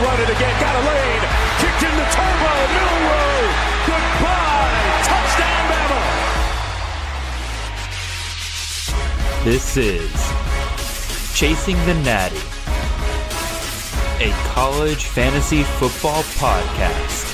run it again. Got a lane. Kicked in the turbo. Middle road. Goodbye. Touchdown, Bama. This is Chasing the Natty, a college fantasy football podcast.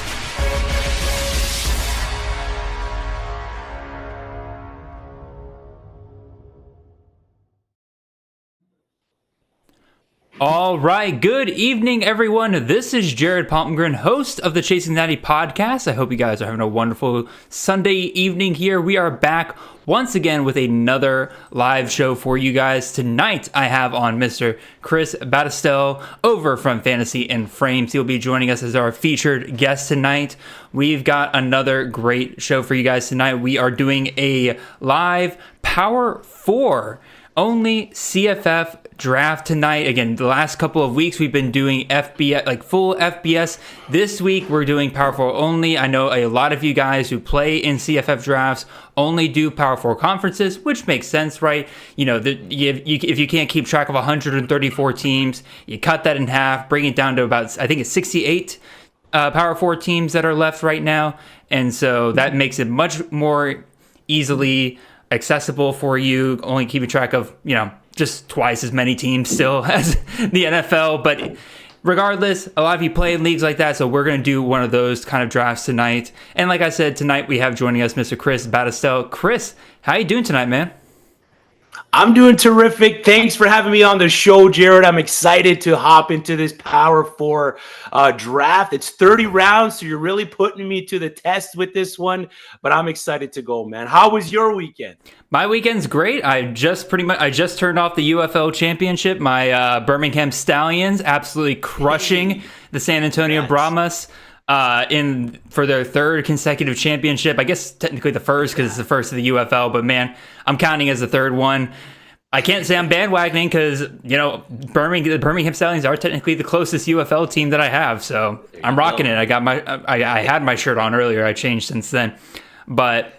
All right, good evening, everyone. This is Jared Palmgren, host of the Chasing the Natty podcast. I hope you guys are having a wonderful Sunday evening here. We are back once again with another live show for you guys. Tonight, I have on Mr. Chris Battistel over from Fantasy and Frames. He'll be joining us as our featured guest tonight. We've got another great show for you guys tonight. We are doing a live Power 4 only CFF draft tonight. Again, the last couple of weeks we've been doing FBS, like full FBS. This week we're doing Power 4 only. I know a lot of you guys who play in CFF drafts only do Power 4 conferences, which makes sense, right? You know, if you can't keep track of 134 teams, you cut that in half, bring it down to about, I think it's 68 Power 4 teams that are left right now. And so that makes it much more easily accessible for you, only keeping track of, you know, just twice as many teams still as the NFL. But regardless, a lot of you play in leagues like that, so we're going to do one of those kind of drafts tonight. And like I said, tonight we have joining us Mr. Chris Battistel. Chris, how you doing tonight, man? I'm doing terrific. Thanks for having me on the show, Jared. I'm excited to hop into this Power 4 draft. It's 30 rounds, so you're really putting me to the test with this one, but I'm excited to go, man. How was your weekend? My weekend's great. I just turned off the UFL championship. My Birmingham Stallions absolutely crushing the San Antonio Brahmas for their third consecutive championship. I guess technically the first because it's the first of the UFL, but man, I'm counting as the third one. I can't say I'm bandwagoning because, you know, the Birmingham Stallions are technically the closest UFL team that I have, so I'm rocking it. I had my shirt on earlier. I changed since then, but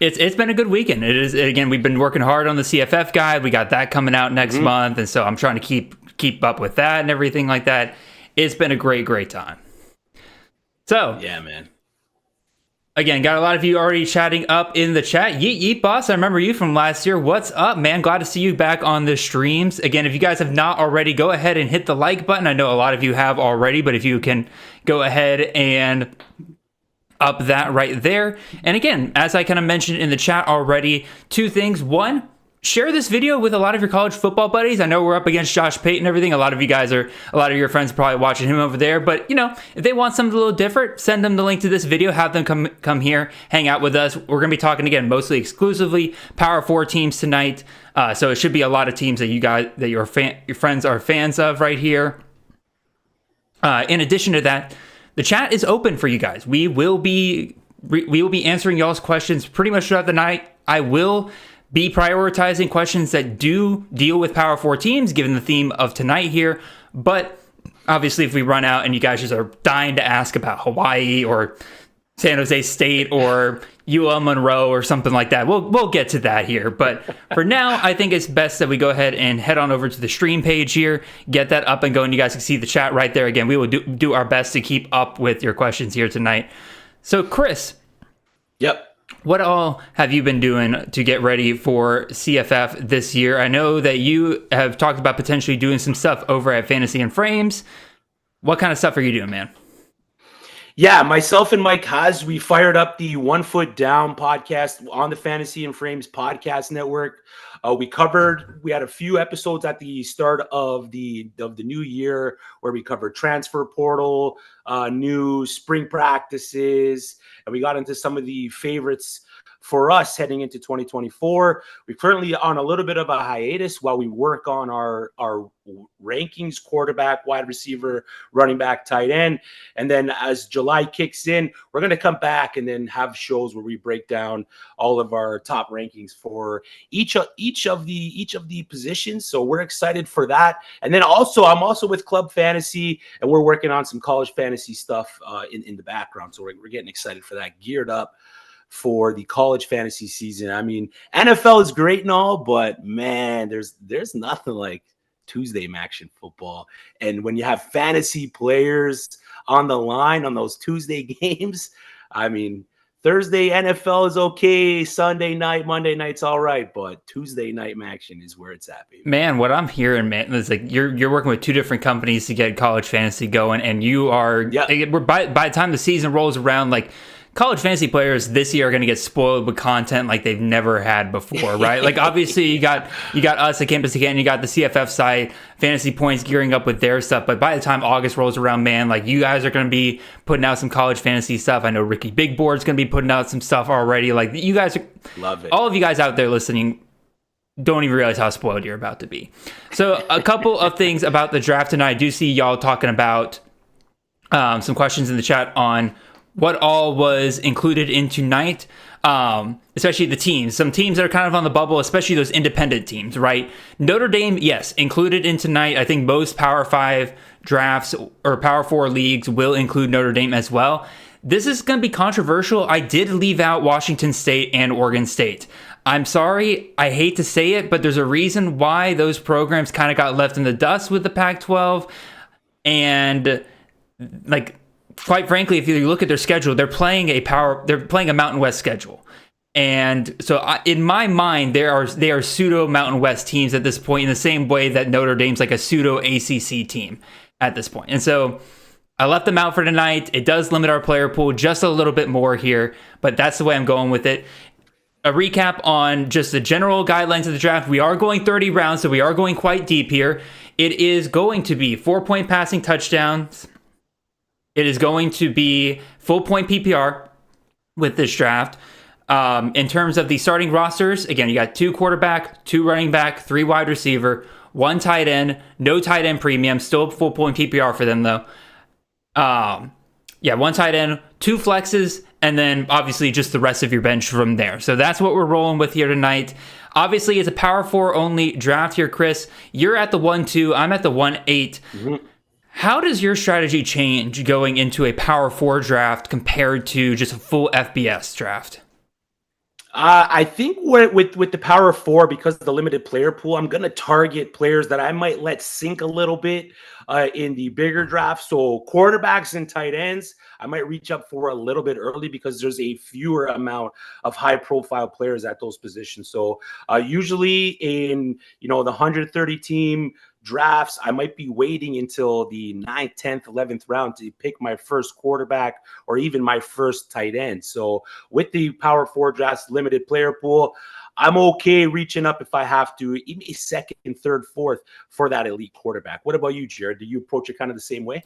it's been a good weekend. It is, again, we've been working hard on the CFF guide. We got that coming out next month, and so I'm trying to keep up with that and everything like that. It's been a great time. So, yeah, man. Again, got a lot of you already chatting up in the chat. Yeet, boss. I remember you from last year. What's up, man? Glad to see you back on the streams. Again, if you guys have not already, go ahead and hit the like button. I know a lot of you have already, but if you can go ahead and up that right there. And again, as I kind of mentioned in the chat already, two things. One, share this video with a lot of your college football buddies. I know we're up against Josh Payton and everything. A lot of your friends are probably watching him over there. But, you know, if they want something a little different, send them the link to this video. Have them come here, hang out with us. We're going to be talking, again, mostly exclusively Power 4 teams tonight. So it should be a lot of teams that your friends are fans of right here. In addition to that, the chat is open for you guys. We will be answering y'all's questions pretty much throughout the night. I will be prioritizing questions that do deal with Power 4 teams, given the theme of tonight here. But obviously, if we run out and you guys just are dying to ask about Hawaii or San Jose State or UL Monroe or something like that, we'll get to that here. But for now, I think it's best that we go ahead and head on over to the stream page here, get that up and going. You guys can see the chat right there. Again, we will do our best to keep up with your questions here tonight. So, Chris. Yep. What all have you been doing to get ready for CFF this year? I know that you have talked about potentially doing some stuff over at Fantasy and Frames. What kind of stuff are you doing, man? Yeah, myself and Mike Haas, we fired up the 1 Foot Down podcast on the Fantasy and Frames podcast network. We had a few episodes at the start of the new year where we covered transfer portal, new spring practices, and we got into some of the favorites for us heading into 2024. We're currently on a little bit of a hiatus while we work on our rankings, quarterback, wide receiver, running back, tight end. And then as July kicks in, we're going to come back and then have shows where we break down all of our top rankings for each of the positions. So we're excited for that. And then I'm also with Club Fantasy, and we're working on some college fantasy stuff in the background. So we're getting excited for that, geared up for the college fantasy season. I mean, NFL is great and all, but man, there's nothing like Tuesday action football. And when you have fantasy players on the line on those Tuesday games, I mean, Thursday NFL is okay. Sunday night, Monday night's all right, but Tuesday night action is where it's at, baby. Man, what I'm hearing, man, is like you're working with two different companies to get college fantasy going, and you are by the time the season rolls around, like college fantasy players this year are going to get spoiled with content like they've never had before, right? Like obviously you got us at Campus Again, you got the CFF site, Fantasy Points gearing up with their stuff, but by the time August rolls around, man, like you guys are going to be putting out some college fantasy stuff. I know Ricky Big Board's going to be putting out some stuff already. Like you guys are, love it. All of you guys out there listening don't even realize how spoiled you're about to be. So a couple of things about the draft tonight. I do see y'all talking about some questions in the chat on what all was included in tonight, especially the teams. Some teams that are kind of on the bubble, especially those independent teams, right? Notre Dame, yes, included in tonight. I think most Power 5 drafts or Power 4 leagues will include Notre Dame as well. This is going to be controversial. I did leave out Washington State and Oregon State. I'm sorry, I hate to say it, but there's a reason why those programs kind of got left in the dust with the Pac-12. And like, quite frankly, if you look at their schedule, they're playing a Mountain West schedule. And so in my mind, they are pseudo Mountain West teams at this point, in the same way that Notre Dame's like a pseudo ACC team at this point. And so I left them out for tonight. It does limit our player pool just a little bit more here, but that's the way I'm going with it. A recap on just the general guidelines of the draft. We are going 30 rounds, so we are going quite deep here. It is going to be 4-point passing touchdowns. It is going to be full point PPR with this draft. In terms of the starting rosters, again, you got 2 quarterback, 2 running back, 3 wide receiver, 1 tight end, no tight end premium, still full point PPR for them though. 1 tight end, 2 flexes, and then obviously just the rest of your bench from there. So that's what we're rolling with here tonight. Obviously, it's a Power 4 only draft here, Chris. You're at the 1-2, I'm at the 1-8. Mm-hmm. How does your strategy change going into a Power 4 draft compared to just a full FBS draft? I think with the Power 4, because of the limited player pool, I'm going to target players that I might let sink a little bit in the bigger draft. So quarterbacks and tight ends, I might reach up for a little bit early because there's a fewer amount of high-profile players at those positions. So usually in the 130 team drafts, I might be waiting until the 9th, 10th, 11th round to pick my first quarterback or even my first tight end. So with the Power 4 drafts, limited player pool, I'm okay reaching up if I have to, even a 2nd, 3rd, 4th for that elite quarterback. What about you, Jared? Do you approach it kind of the same way?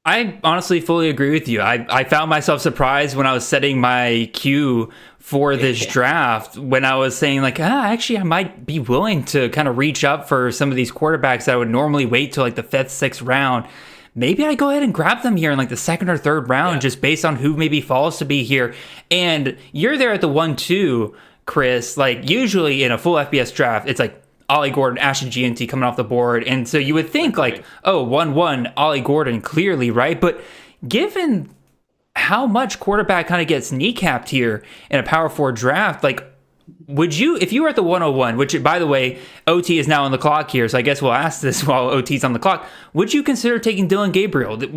I honestly fully agree with you. I found myself surprised when I was setting my queue for this draft when I was saying like, actually, I might be willing to kind of reach up for some of these quarterbacks that I would normally wait till like the 5th, 6th round. Maybe I go ahead and grab them here in like the 2nd or 3rd round, just based on who maybe falls to be here. And you're there at the 1-2, Chris. Like usually in a full FBS draft, it's like Ollie Gordon, Ashton GNT coming off the board. And so you would think like, 1-1, Ollie Gordon, clearly, right? But given how much quarterback kind of gets kneecapped here in a Power 4 draft, like, would you, if you were at the 101, which, by the way, OT is now on the clock here, so I guess we'll ask this while OT's on the clock, would you consider taking Dylan Gabriel at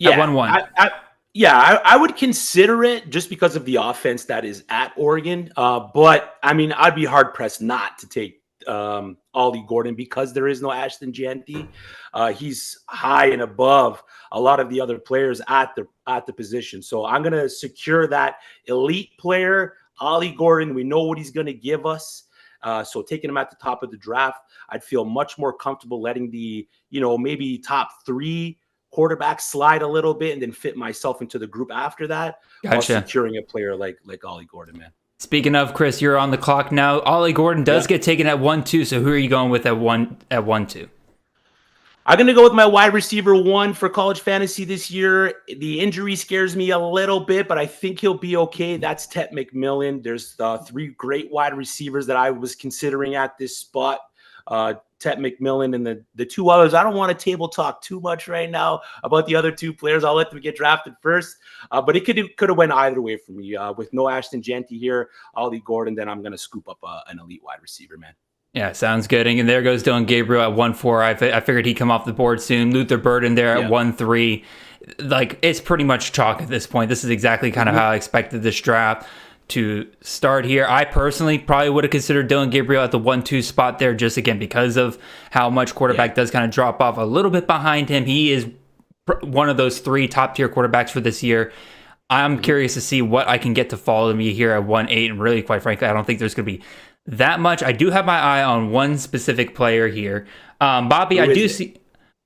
1-1? I would consider it just because of the offense that is at Oregon. But, I mean, I'd be hard-pressed not to take Ollie Gordon because there is no Ashton Jeanty. He's high and above a lot of the other players at the position. So I'm going to secure that elite player, Ollie Gordon. We know what he's going to give us. So taking him at the top of the draft, I'd feel much more comfortable letting the, maybe top 3 quarterback slide a little bit and then fit myself into the group after that. Gotcha. While securing a player like Ollie Gordon, man. Speaking of, Chris, you're on the clock now. Ollie Gordon does get taken at 1-2, so who are you going with at 1-2? I'm going to go with my wide receiver 1 for college fantasy this year. The injury scares me a little bit, but I think he'll be okay. That's Tet McMillan. There's 3 great wide receivers that I was considering at this spot. Tet McMillan and the 2 others. I don't want to table talk too much right now about the other 2 players. I'll let them get drafted first. But it could have went either way for me. With no Ashton Jeanty here, Ollie Gordon, then I'm going to scoop up an elite wide receiver, man. Yeah, sounds good. And there goes Dylan Gabriel at 1-4. I figured he'd come off the board soon. Luther Burden there at 1-3. Like, it's pretty much chalk at this point. This is exactly kind of how I expected this draft to start here. I personally probably would have considered Dylan Gabriel at the 1-2 spot there, just again because of how much quarterback does kind of drop off a little bit behind him. He is one of those 3 top tier quarterbacks for this year. I'm curious to see what I can get to follow me here at 1-8, and really, quite frankly, I don't think there's going to be that much. I do have my eye on one specific player here. Bobby, I do see...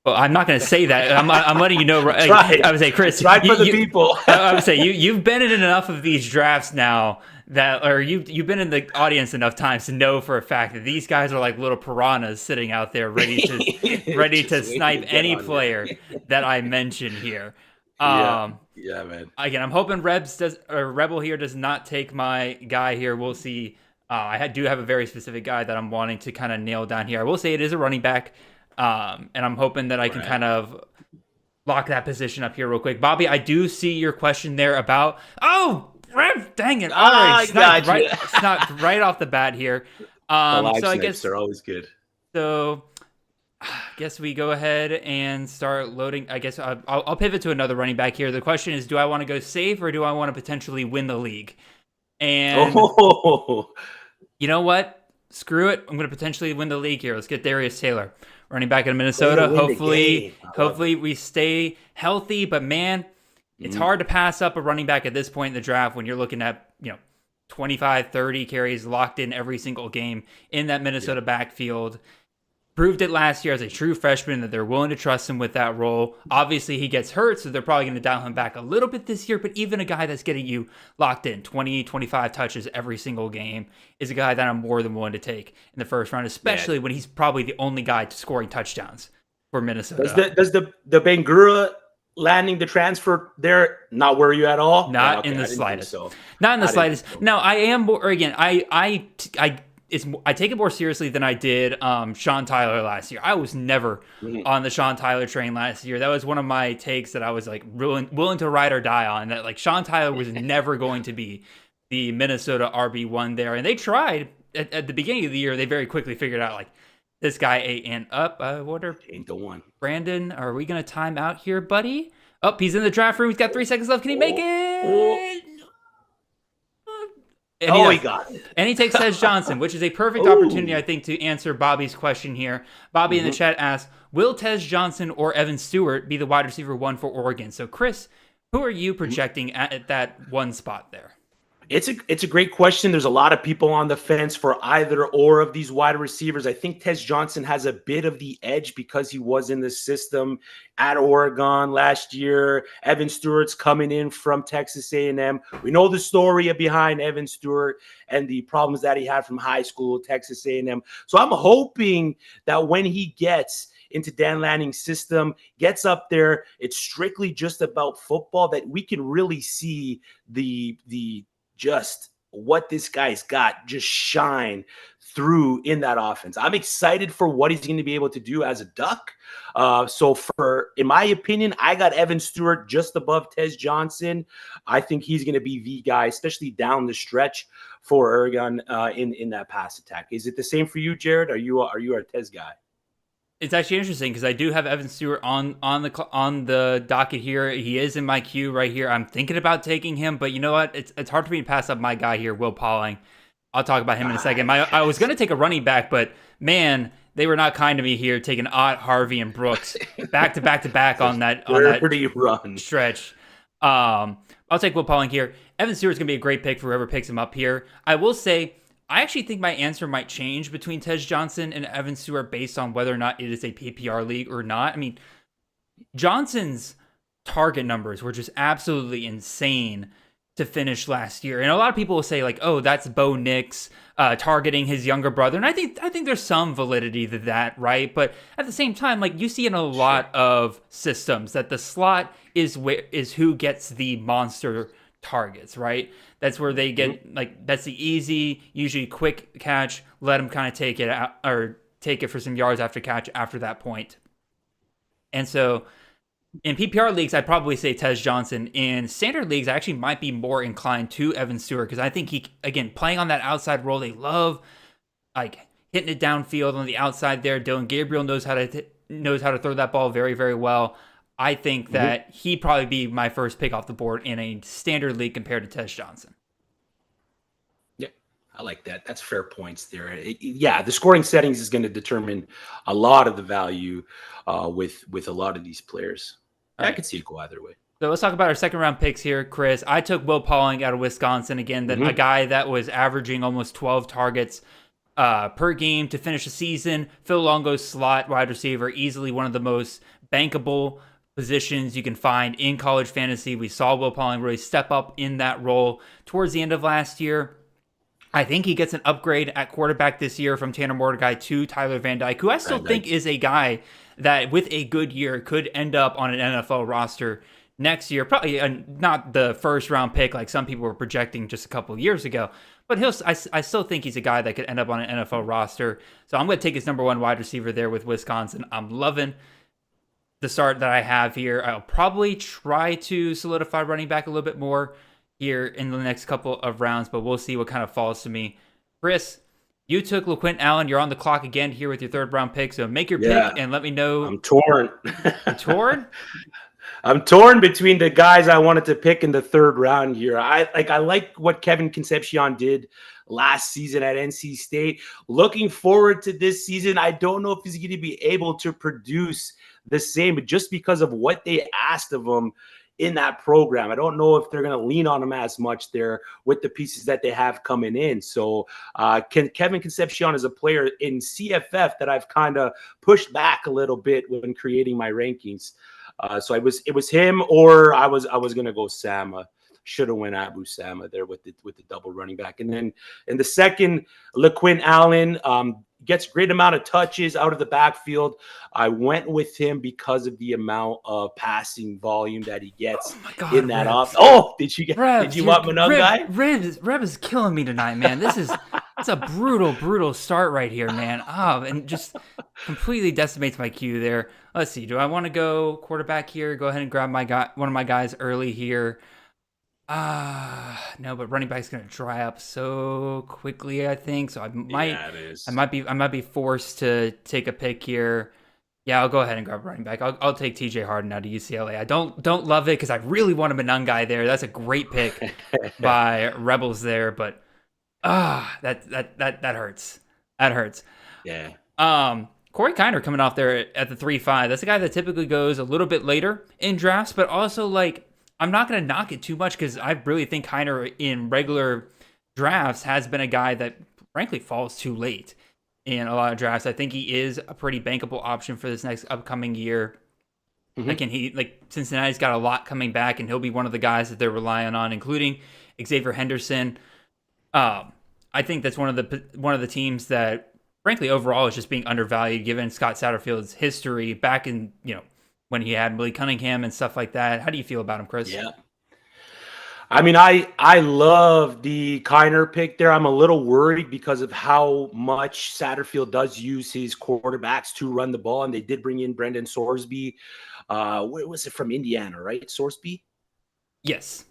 Well, I'm not going to say that. I'm letting you know. I would say, Chris, for the people. I would say you've been in enough of these drafts now or you've been in the audience enough times to know for a fact that these guys are like little piranhas sitting out there ready to snipe any player that I mention here. Yeah, man. Again, I'm hoping Rebel here does not take my guy here. We'll see. I do have a very specific guy that I'm wanting to kind of nail down here. I will say it is a running back. And I'm hoping that I can kind of lock that position up here real quick. Bobby, I do see your question there about, dang it. All right, sniped right off the bat here. So I guess they're always good. So I guess we go ahead and start loading. I guess I'll pivot to another running back here. The question is, do I want to go safe or do I want to potentially win the league? And you know what? Screw it. I'm going to potentially win the league here. Let's get Darius Taylor, running back in Minnesota. Hopefully we stay healthy. But man, it's hard to pass up a running back at this point in the draft when you're looking at 25, 30 carries locked in every single game in that Minnesota backfield. Proved it last year as a true freshman that they're willing to trust him with that role. Obviously, he gets hurt, so they're probably going to dial him back a little bit this year. But even a guy that's getting you locked in 20, 25 touches every single game is a guy that I'm more than willing to take in the first round, especially when he's probably the only guy scoring touchdowns for Minnesota. Does the Bangura landing the transfer there not worry you at all? Not in the slightest. Not in the slightest. No, I am more, again, I take it more seriously than I did Sean Tyler last year. I was never on the Sean Tyler train last year. That was one of my takes that I was like willing to ride or die on. That like Sean Tyler was never going to be the Minnesota RB1 there. And they tried at the beginning of the year. They very quickly figured out like this guy ain't up. I wonder, ain't the one. Brandon, are we going to time out here, buddy? Oh, he's in the draft room. He's got 3 seconds left. Can he make it? And he got it. And he takes Tez Johnson, which is a perfect opportunity, I think, to answer Bobby's question here. Bobby in the chat asks, will Tez Johnson or Evan Stewart be the wide receiver 1 for Oregon? So, Chris, who are you projecting at that one spot there? It's a great question. There's a lot of people on the fence for either or of these wide receivers. I think Tez Johnson has a bit of the edge because he was in the system at Oregon last year. Evan Stewart's coming in from Texas A&M. We know the story behind Evan Stewart and the problems that he had from high school, Texas A&M. So I'm hoping that when he gets into Dan Lanning's system, gets up there, it's strictly just about football, that we can really see the just what this guy's got just shine through in that offense. I'm excited for what he's going to be able to do as a Duck. So in my opinion, I got Evan Stewart just above Tez Johnson. I think he's going to be the guy, especially down the stretch for Oregon in that pass attack. Is it the same for you, Jared? Are you a Tez guy? It's actually interesting because I do have Evan Stewart on the docket here. He is in my queue right here. I'm thinking about taking him, but you know what? It's hard for me to pass up my guy here, Will Pauling. I'll talk about him in a second. I was going to take a running back, but man, they were not kind to me here, taking Ott, Harvey, and Brooks back to back on that run stretch. I'll take Will Pauling here. Evan Stewart's going to be a great pick for whoever picks him up here. I will say, I actually think my answer might change between Tez Johnson and Evan Stewart based on whether or not it is a PPR league or not. I mean, Johnson's target numbers were just absolutely insane to finish last year. And a lot of people will say like, oh, that's Bo Nix targeting his younger brother. And I think there's some validity to that, right? But at the same time, like you see in a lot of systems that the slot is who gets the monster targets, right? That's where they get like, that's the easy, usually quick catch. Let them kind of take it out or take it for some yards after catch after that point. And so in PPR leagues, I'd probably say Tez Johnson. In standard leagues, I actually might be more inclined to Evan Stewart because I think he, again, playing on that outside role, they love, like, hitting it downfield on the outside there. Dylan Gabriel knows how to throw that ball very, very well. I think that he'd probably be my first pick off the board in a standard league compared to Tez Johnson. Yeah, I like that. That's fair points there. The scoring settings is going to determine a lot of the value with a lot of these players. I could see it go either way. So let's talk about our second round picks here, Chris. I took Will Pauling out of Wisconsin again, a guy that was averaging almost 12 targets per game to finish the season. Phil Longo's slot wide receiver, easily one of the most bankable positions you can find in college fantasy. We saw Will Pauling really step up in that role towards the end of last year. I think he gets an upgrade at quarterback this year from Tanner Mordecai to Tyler Van Dyke, who I still think is a guy that with a good year could end up on an NFL roster next year. Probably not the first round pick like some people were projecting just a couple of years ago, but I still think he's a guy that could end up on an NFL roster. So I'm going to take his number one wide receiver there with Wisconsin. I'm loving the start that I have here. I'll probably try to solidify running back a little bit more here in the next couple of rounds, but we'll see what kind of falls to me. Chris, you took LaQuint Allen. You're on the clock again here with your third round pick, so make your pick and let me know. I'm torn. You're torn? I'm torn between the guys I wanted to pick in the third round here. I like what Kevin Concepcion did last season at NC State. Looking forward to this season. I don't know if he's going to be able to produce the same, but just because of what they asked of him in that program, I don't know if they're going to lean on him as much there with the pieces that they have coming in. So Kevin Concepcion is a player in CFF that I've kind of pushed back a little bit when creating my rankings. So it was him, or I was going to go Sama. Should have went Abu Sama there with the double running back. And then in the second, LaQuint Allen gets great amount of touches out of the backfield. I went with him because of the amount of passing volume that he gets in that off. Oh, did you want another guy? Rev is killing me tonight, man. It's a brutal start right here, man. And just completely decimates my queue there. Let's see. Do I want to go quarterback here? Go ahead and grab one of my guys early here. No, but running back's going to dry up so quickly, I think. So I might be forced to take a pick here. Yeah, I'll go ahead and grab running back. I'll take TJ Harden out of UCLA. I don't love it because I really want a Menung guy there. That's a great pick by Rebels there, but that hurts. That hurts. Yeah. Corey Kiner coming off there at the 3-5. That's a guy that typically goes a little bit later in drafts, but also I'm not going to knock it too much because I really think Kiner in regular drafts has been a guy that frankly falls too late in a lot of drafts. I think he is a pretty bankable option for this next upcoming year. Cincinnati's got a lot coming back, and he'll be one of the guys that they're relying on, including Xavier Henderson. I think that's one of the teams that frankly overall is just being undervalued given Scott Satterfield's history back in, when he had Malik Cunningham and stuff like that. How do you feel about him, Chris? Yeah. I mean, I love the Kiner pick there. I'm a little worried because of how much Satterfield does use his quarterbacks to run the ball. And they did bring in Brendan Sorsby. Where was it, from Indiana, right? Sorsby? Yes.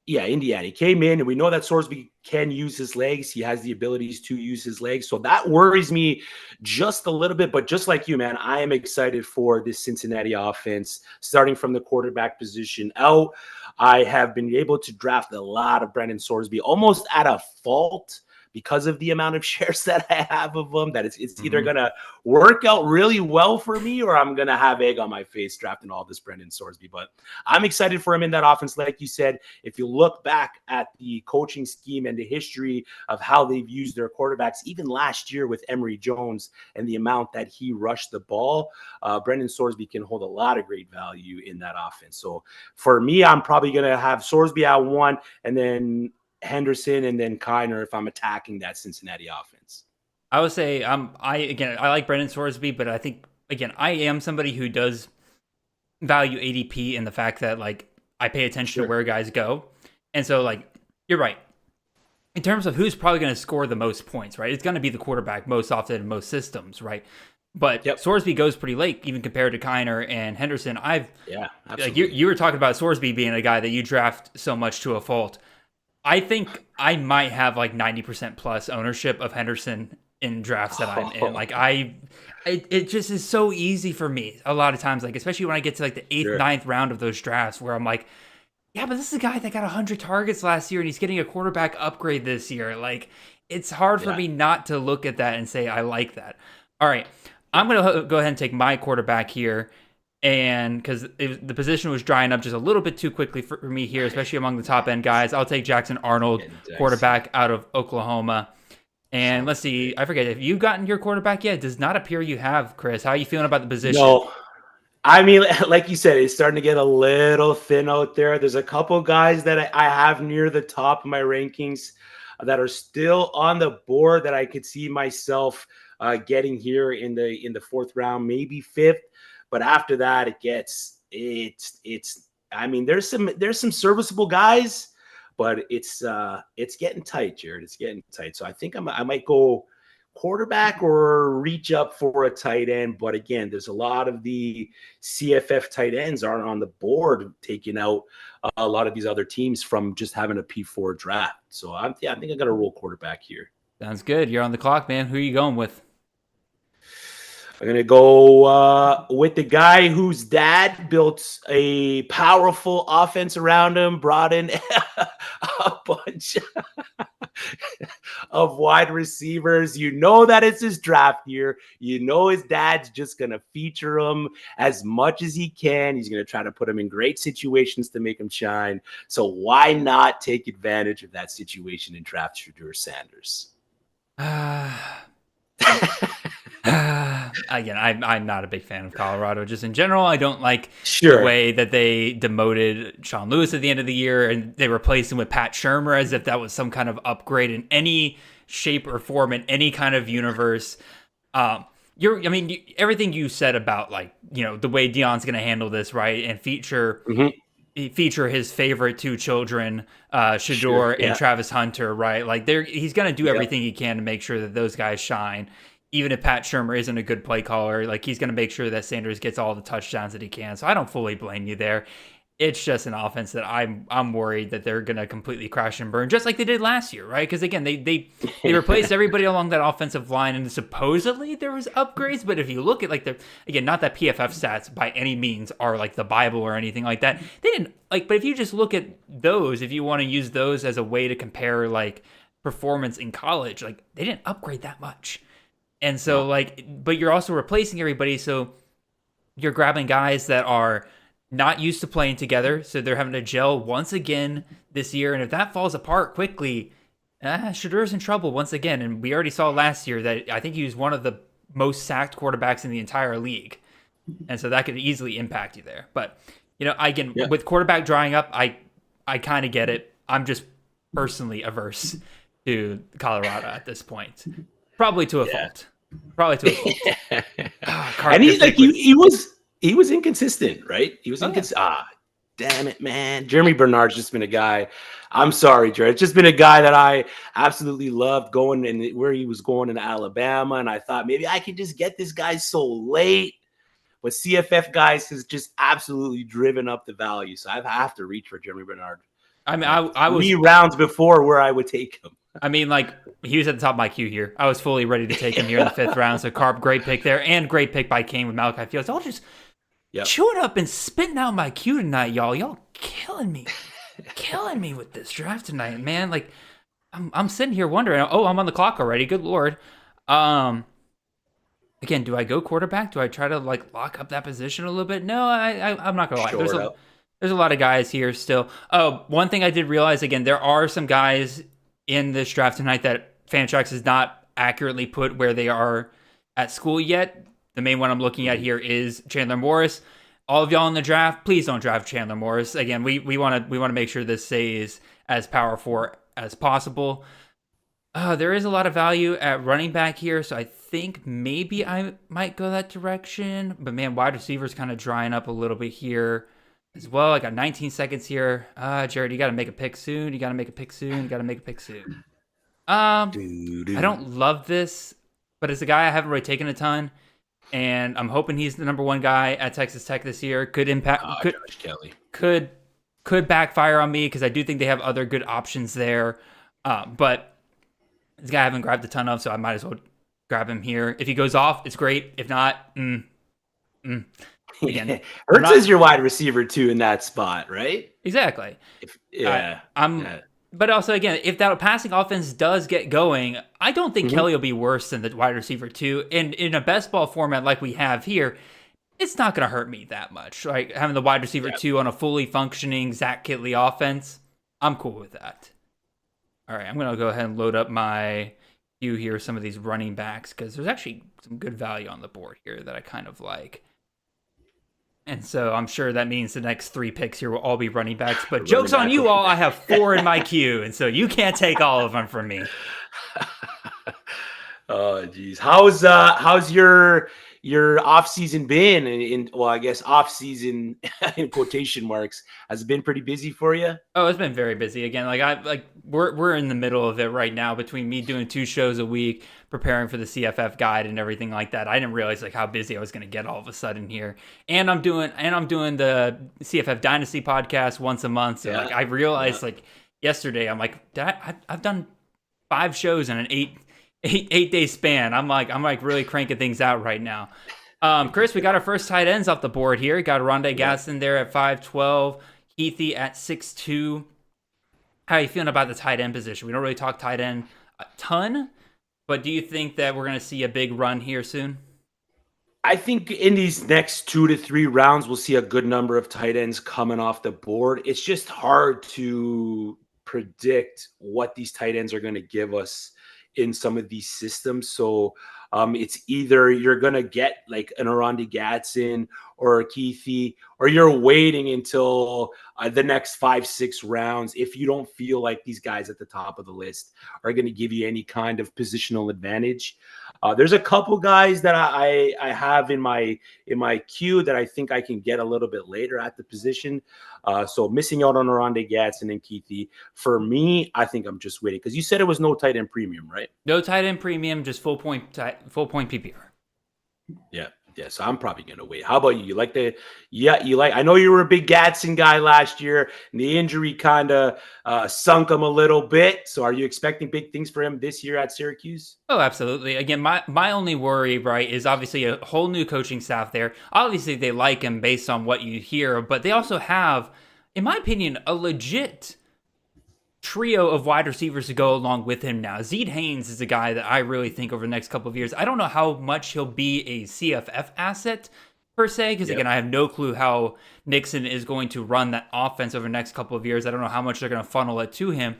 Yeah, Indiana. He came in, and we know that Sorsby can use his legs. He has the abilities to use his legs. So that worries me just a little bit. But just like you, man, I am excited for this Cincinnati offense, starting from the quarterback position out. I have been able to draft a lot of Brendan Sorsby almost at a fault because of the amount of shares that I have of them, that it's either going to work out really well for me or I'm going to have egg on my face drafting all this Brendan Sorsby. But I'm excited for him in that offense. Like you said, if you look back at the coaching scheme and the history of how they've used their quarterbacks, even last year with Emory Jones and the amount that he rushed the ball, Brendan Sorsby can hold a lot of great value in that offense. So for me, I'm probably going to have Sorsby at 1 and then Henderson and then Kiner if I'm attacking that Cincinnati offense. I would say I like Brendan Sorsby, but I think again I am somebody who does value ADP in the fact that I pay attention to where guys go, and so you're right in terms of who's probably going to score the most points, right? It's going to be the quarterback most often in most systems, right? But Sorsby goes pretty late, even compared to Kiner and Henderson. Absolutely. You were talking about Sorsby being a guy that you draft so much to a fault. I think I might have 90% plus ownership of Henderson in drafts that I'm in. Like it just is so easy for me a lot of times, like especially when I get to like the 8th, ninth round of those drafts where I'm like, yeah, but this is a guy that got 100 targets last year and he's getting a quarterback upgrade this year. Like it's hard for me not to look at that and say I like that. All right, I'm going to go ahead and take my quarterback here. And because the position was drying up just a little bit too quickly for me here, especially among the top end guys, I'll take Jackson Arnold, quarterback out of Oklahoma. And let's see, I forget, have you gotten your quarterback yet? It does not appear you have, Chris. How are you feeling about the position? No. I mean, like you said, it's starting to get a little thin out there. There's a couple guys that I have near the top of my rankings that are still on the board that I could see myself getting here in the 4th round, maybe 5th. But after that, it's. I mean, there's some serviceable guys, but it's getting tight, Jared. It's getting tight. So I think I might go quarterback or reach up for a tight end. But again, there's a lot of the CFF tight ends aren't on the board, taking out a lot of these other teams from just having a P4 draft. So I think I got to roll quarterback here. Sounds good. You're on the clock, man. Who are you going with? I'm going to go with the guy whose dad built a powerful offense around him, brought in a bunch of wide receivers. You know that it's his draft year. You know his dad's just going to feature him as much as he can. He's going to try to put him in great situations to make him shine. So why not take advantage of that situation and draft Shedeur Sanders? Again, I'm not a big fan of Colorado. Just in general, I don't like the way that they demoted Sean Lewis at the end of the year and they replaced him with Pat Shurmur as if that was some kind of upgrade in any shape or form in any kind of universe. Everything you said about the way Deion's going to handle this, right, and feature his favorite 2 children, Shedeur and Travis Hunter, right? Like he's going to do everything he can to make sure that those guys shine. Even if Pat Shurmur isn't a good play caller, like he's going to make sure that Sanders gets all the touchdowns that he can. So I don't fully blame you there. It's just an offense that I'm worried that they're going to completely crash and burn, just like they did last year, right? Because again, they replaced everybody along that offensive line, and supposedly there was upgrades. But if you look at not that PFF stats by any means are like the Bible or anything like that. They didn't but if you just look at those, if you want to use those as a way to compare like performance in college, like they didn't upgrade that much. And so but you're also replacing everybody. So you're grabbing guys that are not used to playing together. So they're having to gel once again this year. And if that falls apart quickly, Shedeur's in trouble once again. And we already saw last year that I think he was one of the most sacked quarterbacks in the entire league. And so that could easily impact you there. But, with quarterback drying up, I kind of get it. I'm just personally averse to Colorado at this point. Probably to a fault. And he was inconsistent, right? He was inconsistent. Damn it, man. Jeremy Bernard's just been a guy. I'm sorry, Jared. It's just been a guy that I absolutely loved going and where he was going in Alabama. And I thought maybe I could just get this guy so late. But CFF guys has just absolutely driven up the value. So I have to reach for Jeremy Bernard. I mean, I was 3 rounds before where I would take him. I mean, he was at the top of my queue here. I was fully ready to take him here in the 5th round. So Carp, great pick there, and great pick by Kane with Malachi Fields. I'll just chewing up and spitting out my queue tonight, y'all. Y'all killing me with this draft tonight, man. Like, I'm sitting here wondering. Oh, I'm on the clock already. Good Lord. Again, do I go quarterback? Do I try to lock up that position a little bit? No, I'm not gonna lie. There's a lot of guys here still. Oh, one thing I did realize, again, there are some guys in this draft tonight that Fantrax has not accurately put where they are at school yet. The main one I'm looking at here is Chandler Morris. All of y'all in the draft, please don't draft Chandler Morris. Again, we want to make sure this stays as powerful as possible. There is a lot of value at running back here, so I think maybe I might go that direction. But man, wide receivers kind of drying up a little bit here as well. I got 19 seconds here. Jared, you got to make a pick soon. I don't love this, but it's a guy I haven't really taken a ton, and I'm hoping he's the number 1 guy at Texas Tech this year. Could impact. Josh Kelly. Could backfire on me because I do think they have other good options there. But this guy I haven't grabbed a ton of, so I might as well grab him here. If he goes off, it's great. If not, again, Hurts is your wide receiver too in that spot, right? Exactly. Yeah. But also, again, if that passing offense does get going, I don't think Kelly will be worse than the wide receiver 2. And in a best ball format like we have here, it's not going to hurt me that much. Like having the wide receiver 2 on a fully functioning Zach Kittley offense, I'm cool with that. All right, I'm going to go ahead and load up my queue here, some of these running backs, because there's actually some good value on the board here that I kind of like. And so I'm sure that means the next 3 picks here will all be running backs. But joke's on you all, I have 4 in my queue, and so you can't take all of them from me. Oh, geez. How's your off-season been? Well, I guess off-season in quotation marks. Has it been pretty busy for you? Oh, it's been very busy. Again, we're in the middle of it right now between me doing 2 shows a week, preparing for the CFF guide and everything like that. I didn't realize how busy I was going to get all of a sudden here. And I'm doing the CFF Dynasty podcast once a month. So I realized yesterday, I'm like, I've done 5 shows in an 8-day span. I'm really cranking things out right now. Chris, we got our first tight ends off the board here. Got Rondé Gaston there at 5'12", Heathy at 6'2". How are you feeling about the tight end position? We don't really talk tight end a ton, but do you think that we're going to see a big run here soon? I think in these next 2 to 3 rounds, we'll see a good number of tight ends coming off the board. It's just hard to predict what these tight ends are going to give us in some of these systems. So it's either you're going to get like an Rondé Gaston or a Keithy, or you're waiting until the next 5-6 rounds if you don't feel like these guys at the top of the list are going to give you any kind of positional advantage. There's a couple guys that I have in my queue that I think I can get a little bit later at the position. So missing out on Rondé Gaston and Keithy. For me, I think I'm just waiting because you said it was no tight end premium, right? No tight end premium, just full point PPR. Yeah. Yeah, so I'm probably gonna wait. How about you? I know you were a big Gadsden guy last year, and the injury kind of sunk him a little bit. So are you expecting big things for him this year at Syracuse? Oh, absolutely. Again, my only worry, right, is obviously a whole new coaching staff there. Obviously, they like him based on what you hear, but they also have, in my opinion, a legit trio of wide receivers to go along with him now. Zeed Haynes is a guy that I really think over the next couple of years, I don't know how much he'll be a CFF asset per se, because again, I have no clue how Nixon is going to run that offense over the next couple of years. I don't know how much they're going to funnel it to him,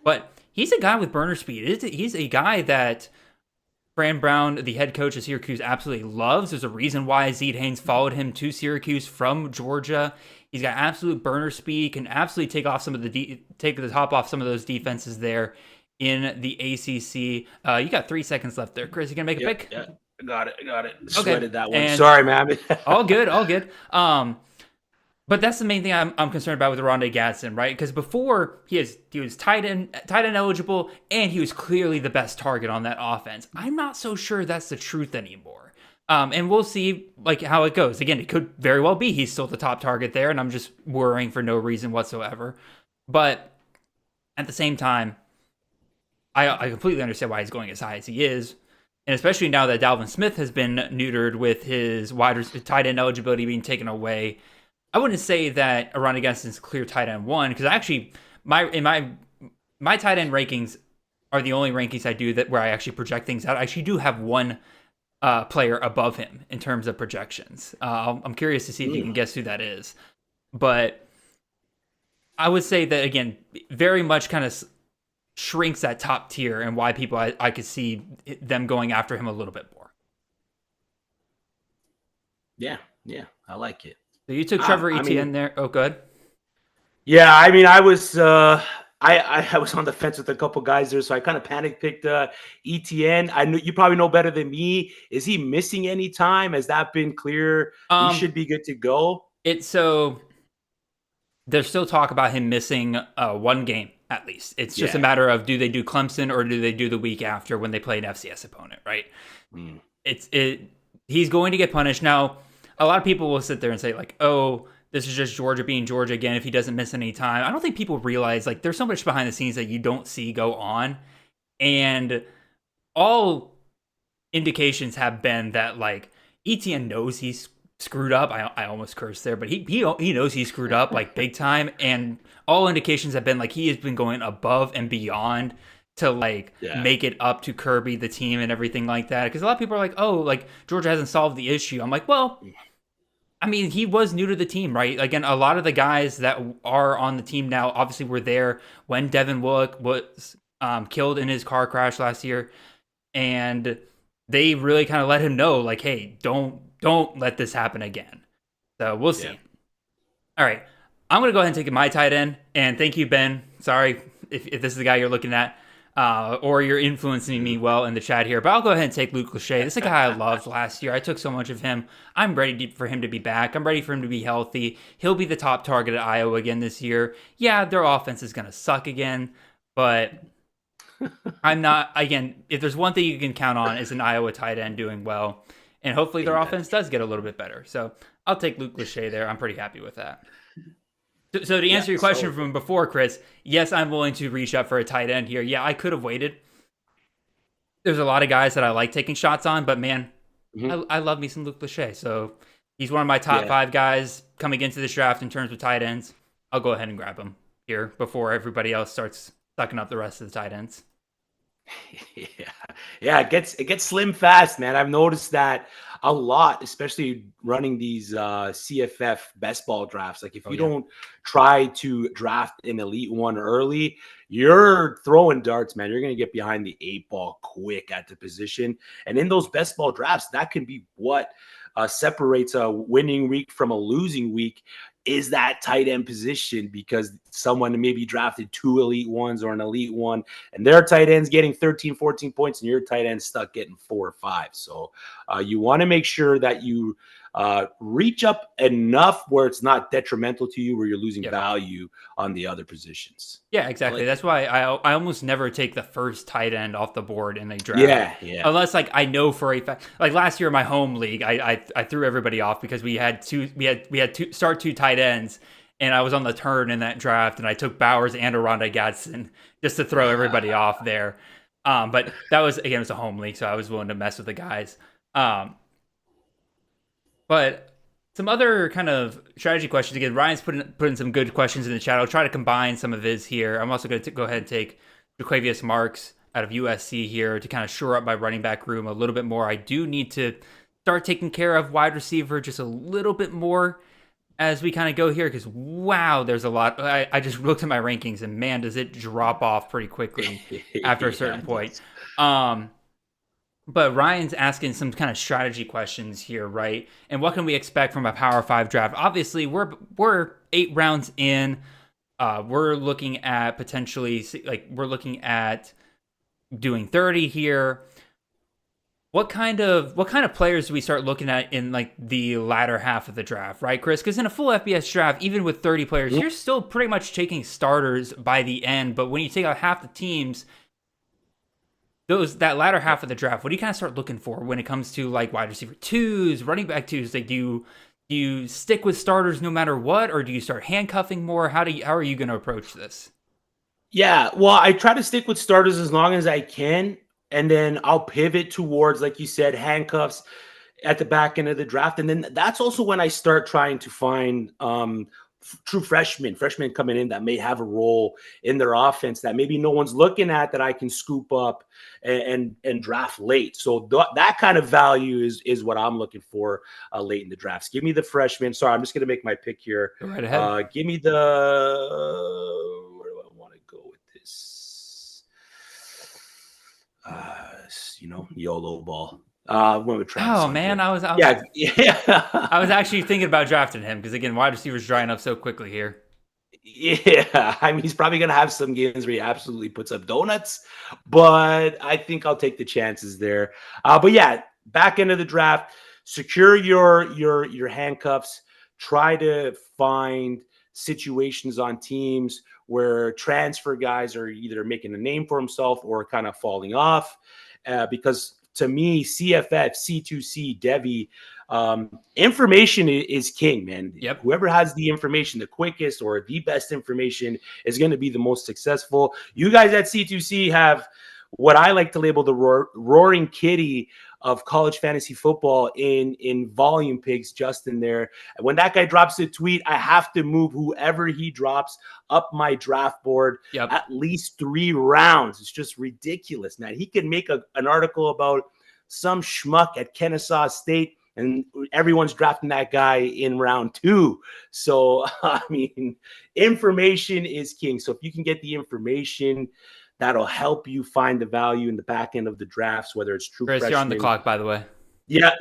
but he's a guy with burner speed. He's a guy that Fran Brown, the head coach of Syracuse, absolutely loves. There's a reason why Zeed Haynes followed him to Syracuse from Georgia. He's got absolute burner speed, can absolutely take the top off some of those defenses there in the ACC. You got 3 seconds left there, Chris. You gonna make a pick? Yeah, I got it. Okay. Sweated that one. And sorry, man. all good. But that's the main thing I'm concerned about with Rondé Gaston, right? Because before he was tight end eligible, and he was clearly the best target on that offense. I'm not so sure that's the truth anymore. And we'll see how it goes. Again, it could very well be he's still the top target there, and I'm just worrying for no reason whatsoever. But at the same time, I completely understand why he's going as high as he is. And especially now that Dalvin Smith has been neutered with his tight end eligibility being taken away. I wouldn't say that Rondé Gaston's clear tight end 1, because actually my tight end rankings are the only rankings I do where I actually project things out. I actually do have one player above him in terms of projections. I'm curious to see if you can guess who that is. But I would say that, again, very much kind of shrinks that top tier and why people I could see them going after him a little bit more. Yeah, I like it. So you took Trevor Etienne there. Oh, good. Yeah, I mean, I was I was on the fence with a couple guys there, so I kind of panic picked Etienne. I know you probably know better than me. Is he missing any time? Has that been clear? He should be good to go. So there's still talk about him missing 1 game at least. It's just a matter of, do they do Clemson or do they do the week after when they play an FCS opponent, right? He's going to get punished. Now, a lot of people will sit there and say oh, this is just Georgia being Georgia again if he doesn't miss any time. I don't think people realize there's so much behind the scenes that you don't see go on. And all indications have been that like ETN knows he's screwed up. I almost cursed there, but he knows he screwed up like big time, and all indications have been like he has been going above and beyond to like make it up to Kirby, the team, and everything like that. Because a lot of people are like, oh, like Georgia hasn't solved the issue. I'm like, well, I mean, he was new to the team, right? Again, a lot of the guys that are on the team now obviously were there when Devin Willock was killed in his car crash last year, and they really kind of let him know, like, hey, don't let this happen again. So we'll see. All right, I'm gonna go ahead and take my tight end, and thank you, Ben. Sorry if this is the guy you're looking at. Or you're influencing me well in the chat here. But I'll go ahead and take Luke Lachey. This is a guy I loved last year. I took so much of him. I'm ready for him to be back. I'm ready for him to be healthy. He'll be the top target at Iowa again this year. Yeah, their offense is going to suck again. But I'm not, again, if there's one thing you can count on is an Iowa tight end doing well. And hopefully their offense does get a little bit better. So I'll take Luke Lachey there. I'm pretty happy with that. So to answer your question from before, Chris, yes, I'm willing to reach up for a tight end here. Yeah, I could have waited. There's a lot of guys that I like taking shots on, but man, I love me some Luke Lachey. So he's one of my top 5 guys coming into this draft in terms of tight ends. I'll go ahead and grab him here before everybody else starts sucking up the rest of the tight ends. Yeah, it gets slim fast, man. I've noticed that a lot, especially running these CFF best ball drafts. Like if you don't try to draft an elite one early, you're throwing darts, man. You're going to get behind the 8-ball quick at the position. And in those best ball drafts, that can be what separates a winning week from a losing week, is that tight end position, because someone maybe drafted 2 elite ones or an elite one, and their tight end's getting 13, 14 points, and your tight end's stuck getting 4 or 5. So you want to make sure that you reach up enough where it's not detrimental to you, where you're losing value on the other positions. Yeah, exactly. That's why I almost never take the first tight end off the board in a draft. Yeah. Unless like I know for a fact, like last year in my home league, I threw everybody off because we had two tight ends, and I was on the turn in that draft, and I took Bowers and Aronda Gadsden just to throw everybody off there. But that was, again, it was a home league, so I was willing to mess with the guys. But some other kind of strategy questions. Again, Ryan's putting some good questions in the chat. I'll try to combine some of his here. I'm also going to go ahead and take Jaquavius Marks out of USC here to kind of shore up my running back room a little bit more. I do need to start taking care of wide receiver just a little bit more as we kind of go here, because wow, there's a lot. I just looked at my rankings, and man, does it drop off pretty quickly after a certain point. But Ryan's asking some kind of strategy questions here, right? And what can we expect from a Power 5 draft? Obviously, we're 8 rounds in. We're looking at potentially, like, we're looking at doing 30 here. What kind of players do we start looking at in like the latter half of the draft, right, Chris? Because in a full FBS draft, even with 30 players, you're still pretty much taking starters by the end. But when you take out half the teams, that latter half of the draft, what do you kind of start looking for when it comes to like wide receiver 2s, running back 2s? Like, do you stick with starters no matter what, or do you start handcuffing more? How are you going to approach this? Yeah, well, I try to stick with starters as long as I can, and then I'll pivot towards, like you said, handcuffs at the back end of the draft. And then that's also when I start trying to find true freshmen coming in that may have a role in their offense that maybe no one's looking at, that I can scoop up and draft late. So that kind of value is what I'm looking for late in the drafts. Give me the freshmen. Sorry, I'm just going to make my pick here. Go right ahead. Give me the where do I want to go with this? YOLO ball. Went with Travis. Oh man, I was actually thinking about drafting him because, again, wide receivers drying up so quickly here. Yeah, I mean, he's probably gonna have some games where he absolutely puts up donuts, but I think I'll take the chances there. But yeah, back end of the draft, secure your handcuffs. Try to find situations on teams where transfer guys are either making a name for himself or kind of falling off, because to me, CFF, C2C, Devi, information is king, man. Yep. Whoever has the information the quickest or the best information is going to be the most successful. You guys at C2C have what I like to label the roaring kitty of college fantasy football in volume picks, Justin there. And when that guy drops a tweet, I have to move whoever he drops up my draft board at least 3 rounds. It's just ridiculous, man. He can make an article about some schmuck at Kennesaw State, and everyone's drafting that guy in round 2. So, I mean, information is king. So if you can get the information, that'll help you find the value in the back end of the drafts, whether it's true Chris, freshman. you're on the clock, by the way. Yeah.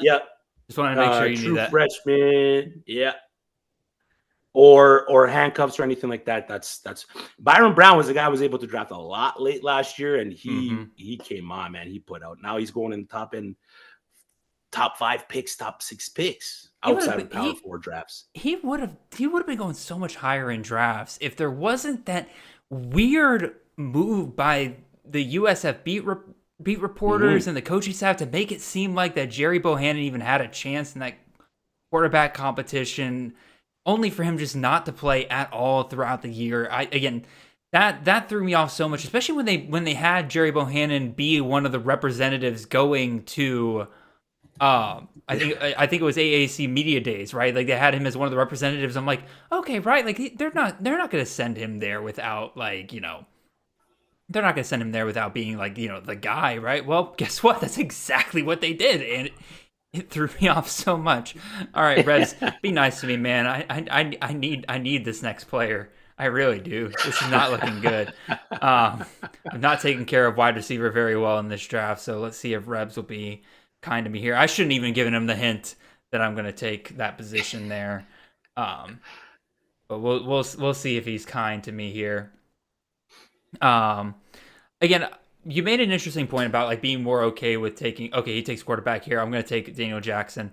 Just wanted to make sure you knew that. True freshman, yeah. Or handcuffs or anything like that. That's Byron Brown was the guy who was able to draft a lot late last year, and he came on, man. He put out. Now he's going in the top 5 picks, top 6 picks outside of Power 4 drafts. He would have been going so much higher in drafts if there wasn't that weird move by the USF beat reporters and the coaching staff to make it seem like that Jerry Bohannon even had a chance in that quarterback competition, only for him just not to play at all throughout the year. That threw me off so much, especially when they had Jerry Bohannon be one of the representatives going to I think it was AAC Media Days, right? Like they had him as one of the representatives. I'm like, okay, right? Like they're not going to send him there without like, you know, they're not going to send him there without being like, you know, the guy, right? Well, guess what? That's exactly what they did, and it threw me off so much. All right, Reds, be nice to me, man. I need this next player. I really do. This is not looking good. I'm not taking care of wide receiver very well in this draft, so let's see if Rebs will be kind to me here. I shouldn't even given him the hint that I'm going to take that position there. But we'll see if he's kind to me here. Again, you made an interesting point about like being more okay with taking. Okay, he takes quarterback here. I'm going to take Daniel Jackson,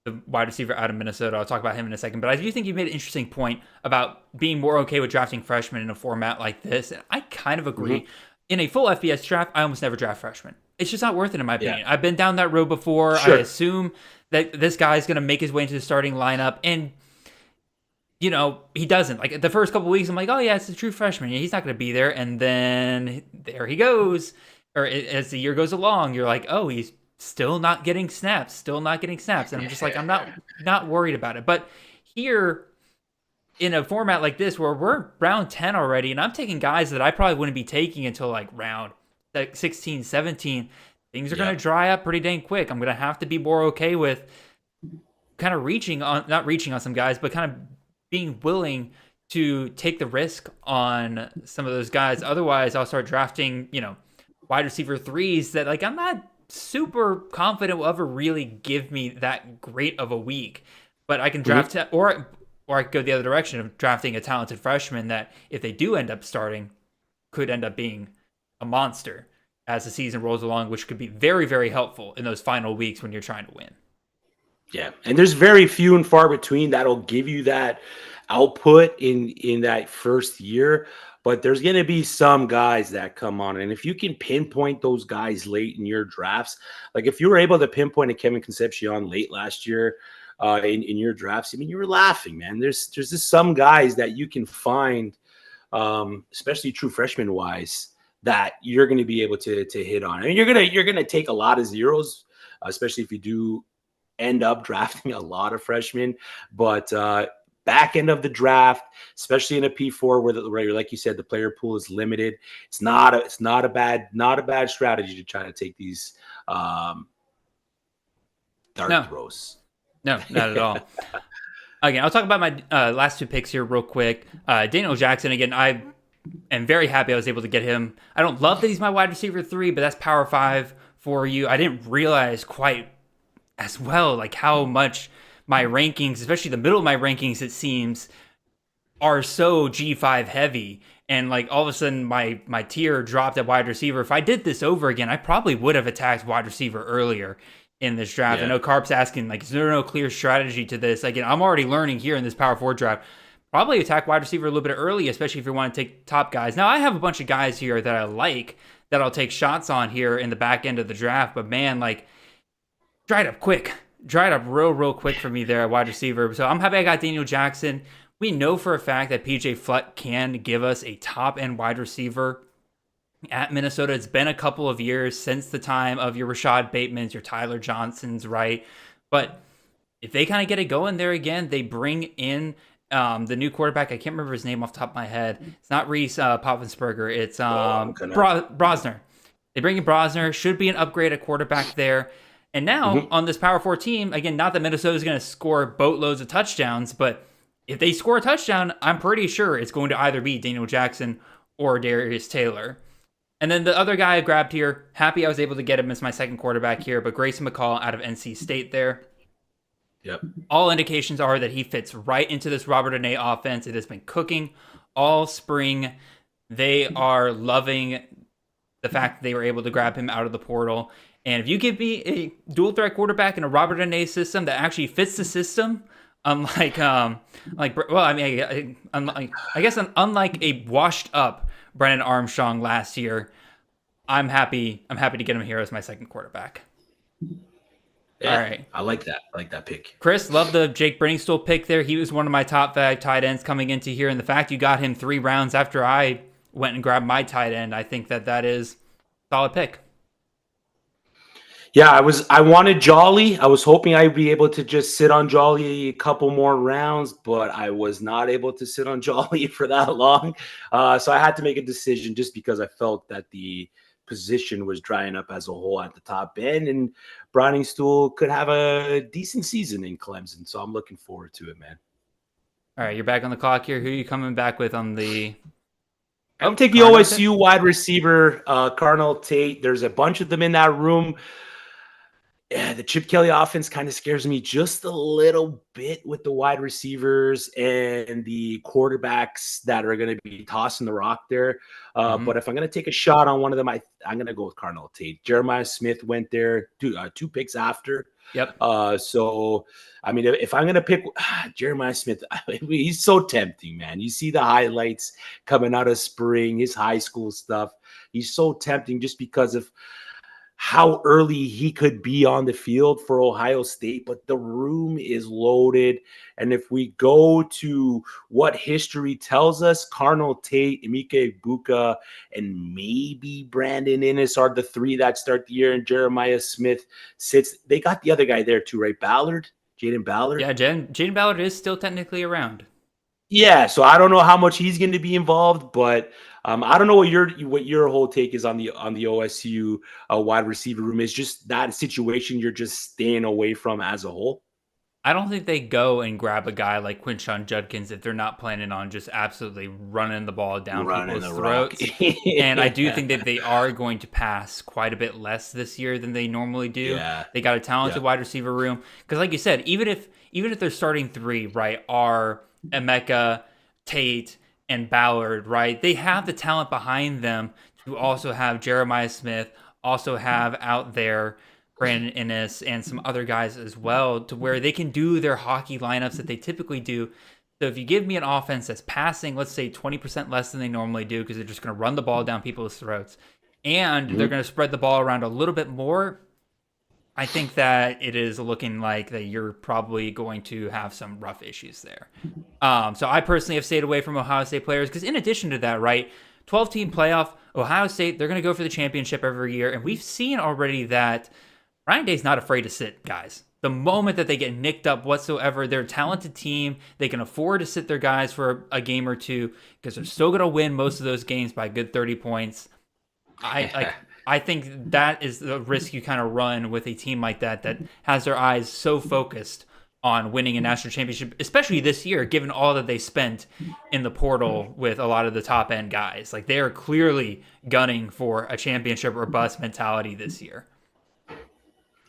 the wide receiver out of Minnesota. I'll talk about him in a second. But I do think you made an interesting point about being more okay with drafting freshmen in a format like this. And I kind of agree. In a full FBS draft, I almost never draft freshmen. It's just not worth it in my opinion. I've been down that road before. Sure. I assume that this guy's going to make his way into the starting lineup, and you know, he doesn't. Like the first couple of weeks, I'm like, oh yeah, it's a true freshman. Yeah, he's not going to be there. And then there he goes. Or as the year goes along, you're like, oh, he's still not getting snaps. And I'm just like, I'm not worried about it. But here in a format like this where we're round 10 already, and I'm taking guys that I probably wouldn't be taking until like round 16, 17, things are going to dry up pretty dang quick. I'm going to have to be more okay with kind of not reaching on some guys, but kind of being willing to take the risk on some of those guys. Otherwise, I'll start drafting, you know, wide receiver 3s that like I'm not super confident will ever really give me that great of a week. But I can draft or I could go the other direction of drafting a talented freshman that if they do end up starting could end up being a monster as the season rolls along, which could be very, very helpful in those final weeks when you're trying to win. Yeah, and there's very few and far between that'll give you that output in that first year, but there's going to be some guys that come on, and if you can pinpoint those guys late in your drafts, like if you were able to pinpoint a Kevin Concepcion late last year in your drafts, I mean, you were laughing, man. There's just some guys that you can find, especially true freshman wise, that you're going to be able to hit on. I mean, you're gonna take a lot of zeros, especially if you do end up drafting a lot of freshmen, but back end of the draft, especially in a P4 where like you said, the player pool is limited. It's not a bad strategy to try to take these dart throws. No, not at all. Again, I'll talk about my last 2 picks here real quick. Daniel Jackson, again, I am very happy I was able to get him. I don't love that he's my wide receiver 3, but that's Power 5 for you. I didn't realize quite as well, like how much my rankings, especially the middle of my rankings, it seems, are so G5 heavy. And like all of a sudden my tier dropped at wide receiver. If I did this over again, I probably would have attacked wide receiver earlier in this draft. Yeah. I know Carp's asking, like, is there no clear strategy to this? Again, I'm already learning here in this Power 4 draft. Probably attack wide receiver a little bit early, especially if you want to take top guys. Now, I have a bunch of guys here that I like that I'll take shots on here in the back end of the draft. But man, like, dried up real quick for me there at wide receiver. So I'm happy I got Daniel Jackson. We know for a fact that PJ Fleck can give us a top end wide receiver at Minnesota. It's been a couple of years since the time of your Rashad Bateman's, your Tyler Johnsons, right? But if they kind of get it going there again, they bring in the new quarterback. I can't remember his name off the top of my head. It's not Reese Poppensberger. It's Brosner. They bring in Brosner. Should be an upgrade at quarterback there. And now on this Power 4 team, again, not that Minnesota is going to score boatloads of touchdowns, but if they score a touchdown, I'm pretty sure it's going to either be Daniel Jackson or Darius Taylor. And then the other guy I grabbed here, happy I was able to get him as my second quarterback here, but Grayson McCall out of NC State there. Yep. All indications are that he fits right into this Robert Anae offense. It has been cooking all spring. They are loving the fact that they were able to grab him out of the portal. And if you give me a dual threat quarterback in a Robert Anae system that actually fits the system, unlike a washed up Brennan Armstrong last year, I'm happy to get him here as my second quarterback. Yeah, all right. I like that. I like that pick. Chris, love the Jake Briningstool pick there. He was one of my top 5 tight ends coming into here. And the fact you got him 3 rounds after I went and grabbed my tight end, I think that is a solid pick. Yeah, I wanted Jolly. I was hoping I'd be able to just sit on Jolly a couple more rounds, but I was not able to sit on Jolly for that long. So I had to make a decision just because I felt that the position was drying up as a whole at the top end, and Briningstool could have a decent season in Clemson. So I'm looking forward to it, man. All right, you're back on the clock here. Who are you coming back with on the... I'm taking OSU wide receiver, Carnell Tate. There's a bunch of them in that room. Yeah, the Chip Kelly offense kind of scares me just a little bit with the wide receivers and the quarterbacks that are going to be tossing the rock there. But if I'm going to take a shot on one of them, I'm going to go with Carnell Tate. Jeremiah Smith went there 2 picks after. Yep. So, I mean, if I'm going to pick Jeremiah Smith, he's so tempting, man. You see the highlights coming out of spring, his high school stuff. He's so tempting just because of how early he could be on the field for Ohio State, but the room is loaded. And if we go to what history tells us, Carnell Tate, Emeka Egbuka, and maybe Brandon Innes are the 3 that start the year, and Jeremiah Smith sits. They got the other guy there too, right? Jaden Ballard? Yeah, Jaden Ballard is still technically around. Yeah, so I don't know how much he's going to be involved, but I don't know what your whole take is on the OSU wide receiver room. Is just that situation you're just staying away from as a whole? I don't think they go and grab a guy like Quinshon Judkins if they're not planning on just absolutely running the ball down people's throats. And I do think that they are going to pass quite a bit less this year than they normally do. Yeah. They got a talented wide receiver room. Because like you said, even if they're starting 3, right, are Emeka, Tate, and Ballard, right? They have the talent behind them to also have Jeremiah Smith, also have out there Brandon Innes and some other guys as well, to where they can do their hockey lineups that they typically do. So if you give me an offense that's passing, let's say 20% less than they normally do, because they're just going to run the ball down people's throats, and they're going to spread the ball around a little bit more, I think that it is looking like that you're probably going to have some rough issues there. So I personally have stayed away from Ohio State players because in addition to that, right, 12-team playoff, Ohio State, they're going to go for the championship every year. And we've seen already that Ryan Day's not afraid to sit guys. The moment that they get nicked up whatsoever, they're a talented team. They can afford to sit their guys for a game or two because they're still going to win most of those games by a good 30 points. I think that is the risk you kind of run with a team like that has their eyes so focused on winning a national championship, especially this year, given all that they spent in the portal with a lot of the top end guys. Like they are clearly gunning for a championship or bust mentality this year.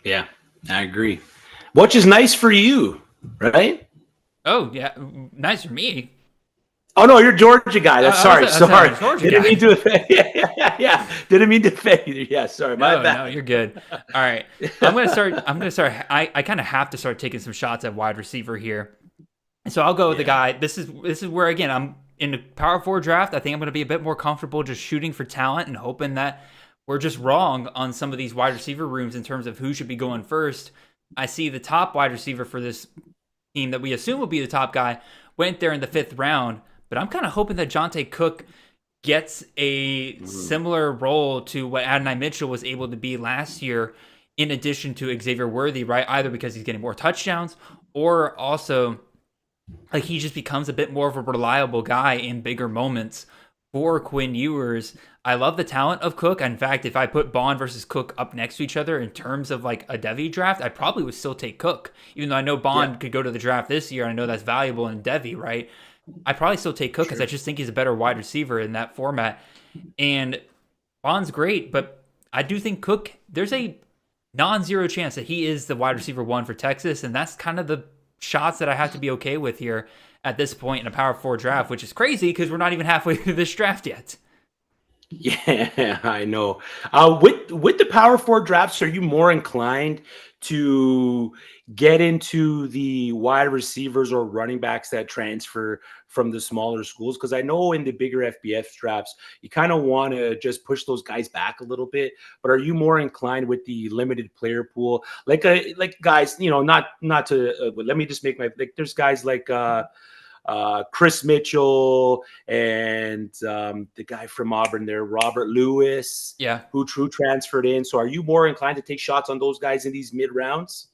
Yeah, I agree. Which is nice for you, right? Oh, yeah. Nice for me. Oh, no, you're a Georgia guy. Sorry. Didn't mean to offend. Yeah. Didn't mean to offend you. Yeah, sorry. My bad. No, you're good. All right. I'm going to start. I kind of have to start taking some shots at wide receiver here. So I'll go with the guy. This is where, again, I'm in the Power 4 draft. I think I'm going to be a bit more comfortable just shooting for talent and hoping that we're just wrong on some of these wide receiver rooms in terms of who should be going first. I see the top wide receiver for this team that we assume will be the top guy went there in the 5th round. But I'm kind of hoping that Jonte Cook gets a similar role to what Adonai Mitchell was able to be last year, in addition to Xavier Worthy, right? Either because he's getting more touchdowns, or also like he just becomes a bit more of a reliable guy in bigger moments for Quinn Ewers. I love the talent of Cook. In fact, if I put Bond versus Cook up next to each other in terms of like a Devy draft, I probably would still take Cook, even though I know Bond could go to the draft this year. I know that's valuable in Devy, right? I probably still take Cook because I just think he's a better wide receiver in that format. And Bond's great, but I do think Cook, there's a non-zero chance that he is the wide receiver 1 for Texas, and that's kind of the shots that I have to be okay with here at this point in a Power 4 draft, which is crazy because we're not even halfway through this draft yet. Yeah, I know. With the Power 4 drafts, are you more inclined to get into the wide receivers or running backs that transfer from the smaller schools? Because I know in the bigger FBS drafts, you kind of want to just push those guys back a little bit. But are you more inclined with the limited player pool, like guys? Not to. Let me just make there's guys like Chris Mitchell and the guy from Auburn there, Robert Lewis, who transferred in. So are you more inclined to take shots on those guys in these mid rounds?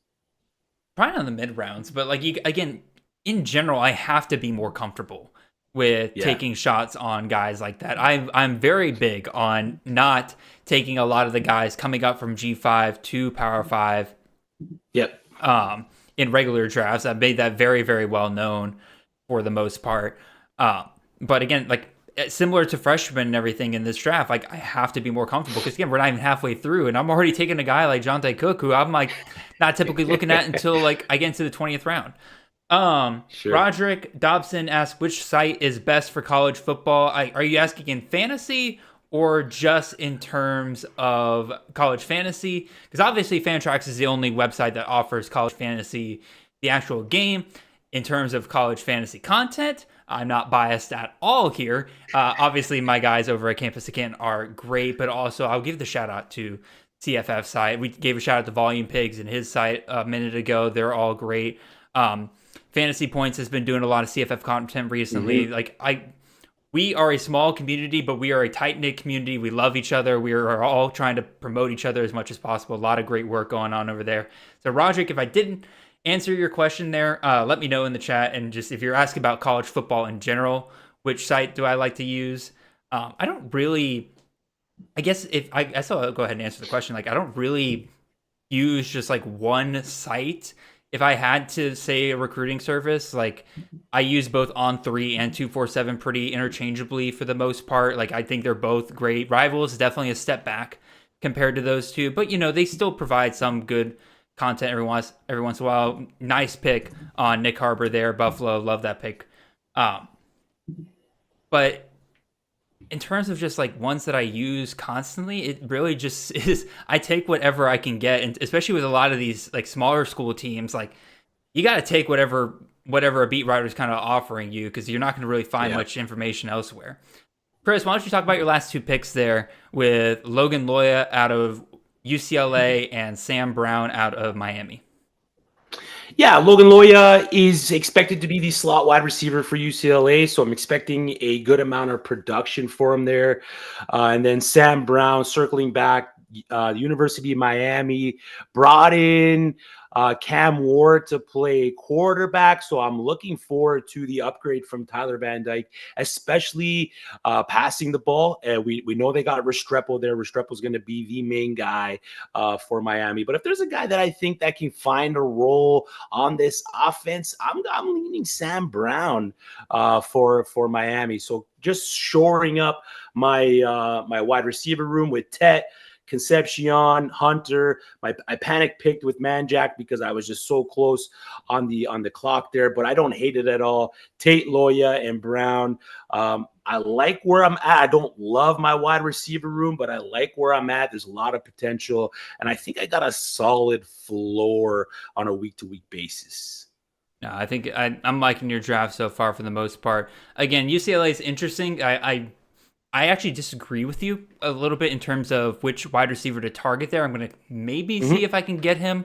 Probably on the mid rounds, but again, in general, I have to be more comfortable with taking shots on guys like that. I'm very big on not taking a lot of the guys coming up from G5 to Power 5. Yep. In regular drafts, I've made that very, very well known for the most part. But again, like similar to freshmen and everything in this draft, like I have to be more comfortable because again, we're not even halfway through, and I'm already taking a guy like Jonte Cook, who I'm like not typically looking at until like I get into the 20th round. Roderick Dobson asks, which site is best for college football? Are you asking in fantasy or just in terms of college fantasy? Because obviously Fantrax is the only website that offers college fantasy, the actual game. In terms of college fantasy content, I'm not biased at all here. Obviously, my guys over at Campus Again are great, but also I'll give the shout out to CFF site. We gave a shout out to Volume Pigs and his site a minute ago. They're all great. Fantasy Points has been doing a lot of CFF content recently. We are a small community, but we are a tight-knit community. We love each other. We are all trying to promote each other as much as possible. A lot of great work going on over there. So, Roderick, if I didn't answer your question there, let me know in the chat. And just if you're asking about college football in general, which site do I like to use? I don't really, I guess I'll go ahead and answer the question. Like, I don't really use just like one site. If I had to say a recruiting service, like I use both On3 and 247 pretty interchangeably for the most part. Like I think they're both great. Rivals is definitely a step back compared to those two, but they still provide some good content every once in a while. Nice pick on Nick Harbor there, Buffalo. Love that pick. But in terms of just like ones that I use constantly, it really just is, I take whatever I can get. And especially with a lot of these like smaller school teams, like you got to take whatever a beat writer is kind of offering you, because you're not going to really find much information elsewhere. Chris, why don't you talk about your last two picks there with Logan Loya out of UCLA and Sam Brown out of Miami? Yeah, Logan Loya is expected to be the slot wide receiver for UCLA, so I'm expecting a good amount of production for him there. And then Sam Brown, circling back, the University of Miami brought in Cam Ward to play quarterback, so I'm looking forward to the upgrade from Tyler Van Dyke, especially passing the ball. We know they got Restrepo there. Restrepo's going to be the main guy for Miami. But if there's a guy that I think that can find a role on this offense, I'm leaning Sam Brown for Miami. So just shoring up my my wide receiver room with Tet, Concepcion, Hunter. I panic picked with Manjack because I was just so close on the clock there, but I don't hate it at all. Tate, Loya, and Brown. I like where I'm at. I don't love my wide receiver room, but I like where I'm at. There's a lot of potential, and I think I got a solid floor on a week-to-week basis. No, I think I'm liking your draft so far for the most part. Again, UCLA is interesting. I actually disagree with you a little bit in terms of which wide receiver to target there. I'm going to maybe see if I can get him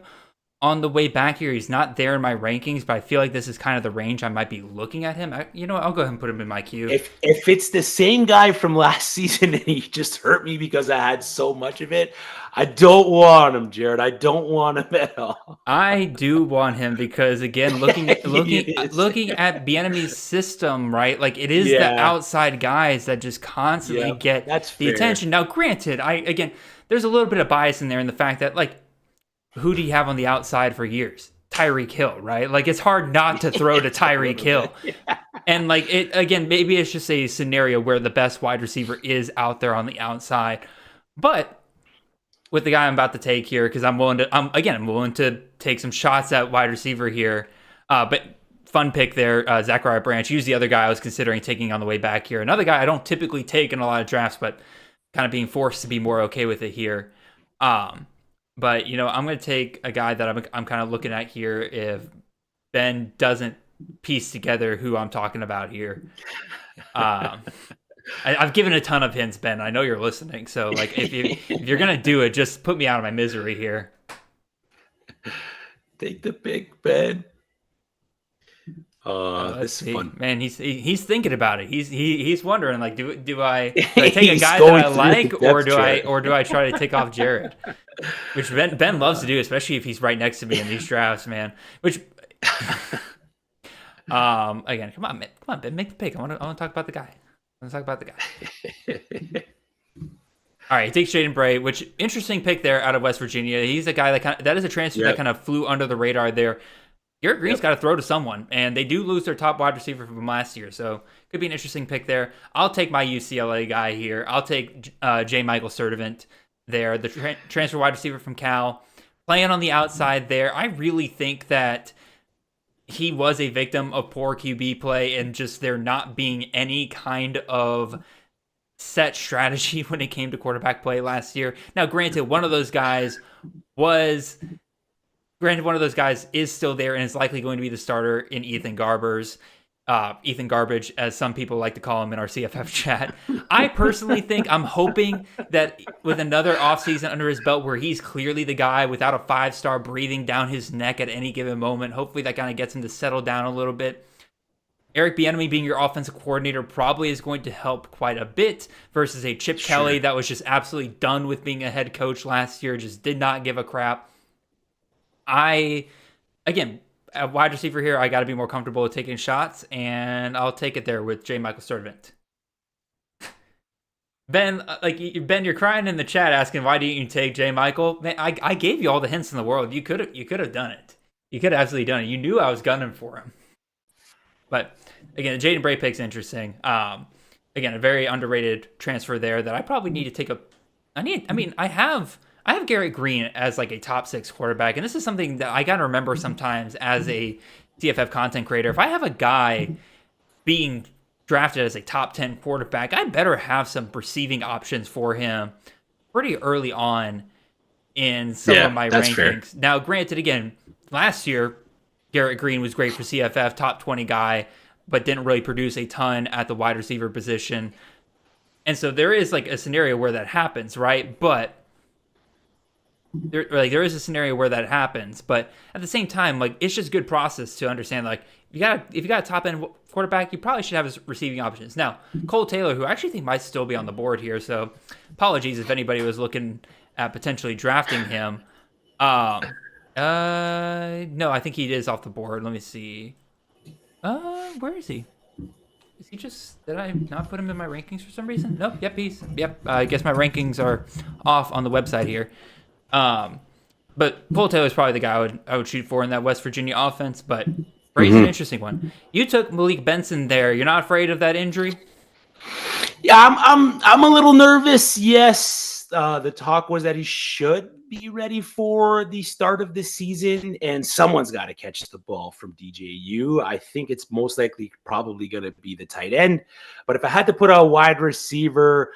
on the way back here. He's not there in my rankings, but I feel like this is kind of the range I might be looking at him. You know what? I'll go ahead and put him in my queue. If it's the same guy from last season and he just hurt me because I had so much of it, I don't want him, Jared. I don't want him at all. I do want him because, again, looking at Bieniemy's system, right? Like, it is the outside guys that just constantly get the attention. Now, granted, there's a little bit of bias in there in the fact that, like, who do you have on the outside for years? Tyreek Hill, right? Like, it's hard not to throw to Tyreek Hill. And, like, maybe it's just a scenario where the best wide receiver is out there on the outside. But with the guy I'm about to take here, because I'm willing to take some shots at wide receiver here. But fun pick there, Zachariah Branch. He's the other guy I was considering taking on the way back here. Another guy I don't typically take in a lot of drafts, but kind of being forced to be more okay with it here. But, I'm going to take a guy that I'm kind of looking at here if Ben doesn't piece together who I'm talking about here. I've given a ton of hints, Ben. I know you're listening. So, like, if you're going to do it, just put me out of my misery here. Take the pick, Ben. This is fun. Man, he's thinking about it. He's wondering, like, do I take a guy that I like, or do I try to take off Jared? Which Ben loves to do, especially if he's right next to me in these drafts, man. Which again, come on, Ben, make the pick. I want to talk about the guy. All right, he takes Jaden Bray, which interesting pick there out of West Virginia. He's a guy that is a transfer that kind of flew under the radar there. Garrett Green's got to throw to someone, and they do lose their top wide receiver from last year, so could be an interesting pick there. I'll take my UCLA guy here. I'll take J. Michael Sturdivant there, the transfer wide receiver from Cal, playing on the outside there. I really think that he was a victim of poor QB play and just there not being any kind of set strategy when it came to quarterback play last year. Now, granted, one of those guys is still there and is likely going to be the starter in Ethan Garbage, as some people like to call him in our CFF chat. I personally think, I'm hoping that with another offseason under his belt where he's clearly the guy without a 5-star breathing down his neck at any given moment, hopefully that kind of gets him to settle down a little bit. Eric Bieniemy being your offensive coordinator probably is going to help quite a bit versus a Chip Kelly that was just absolutely done with being a head coach last year, just did not give a crap. A wide receiver here, I got to be more comfortable with taking shots, and I'll take it there with J. Michael Sturdivant. Ben, you're crying in the chat asking why didn't you take J. Michael? Man, I gave you all the hints in the world. You could have done it. You could have absolutely done it. You knew I was gunning for him. But again, the Jaden Bray pick's interesting. Again, a very underrated transfer there that I probably need to take I have Garrett Green as like a top 6 quarterback, and this is something that I gotta remember sometimes as a CFF content creator. If I have a guy being drafted as a top 10 quarterback, I better have some receiving options for him pretty early on in some of my rankings. Fair. Now, granted, again, last year Garrett Green was great for CFF, top 20 guy, but didn't really produce a ton at the wide receiver position. And so there is like a scenario where that happens, right? But there is a scenario where that happens, but at the same time, like, it's just good process to understand, like, if you got a top end quarterback, you probably should have his receiving options. Now, Cole Taylor, who I actually think might still be on the board here, so apologies if anybody was looking at potentially drafting him. No, I think he is off the board. Let me see. Where is he? Is he just, did I not put him in my rankings for some reason? Nope. Yep. I guess my rankings are off on the website here. But Cole Taylor is probably the guy I would shoot for in that West Virginia offense. But Bray's an interesting one. You took Malik Benson there. You're not afraid of that injury? Yeah, I'm a little nervous. Yes, the talk was that he should be ready for the start of the season, and someone's got to catch the ball from DJU. I think it's most likely probably going to be the tight end. But if I had to put a wide receiver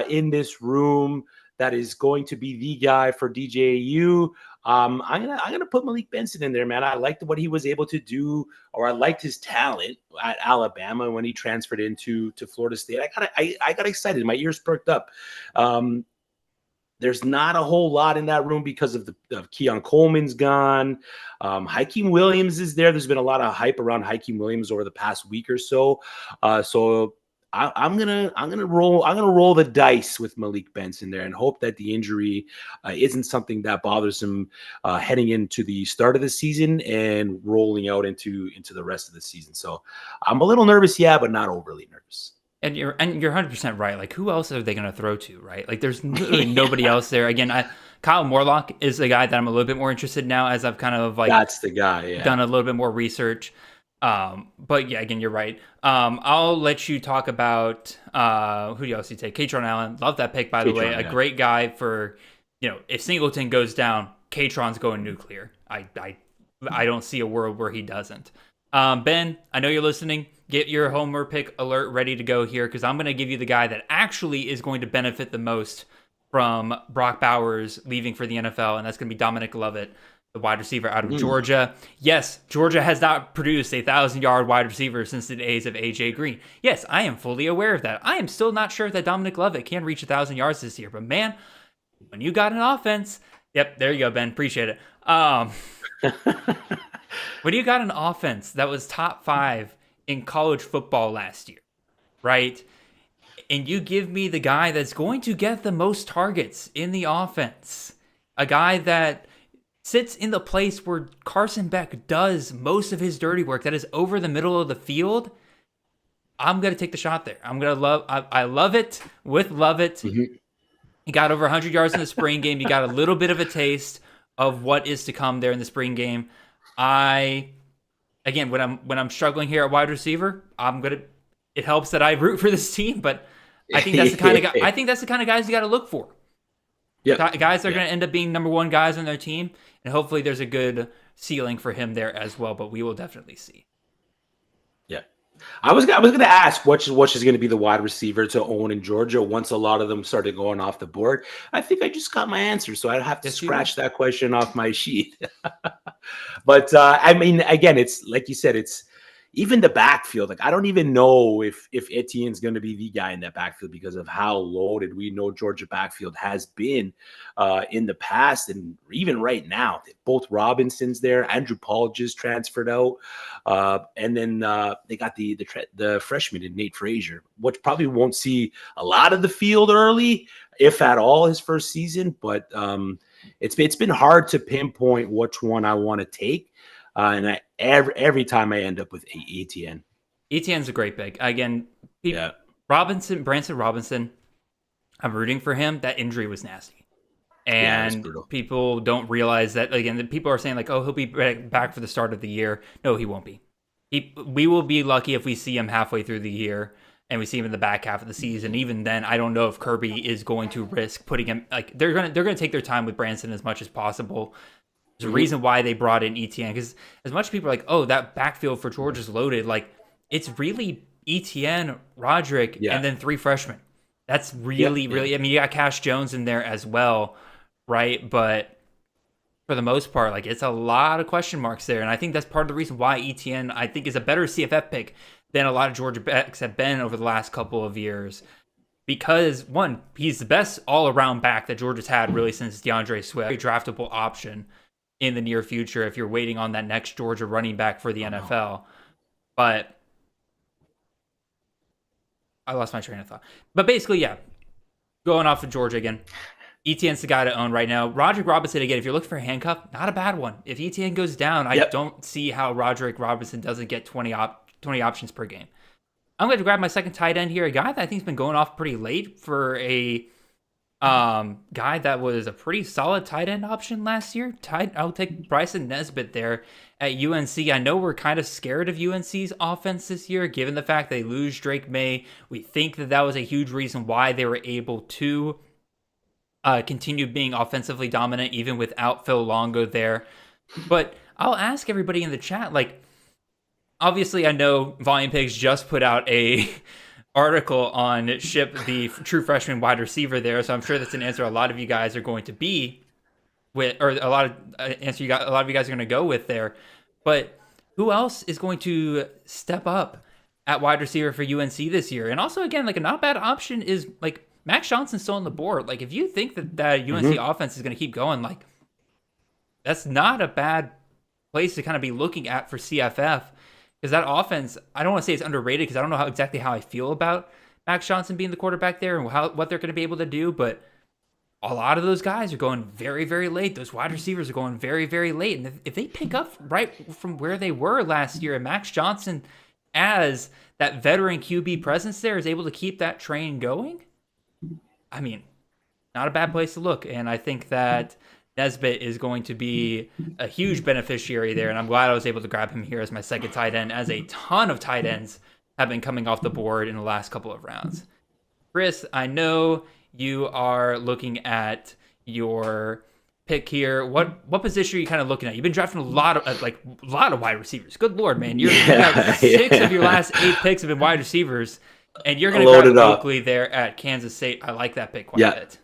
in this room that is going to be the guy for DJU, I'm gonna put Malik Benson in there, man. I liked what he was able to do, or I liked his talent at Alabama when he transferred into Florida State. I got excited. My ears perked up. there's not a whole lot in that room because of Keon Coleman's gone. Hakeem Williams is there. There's been a lot of hype around Hakeem Williams over the past week or so. I'm gonna roll the dice with Malik Benson there and hope that the injury isn't something that bothers him heading into the start of the season and rolling out into the rest of the season. So I'm a little nervous, yeah, but not overly nervous. And you're 100% right. Like, who else are they going to throw to, right? Like, there's literally nobody else there. Again, Kyle Morlock is the guy that I'm a little bit more interested now as I've kind of like that's the guy. Yeah. Done a little bit more research. But yeah, again, you're right. I'll let you talk about who else you take. Katron Allen, love that pick by the way. A great guy for, if Singleton goes down, Katron's going nuclear. I don't see a world where he doesn't. Ben, I know you're listening. Get your homer pick alert ready to go here because I'm going to give you the guy that actually is going to benefit the most from Brock Bowers leaving for the NFL, and that's going to be Dominic Lovett, the wide receiver out of Georgia. Yes, Georgia has not produced a 1,000-yard wide receiver since the days of A.J. Green. Yes, I am fully aware of that. I am still not sure that Dominic Lovett can reach 1,000 yards this year, but man, when you got an offense, yep, there you go, Ben, appreciate it. When you got an offense that was top 5 in college football last year, right? And you give me the guy that's going to get the most targets in the offense, a guy that sits in the place where Carson Beck does most of his dirty work, that is over the middle of the field, I'm going to take the shot there. I love it with Lovett. Mm-hmm. He got over 100 yards in the spring game. You got a little bit of a taste of what is to come there in the spring game. Again, when I'm struggling here at wide receiver, it helps that I root for this team, but I think that's the kind of guy. I think that's the kind of guys you got to look for. Yeah, guys that are going to end up being number 1 guys on their team, and hopefully there's a good ceiling for him there as well. But we will definitely see. Yeah, I was going to ask which is going to be the wide receiver to own in Georgia once a lot of them started going off the board. I think I just got my answer, so I'd have to scratch that question off my sheet. But I mean, again, it's like you said, it's even the backfield. Like, I don't even know if Etienne's going to be the guy in that backfield because of how loaded we know Georgia backfield has been in the past and even right now. Both Robinson's there. Andrew Paul just transferred out. And then they got the freshman in Nate Frazier, which probably won't see a lot of the field early, if at all, his first season. But it's been hard to pinpoint which one I want to take. And every time I end up with Etienne. Etienne's a great pick. Again, yeah. Branson Robinson, I'm rooting for him. That injury was nasty. And people don't realize that, again, people are saying like, oh, he'll be back for the start of the year. No, he won't be. We will be lucky if we see him halfway through the year and we see him in the back half of the season. Even then, I don't know if Kirby is going to risk putting him, like, they're gonna take their time with Branson as much as possible. There's a reason why they brought in Etienne, because as much as people are like, oh, that backfield for Georgia's loaded, like, it's really Etienne, Roderick, and then 3 freshmen. That's really, I mean, you got Cash Jones in there as well, right? But for the most part, like, it's a lot of question marks there. And I think that's part of the reason why Etienne, I think, is a better CFF pick than a lot of Georgia backs have been over the last couple of years. Because, one, he's the best all-around back that Georgia's had really since DeAndre Swift. A draftable option in the near future if you're waiting on that next Georgia running back for the NFL. But I lost my train of thought. But basically, yeah, going off of Georgia again, Etienne's the guy to own right now. Roderick Robinson, again, if you're looking for a handcuff, not a bad one. If Etienne goes down, I don't see how Roderick Robinson doesn't get 20 options per game. I'm going to grab my second tight end here, a guy that I think has been going off pretty late for a guy that was a pretty solid tight end option last year. I'll take Bryson Nesbitt there at UNC. I know we're kind of scared of UNC's offense this year, given the fact they lose Drake May. We think that was a huge reason why they were able to continue being offensively dominant, even without Phil Longo there. But I'll ask everybody in the chat, like, obviously I know Volume Pigs just put out a article on Ship, the true freshman wide receiver there, so I'm sure that's an answer a lot of you guys are going to be with, or a lot of you guys are going to go with there. But who else is going to step up at wide receiver for UNC this year? And also, again, like, a not bad option is like Max Johnson's still on the board. Like, if you think that UNC offense is going to keep going, like, that's not a bad place to kind of be looking at for CFF, because that offense, I don't want to say it's underrated because I don't know exactly how I feel about Max Johnson being the quarterback there and what they're going to be able to do, but a lot of those guys are going very, very late. Those wide receivers are going very, very late. And if they pick up right from where they were last year, and Max Johnson, as that veteran QB presence there, is able to keep that train going, I mean, not a bad place to look. And I think that Nesbitt is going to be a huge beneficiary there. And I'm glad I was able to grab him here as my second tight end, as a ton of tight ends have been coming off the board in the last couple of rounds. Chris, I know you are looking at your pick here. What position are you kind of looking at? You've been drafting a lot of wide receivers. Good Lord, man. You got 6 of your last 8 picks have been wide receivers, and you're going to grab Oakley there at Kansas State. I like that pick quite a bit.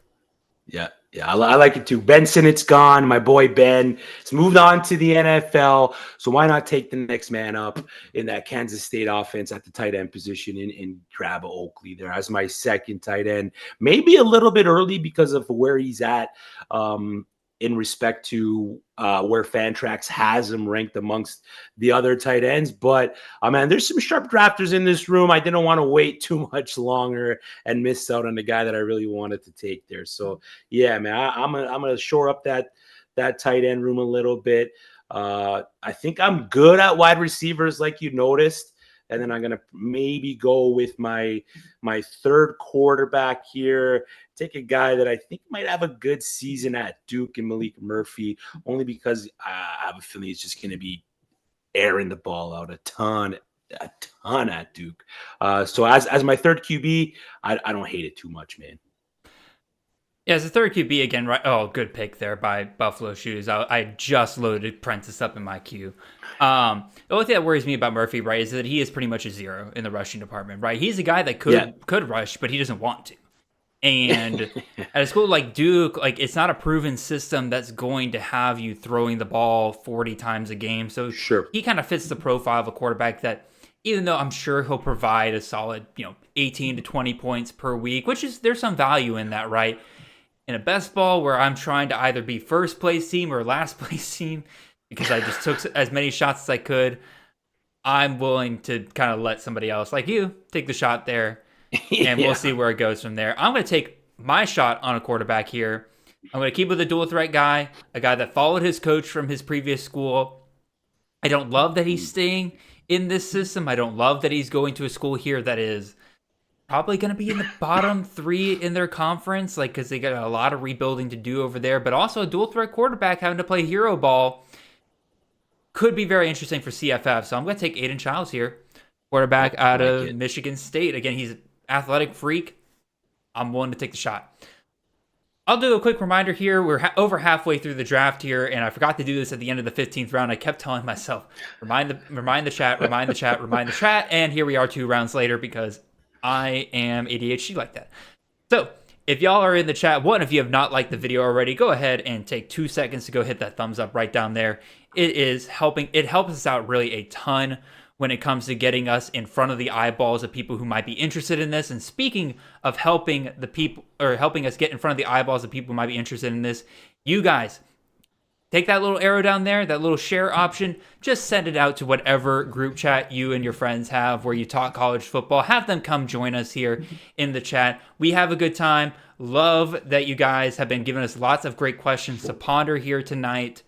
Yeah, I like it too. Ben Sinnott's gone. My boy Ben has moved on to the NFL. So why not take the next man up in that Kansas State offense at the tight end position and grab Oakley there as my second tight end. Maybe a little bit early because of where he's at in respect to where Fantrax has him ranked amongst the other tight ends. But, man, there's some sharp drafters in this room. I didn't want to wait too much longer and miss out on the guy that I really wanted to take there. So, yeah, man, I'm gonna shore up that tight end room a little bit. I think I'm good at wide receivers, like you noticed. And then I'm going to maybe go with my third quarterback here. Take a guy that I think might have a good season at Duke and Malik Murphy, only because I have a feeling he's just going to be airing the ball out a ton at Duke. So as my third QB, I don't hate it too much, man. Yeah, as a third QB again, right? Oh, good pick there by Buffalo Shoes. I just loaded Prentice up in my queue. The only thing that worries me about Murphy, right, is that he is pretty much a zero in the rushing department, right? He's a guy that could rush, but he doesn't want to. And at a school like Duke, like, it's not a proven system that's going to have you throwing the ball 40 times a game. So he kind of fits the profile of a quarterback that, even though I'm sure he'll provide a solid, 18 to 20 points per week, which is, there's some value in that, right? In a best ball where I'm trying to either be first place team or last place team, because I just took as many shots as I could, I'm willing to kind of let somebody else like you take the shot there, and we'll see where it goes from there. I'm going to take my shot on a quarterback here. I'm going to keep with a dual threat guy, a guy that followed his coach from his previous school. I don't love that he's staying in this system. I don't love that he's going to a school here that is probably going to be in the bottom 3 in their conference, like, because they got a lot of rebuilding to do over there, but also a dual threat quarterback having to play hero ball could be very interesting for CFF. So I'm going to take Aiden Childs here, quarterback out of Michigan State. Again, he's an athletic freak. I'm willing to take the shot. I'll do a quick reminder here. We're over halfway through the draft here, and I forgot to do this at the end of the 15th round. I kept telling myself, remind the chat, and here we are 2 rounds later because I am ADHD like that. So if y'all are in the chat, if you have not liked the video already, go ahead and take 2 seconds to go hit that thumbs up right down there. It is helping. It helps us out really a ton when it comes to getting us in front of the eyeballs of people who might be interested in this. And speaking of helping the people, or helping us get in front of the eyeballs of people who might be interested in this, you guys take that little arrow down there, that little share option, just send it out to whatever group chat you and your friends have where you talk college football. Have them come join us here in the chat. We have a good time. Love that you guys have been giving us lots of great questions to ponder here tonight.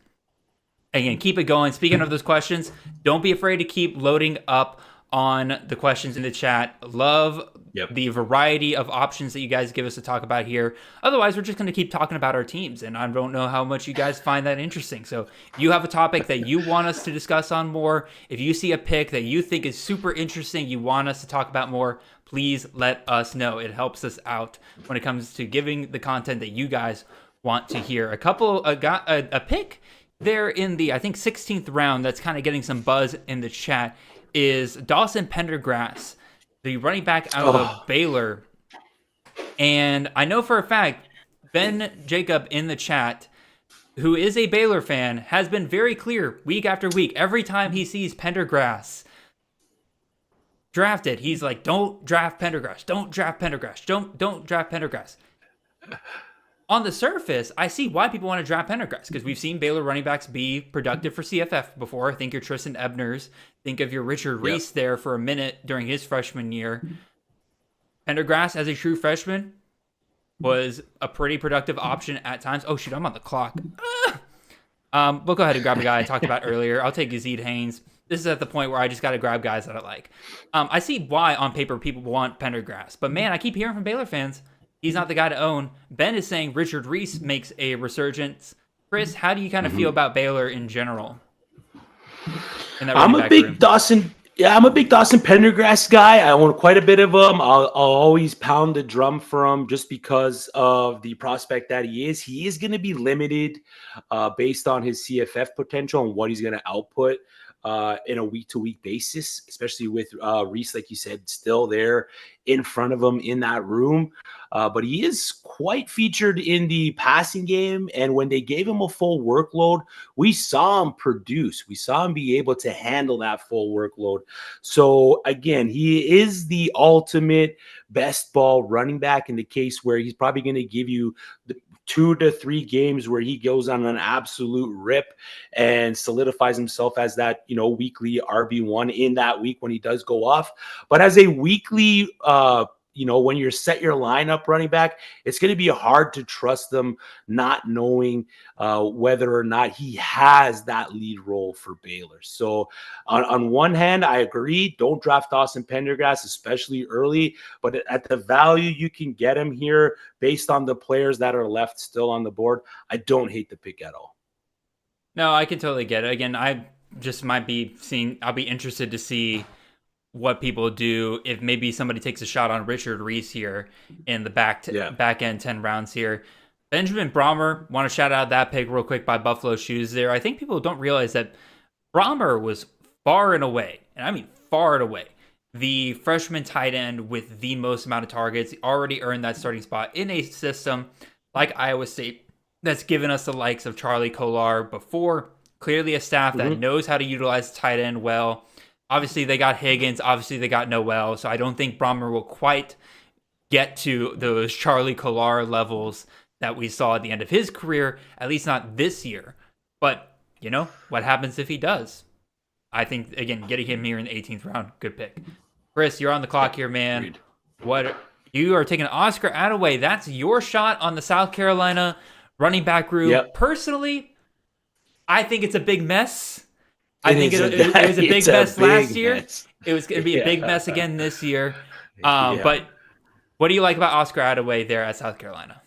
Again, keep it going. Speaking of those questions, don't be afraid to keep loading up on the questions in the chat. Love the variety of options that you guys give us to talk about here. Otherwise, we're just going to keep talking about our teams, and I don't know how much you guys find that interesting. So if you have a topic that you want us to discuss on more, if you see a pick that you think is super interesting, you want us to talk about more, please let us know. It helps us out when it comes to giving the content that you guys want to hear. A pick there in the, I think, 16th round that's kind of getting some buzz in the chat is Dawson Pendergrass, the running back out of Baylor. And I know for a fact, Ben Jacob in the chat, who is a Baylor fan, has been very clear week after week. Every time he sees Pendergrass drafted. He's like, don't draft Pendergrass. Don't draft Pendergrass. Don't draft Pendergrass. On the surface, I see why people want to draft Pendergrass, because we've seen Baylor running backs be productive for CFF before. Think your Tristan Ebners. Think of your Richard Reese there for a minute during his freshman year. Pendergrass, as a true freshman, was a pretty productive option at times. Oh, shoot, I'm on the clock. We'll go ahead and grab a guy I talked about earlier. I'll take Yazid Haynes. This is at the point where I just got to grab guys that I like. I see why on paper people want Pendergrass. But, man, I keep hearing from Baylor fans, he's not the guy to own. Ben is saying Richard Reese makes a resurgence. Chris, how do you kind of feel about Baylor in general? I'm a big Dawson Pendergrass guy. I own quite a bit of him. I'll always pound the drum for him just because of the prospect that he is. He is going to be limited based on his CFF potential and what he's going to output in a week-to-week basis, especially with Reese, like you said, still there in front of him in that room. But he is quite featured in the passing game. And when they gave him a full workload, we saw him produce. We saw him be able to handle that full workload. So, again, he is the ultimate best ball running back in the case where he's probably going to give you the 2 to 3 games where he goes on an absolute rip and solidifies himself as that, weekly RB1 in that week when he does go off. But as a weekly, when you're set your lineup running back, it's going to be hard to trust them not knowing whether or not he has that lead role for Baylor. So on one hand, I agree, don't draft Dawson Pendergrass, especially early, but at the value you can get him here based on the players that are left still on the board, I don't hate the pick at all. No, I can totally get it. Again, I'll be interested to see what people do if maybe somebody takes a shot on Richard Reese here in the back end 10 rounds here. Benjamin Brahmer, want to shout out that pick real quick by Buffalo Shoes there. I think people don't realize that Brahmer was far and away, and I mean far and away, the freshman tight end with the most amount of targets. He already earned that starting spot in a system like Iowa State that's given us the likes of Charlie Kolar before. Clearly a staff that knows how to utilize tight end well. Obviously, they got Higgins. Obviously, they got Noel. So I don't think Brahmer will quite get to those Charlie Kolar levels that we saw at the end of his career, at least not this year. But, what happens if he does? I think, again, getting him here in the 18th round, good pick. Chris, you're on the clock here, man. You are taking Oscar Attaway. That's your shot on the South Carolina running back room. Yep. Personally, I think it's a big mess. I think it was a big mess last year. It was going to be a big mess again this year. But what do you like about Oscar Attaway there at South Carolina?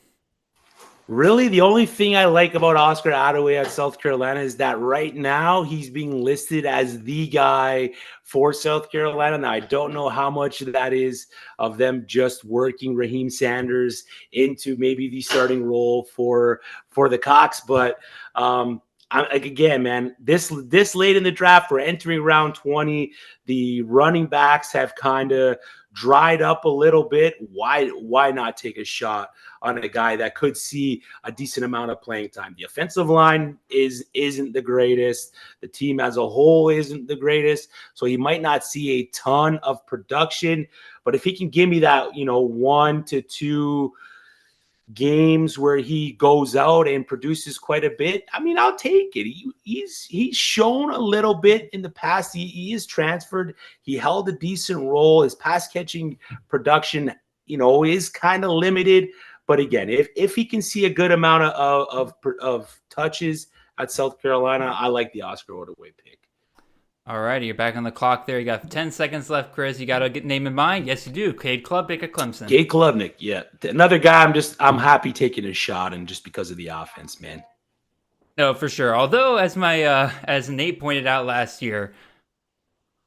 Really, the only thing I like about Oscar Attaway at South Carolina is that right now he's being listed as the guy for South Carolina. Now, I don't know how much that is of them just working Raheem Sanders into maybe the starting role for the Cox, but again, man, this late in the draft, we're entering round 20. The running backs have kind of dried up a little bit. Why not take a shot on a guy that could see a decent amount of playing time? The offensive line isn't the greatest. The team as a whole isn't the greatest. So he might not see a ton of production, but if he can give me that, 1 to 2 games where he goes out and produces quite a bit, I mean, I'll take it. He's shown a little bit in the past. He is transferred. He held a decent role. His pass catching production, is kind of limited. But again, if he can see a good amount of touches at South Carolina, I like the Oscar Attaway pick. All righty, you're back on the clock there. You got 10 seconds left, Chris. You got a name in mind? Yes, you do. Cade Klubnik at Clemson. Cade Klubnik, yeah. Another guy I'm happy taking a shot and just because of the offense, man. No, for sure. Although, as Nate pointed out last year,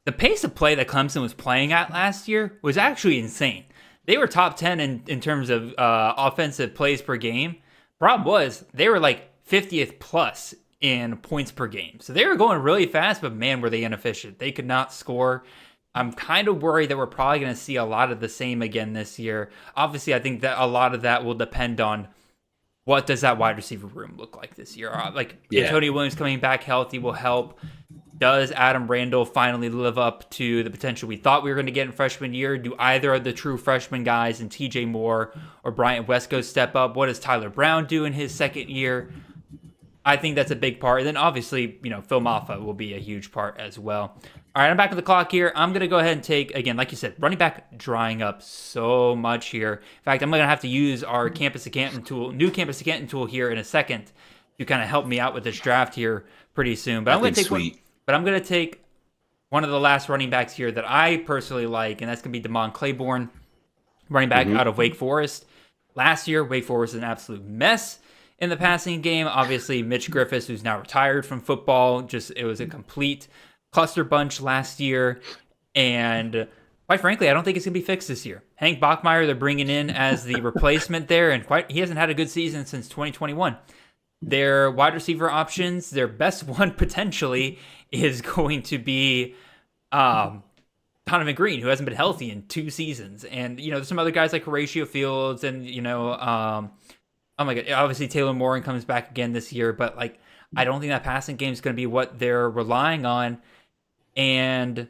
the pace of play that Clemson was playing at last year was actually insane. They were top 10 in terms of offensive plays per game. Problem was, they were like 50th plus in points per game. So they were going really fast, but man, were they inefficient. They could not score. I'm kind of worried that we're probably going to see a lot of the same again this year. Obviously, I think that a lot of that will depend on what does that wide receiver room look like this year. Antonio Williams coming back healthy will help. Does Adam Randall finally live up to the potential we thought we were going to get in freshman year? Do either of the true freshman guys in TJ Moore or Bryant Wesco step up? What does Tyler Brown do in his second year? I think that's a big part. And then obviously, Phil Maffa will be a huge part as well. All right, I'm back on the clock here. I'm going to go ahead and take, again, like you said, running back drying up so much here. In fact, I'm going to have to use our Campus of Canton tool, new Campus of Canton tool here in a second to kind of help me out with this draft here pretty soon. But I'm going to take one of the last running backs here that I personally like, and that's going to be Damon Claiborne, running back out of Wake Forest. Last year, Wake Forest was an absolute mess in the passing game. Obviously, Mitch Griffiths, who's now retired from football, it was a complete cluster bunch last year. And quite frankly, I don't think it's going to be fixed this year. Hank Bachmeier, they're bringing in as the replacement there, and he hasn't had a good season since 2021. Their wide receiver options, their best one potentially is going to be Donovan Green, who hasn't been healthy in 2 seasons. And, there's some other guys like Horatio Fields and, oh my God, obviously Taylor Morin comes back again this year. But, I don't think that passing game is going to be what they're relying on. And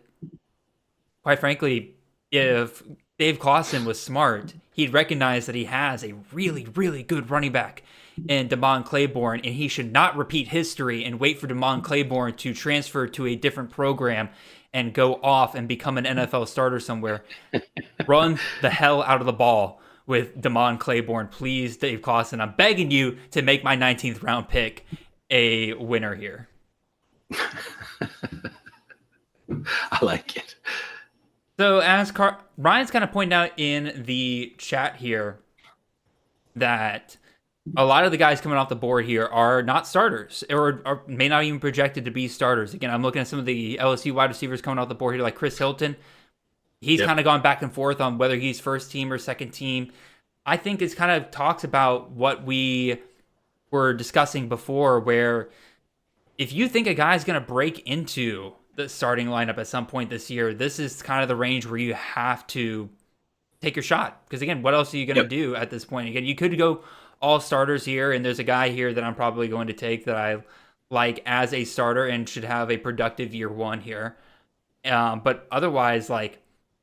quite frankly, if Dave Clawson was smart, he'd recognize that he has a really, really good running back in Damon Claiborne, and he should not repeat history and wait for Damon Claiborne to transfer to a different program and go off and become an NFL starter somewhere. Run the hell out of the ball with Damon Claiborne. Please, Dave Clawson, I'm begging you to make my 19th round pick a winner here. I like it. So as Ryan's kind of pointing out in the chat here that a lot of the guys coming off the board here are not starters or may not even projected to be starters. Again, I'm looking at some of the LSU wide receivers coming off the board here, like Chris Hilton. He's kind of gone back and forth on whether he's first team or second team. I think it's kind of talks about what we were discussing before, where if you think a guy's going to break into the starting lineup at some point this year, this is kind of the range where you have to take your shot. Because again, what else are you going to do at this point? Again, you could go all starters here, and there's a guy here that I'm probably going to take that I like as a starter and should have a productive year one here. But otherwise, it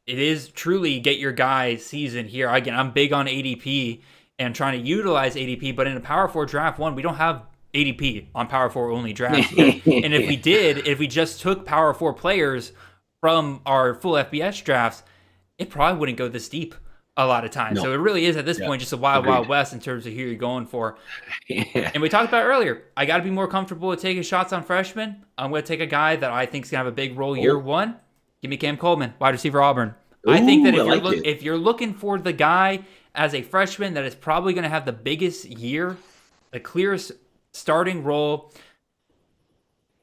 is truly get your guy season here. Again, I'm big on ADP and trying to utilize ADP, but in a Power 4 Draft 1, we don't have ADP on Power 4 only drafts. And if we just took Power 4 players from our full FBS drafts, it probably wouldn't go this deep a lot of times. No. So it really is at this point just a wild west in terms of who you're going for. And we talked about earlier, I got to be more comfortable with taking shots on freshmen. I'm going to take a guy that I think is going to have a big role year one. Give me Cam Coleman, wide receiver Auburn. I think that if you're looking for the guy as a freshman that is probably going to have the biggest year, the clearest starting role,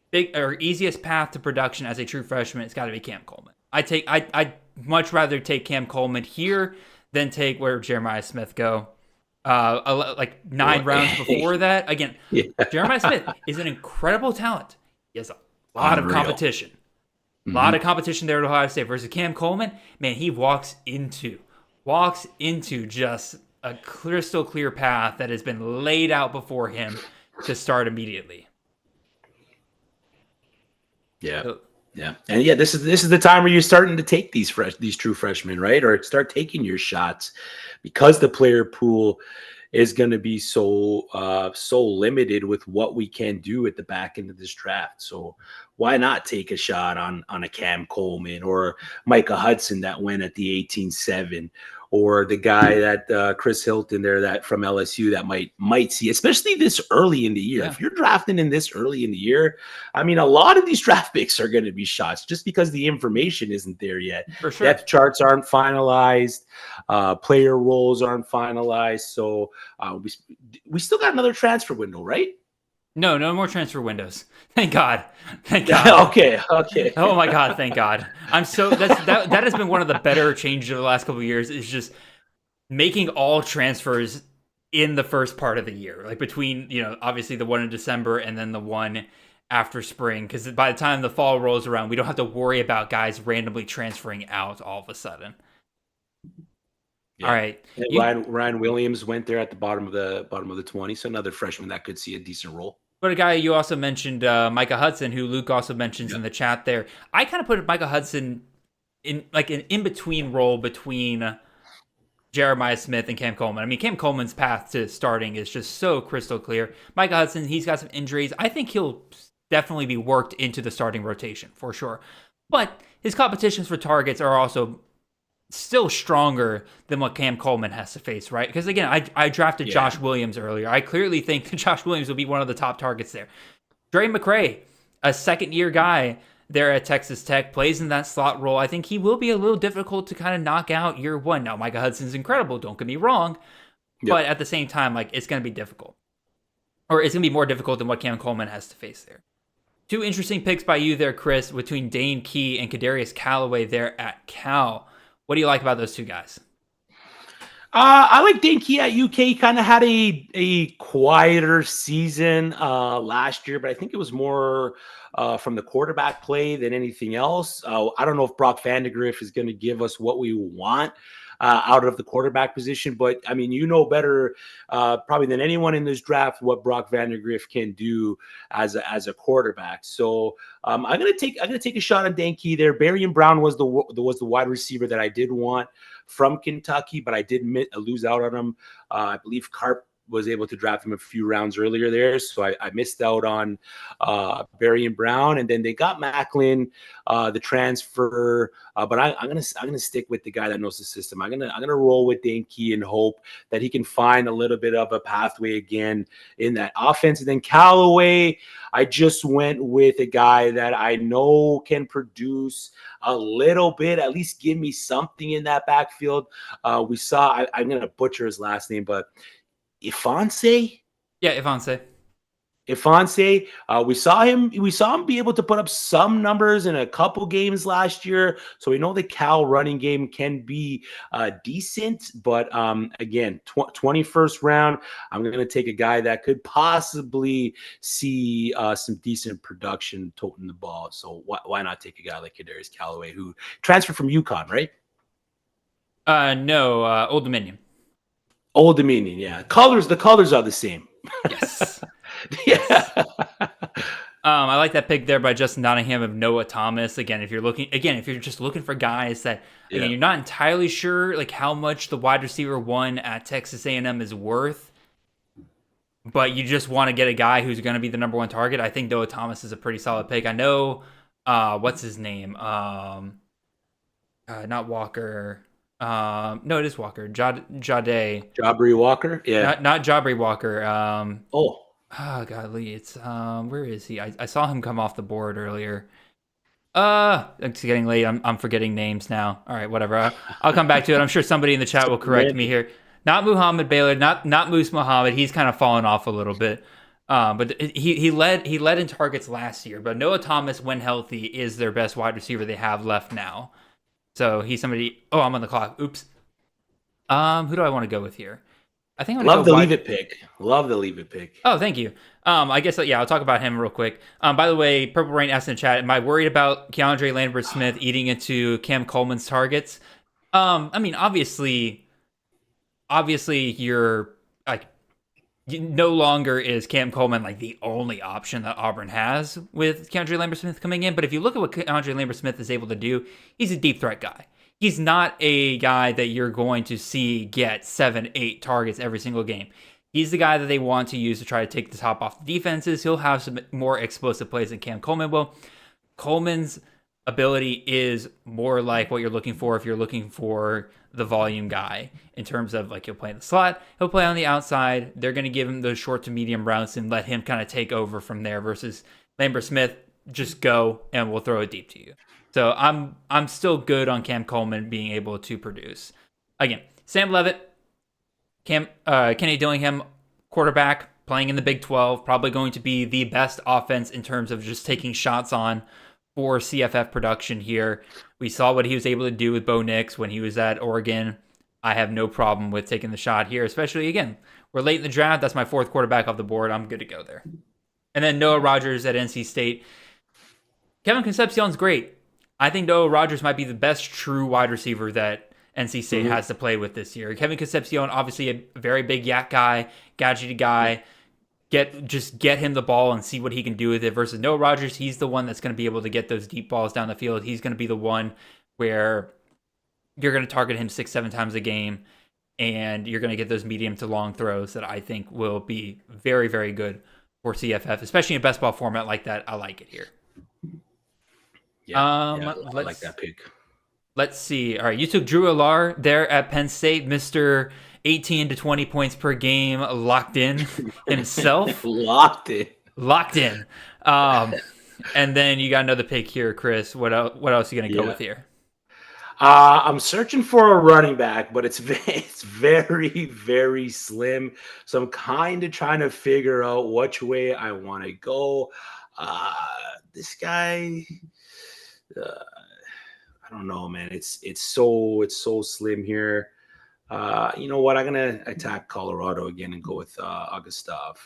big or easiest path to production as a true freshman, it's got to be Cam Coleman. I'd much rather take Cam Coleman here than take where Jeremiah Smith go. 9 rounds before that. Again, Jeremiah Smith is an incredible talent. He has a lot of competition. A lot of competition there at Ohio State versus Cam Coleman. Man, he walks into just a crystal clear path that has been laid out before him to start immediately. Yeah. And this is the time where you're starting to take these true freshmen, right? Or start taking your shots, because the player pool is going to be so limited with what we can do at the back end of this draft. So why not take a shot on a Cam Coleman or Micah Hudson that went at the 18-7, or the guy that Chris Hilton there that from LSU that might see, especially this early in the year. If you're drafting in this early in the year, I mean, a lot of these draft picks are going to be shots just because the information isn't there yet. For sure. Depth charts aren't finalized. Player roles aren't finalized. So we still got another transfer window, right? No more transfer windows. Thank God. Okay. Oh my God, thank God. That has been one of the better changes of the last couple of years, is just making all transfers in the first part of the year, like between, obviously the one in December and then the one after spring, because by the time the fall rolls around, we don't have to worry about guys randomly transferring out all of a sudden. Yeah. All right. Ryan Williams went there at the bottom of the 20, so another freshman that could see a decent role. But a guy you also mentioned, Micah Hudson, who Luke also mentions in the chat there. I kind of put Micah Hudson in like an in-between role between Jeremiah Smith and Cam Coleman. I mean, Cam Coleman's path to starting is just so crystal clear. Micah Hudson, he's got some injuries. I think he'll definitely be worked into the starting rotation for sure. But his competitions for targets are also still stronger than what Cam Coleman has to face, right? Because again, I drafted Josh Williams earlier. I clearly think that Josh Williams will be one of the top targets there. Dre McCray, a second-year guy there at Texas Tech, plays in that slot role. I think he will be a little difficult to kind of knock out year one. Now, Micah Hudson's incredible, don't get me wrong, but at the same time, like, it's going to be difficult. Or it's going to be more difficult than what Cam Coleman has to face there. Two interesting picks by you there, Chris, between Dane Key and Kadarius Callaway there at Cal. What do you like about those two guys? I like Dane Key at UK. Kind of had a quieter season last year, but I think it was more from the quarterback play than anything else. I don't know if Brock Vandegrift is going to give us what we want out of the quarterback position, but I mean, you know better probably than anyone in this draft what Brock Vandegrift can do as a quarterback. So I'm gonna take a shot on Dane Key there. Barian Brown was the wide receiver that I did want from Kentucky, but I did lose out on him. I believe Carp was able to draft him a few rounds earlier there, so I missed out on Barian Brown, and then they got Macklin, the transfer. But I'm gonna stick with the guy that knows the system. I'm gonna roll with Dane Key and hope that he can find a little bit of a pathway again in that offense. And then Callaway, I just went with a guy that I know can produce a little bit, at least give me something in that backfield. We saw, I'm gonna butcher his last name, but Ifanse? Yeah, Ifanse. We saw him be able to put up some numbers in a couple games last year. So we know the Cal running game can be decent, but again, 21st round, I'm going to take a guy that could possibly see some decent production toting the ball. So why not take a guy like Kadarius Callaway, who transferred from UConn, right? No, Old Dominion. Old Dominion, yeah. The colors are the same. Yes. Yeah. I like that pick there by Justin Nottingham of Noah Thomas. Again, if you're just looking for guys that again, you're not entirely sure like how much the wide receiver one at Texas A&M is worth, but you just want to get a guy who's going to be the number one target, I think Noah Thomas is a pretty solid pick. I know, what's his name? Not Walker. No, it is Walker. Jabri Walker? Yeah. Not Jabri Walker. Oh, golly, it's where is he? I saw him come off the board earlier. It's getting late. I'm forgetting names now. All right, whatever. I'll come back to it. I'm sure somebody in the chat will correct me here. Not Muhammad Baylor, not Moose Muhammad. He's kind of fallen off a little bit. But he led in targets last year. But Noah Thomas, when healthy, is their best wide receiver they have left now. So he's somebody. Oh, I'm on the clock. Oops. Who do I want to go with here? I think Love the leave it pick. Oh, thank you. I guess I'll talk about him real quick. By the way, Purple Rain asked in the chat, am I worried about Keandre Lambert-Smith eating into Cam Coleman's targets? I mean, obviously you're like no longer is Cam Coleman like the only option that Auburn has with Keandre Lambert-Smith coming in. But if you look at what Keandre Lambert-Smith is able to do, he's a deep threat guy. He's not a guy that you're going to see get 7-8 targets every single game. He's the guy that they want to use to try to take the top off the defenses. He'll have some more explosive plays than Cam Coleman will. Coleman's ability is more like what you're looking for if you're looking for the volume guy in terms of like he'll play in the slot, he'll play on the outside. They're going to give him those short to medium routes and let him kind of take over from there versus Lambert-Smith, just go and we'll throw it deep to you. So I'm still good on Cam Coleman being able to produce. Again, Sam Leavitt, Kenny Dillingham, quarterback, playing in the Big 12, probably going to be the best offense in terms of just taking shots on for CFF production here. We saw what he was able to do with Bo Nix when he was at Oregon. I have no problem with taking the shot here, especially, again, we're late in the draft. That's my fourth quarterback off the board. I'm good to go there. And then Noah Rogers at NC State. Kevin Concepcion's great. I think Noah Rogers might be the best true wide receiver that NC State has to play with this year. Kevin Concepcion, obviously a very big yak guy, gadgety guy, get him the ball and see what he can do with it versus Noah Rogers. He's the one that's going to be able to get those deep balls down the field. He's going to be the one where you're going to target him 6-7 times a game, and you're going to get those medium to long throws that I think will be very, very good for CFF, especially in a best ball format like that. I like it here. I like that pick. Let's see. All right, you took Drew Alar there at Penn State, Mr. 18 to 20 points per game, locked in himself. Locked in. And then you got another pick here, Chris. What else are you going to go with here? I'm searching for a running back, but it's very, very slim. So I'm kind of trying to figure out which way I want to go. This guy, I don't know, man. It's so slim here. You know what? I'm gonna attack Colorado again and go with Augustov.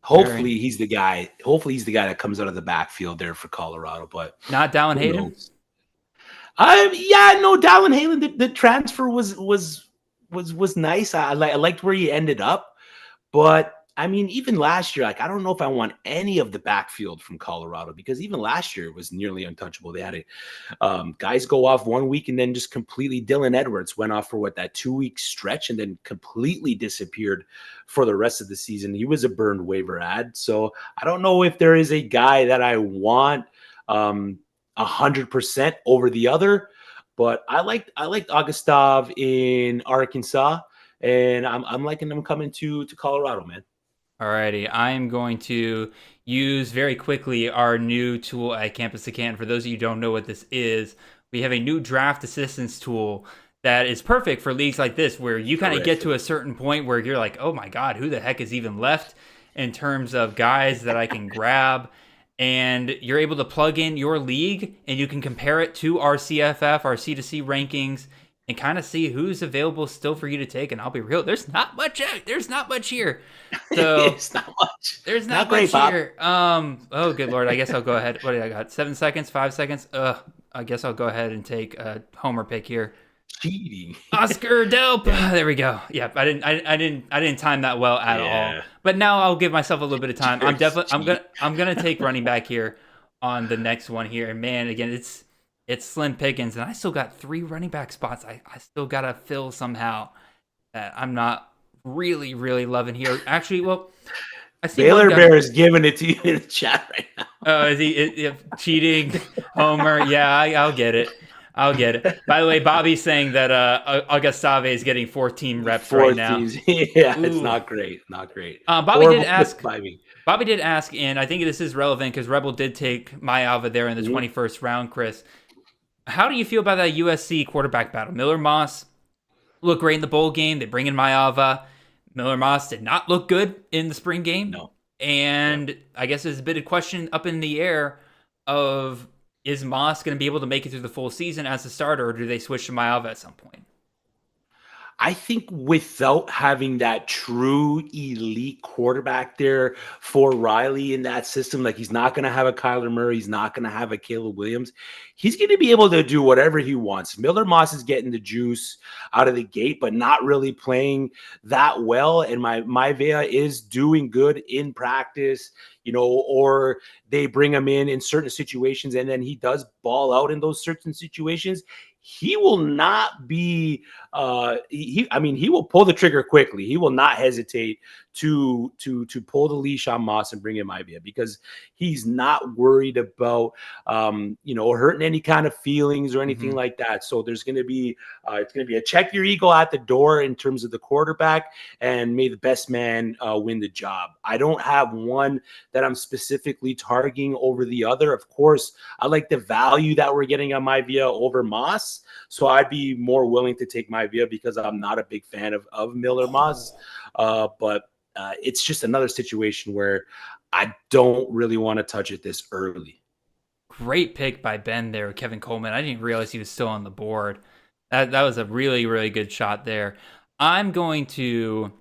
Hopefully he's the guy. Hopefully he's the guy that comes out of the backfield there for Colorado. But not Dallin Hayden. Dallin Hayden. The transfer was nice. I liked where he ended up, but I mean, even last year, like, I don't know if I want any of the backfield from Colorado, because even last year it was nearly untouchable. They had guys go off 1 week and then just completely. Dylan Edwards went off for that 2-week stretch and then completely disappeared for the rest of the season. He was a burned waiver ad. So I don't know if there is a guy that I want 100% over the other, but I liked Augustov in Arkansas, and I'm liking them coming to Colorado, man. Alrighty, I'm going to use very quickly our new tool at Campus to Canton. For those of you who don't know what this is, we have a new draft assistance tool that is perfect for leagues like this, where you kind of get to a certain point where you're like, oh my God, who the heck is even left in terms of guys that I can grab? And you're able to plug in your league and you can compare it to our CFF, our C2C rankings, and kind of see who's available still for you to take. And I'll be real, there's not much here. So it's not much. There's not much here. Oh, good Lord. I guess I'll go ahead. What do I got? 7 seconds, 5 seconds. I guess I'll go ahead and take a homer pick here. Cheating. Oscar Delp. There we go. Yeah, I didn't time that well at all. But now I'll give myself a little bit of time. I'm gonna take running back here on the next one here. And man, again, it's slim pickings, and I still got 3 running back spots. I still gotta fill somehow. That I'm not really loving here. Actually, well, I see Baylor Bear is giving it to you in the chat right now. Oh, is he cheating? Homer? Yeah, I'll get it. By the way, Bobby's saying that Augustave is getting 14 reps right now. Yeah, ooh. It's not great. Bobby did ask, and I think this is relevant because Rebel did take Mayava there in the 21st round, Chris. How do you feel about that USC quarterback battle? Miller Moss looked great in the bowl game. They bring in Mayava. Miller Moss did not look good in the spring game. No. And I guess there's a bit of question up in the air of, is Moss going to be able to make it through the full season as a starter, or do they switch to Mayava at some point? I think without having that true elite quarterback there for Riley in that system, like, he's not going to have a Kyler Murray, he's not going to have a Caleb Williams. He's going to be able to do whatever he wants. Miller Moss is getting the juice out of the gate, but not really playing that well. And my Vea is doing good in practice, or they bring him in certain situations, and then he does ball out in those certain situations. He will not be he will pull the trigger quickly. He will not hesitate to pull the leash on Moss and bring in Ivia, because he's not worried about hurting any kind of feelings or anything like that. So there's going to be it's going to be a check your ego at the door in terms of the quarterback, and may the best man win the job. I don't have one that I'm specifically targeting over the other. Of course, I like the value that we're getting on Ivia over Moss, so I'd be more willing to take Ivia because I'm not a big fan of Miller Moss. But it's just another situation where I don't really want to touch it this early. Great pick by Ben there, Kevin Coleman. I didn't realize he was still on the board. That was a really, really good shot there. I'm going to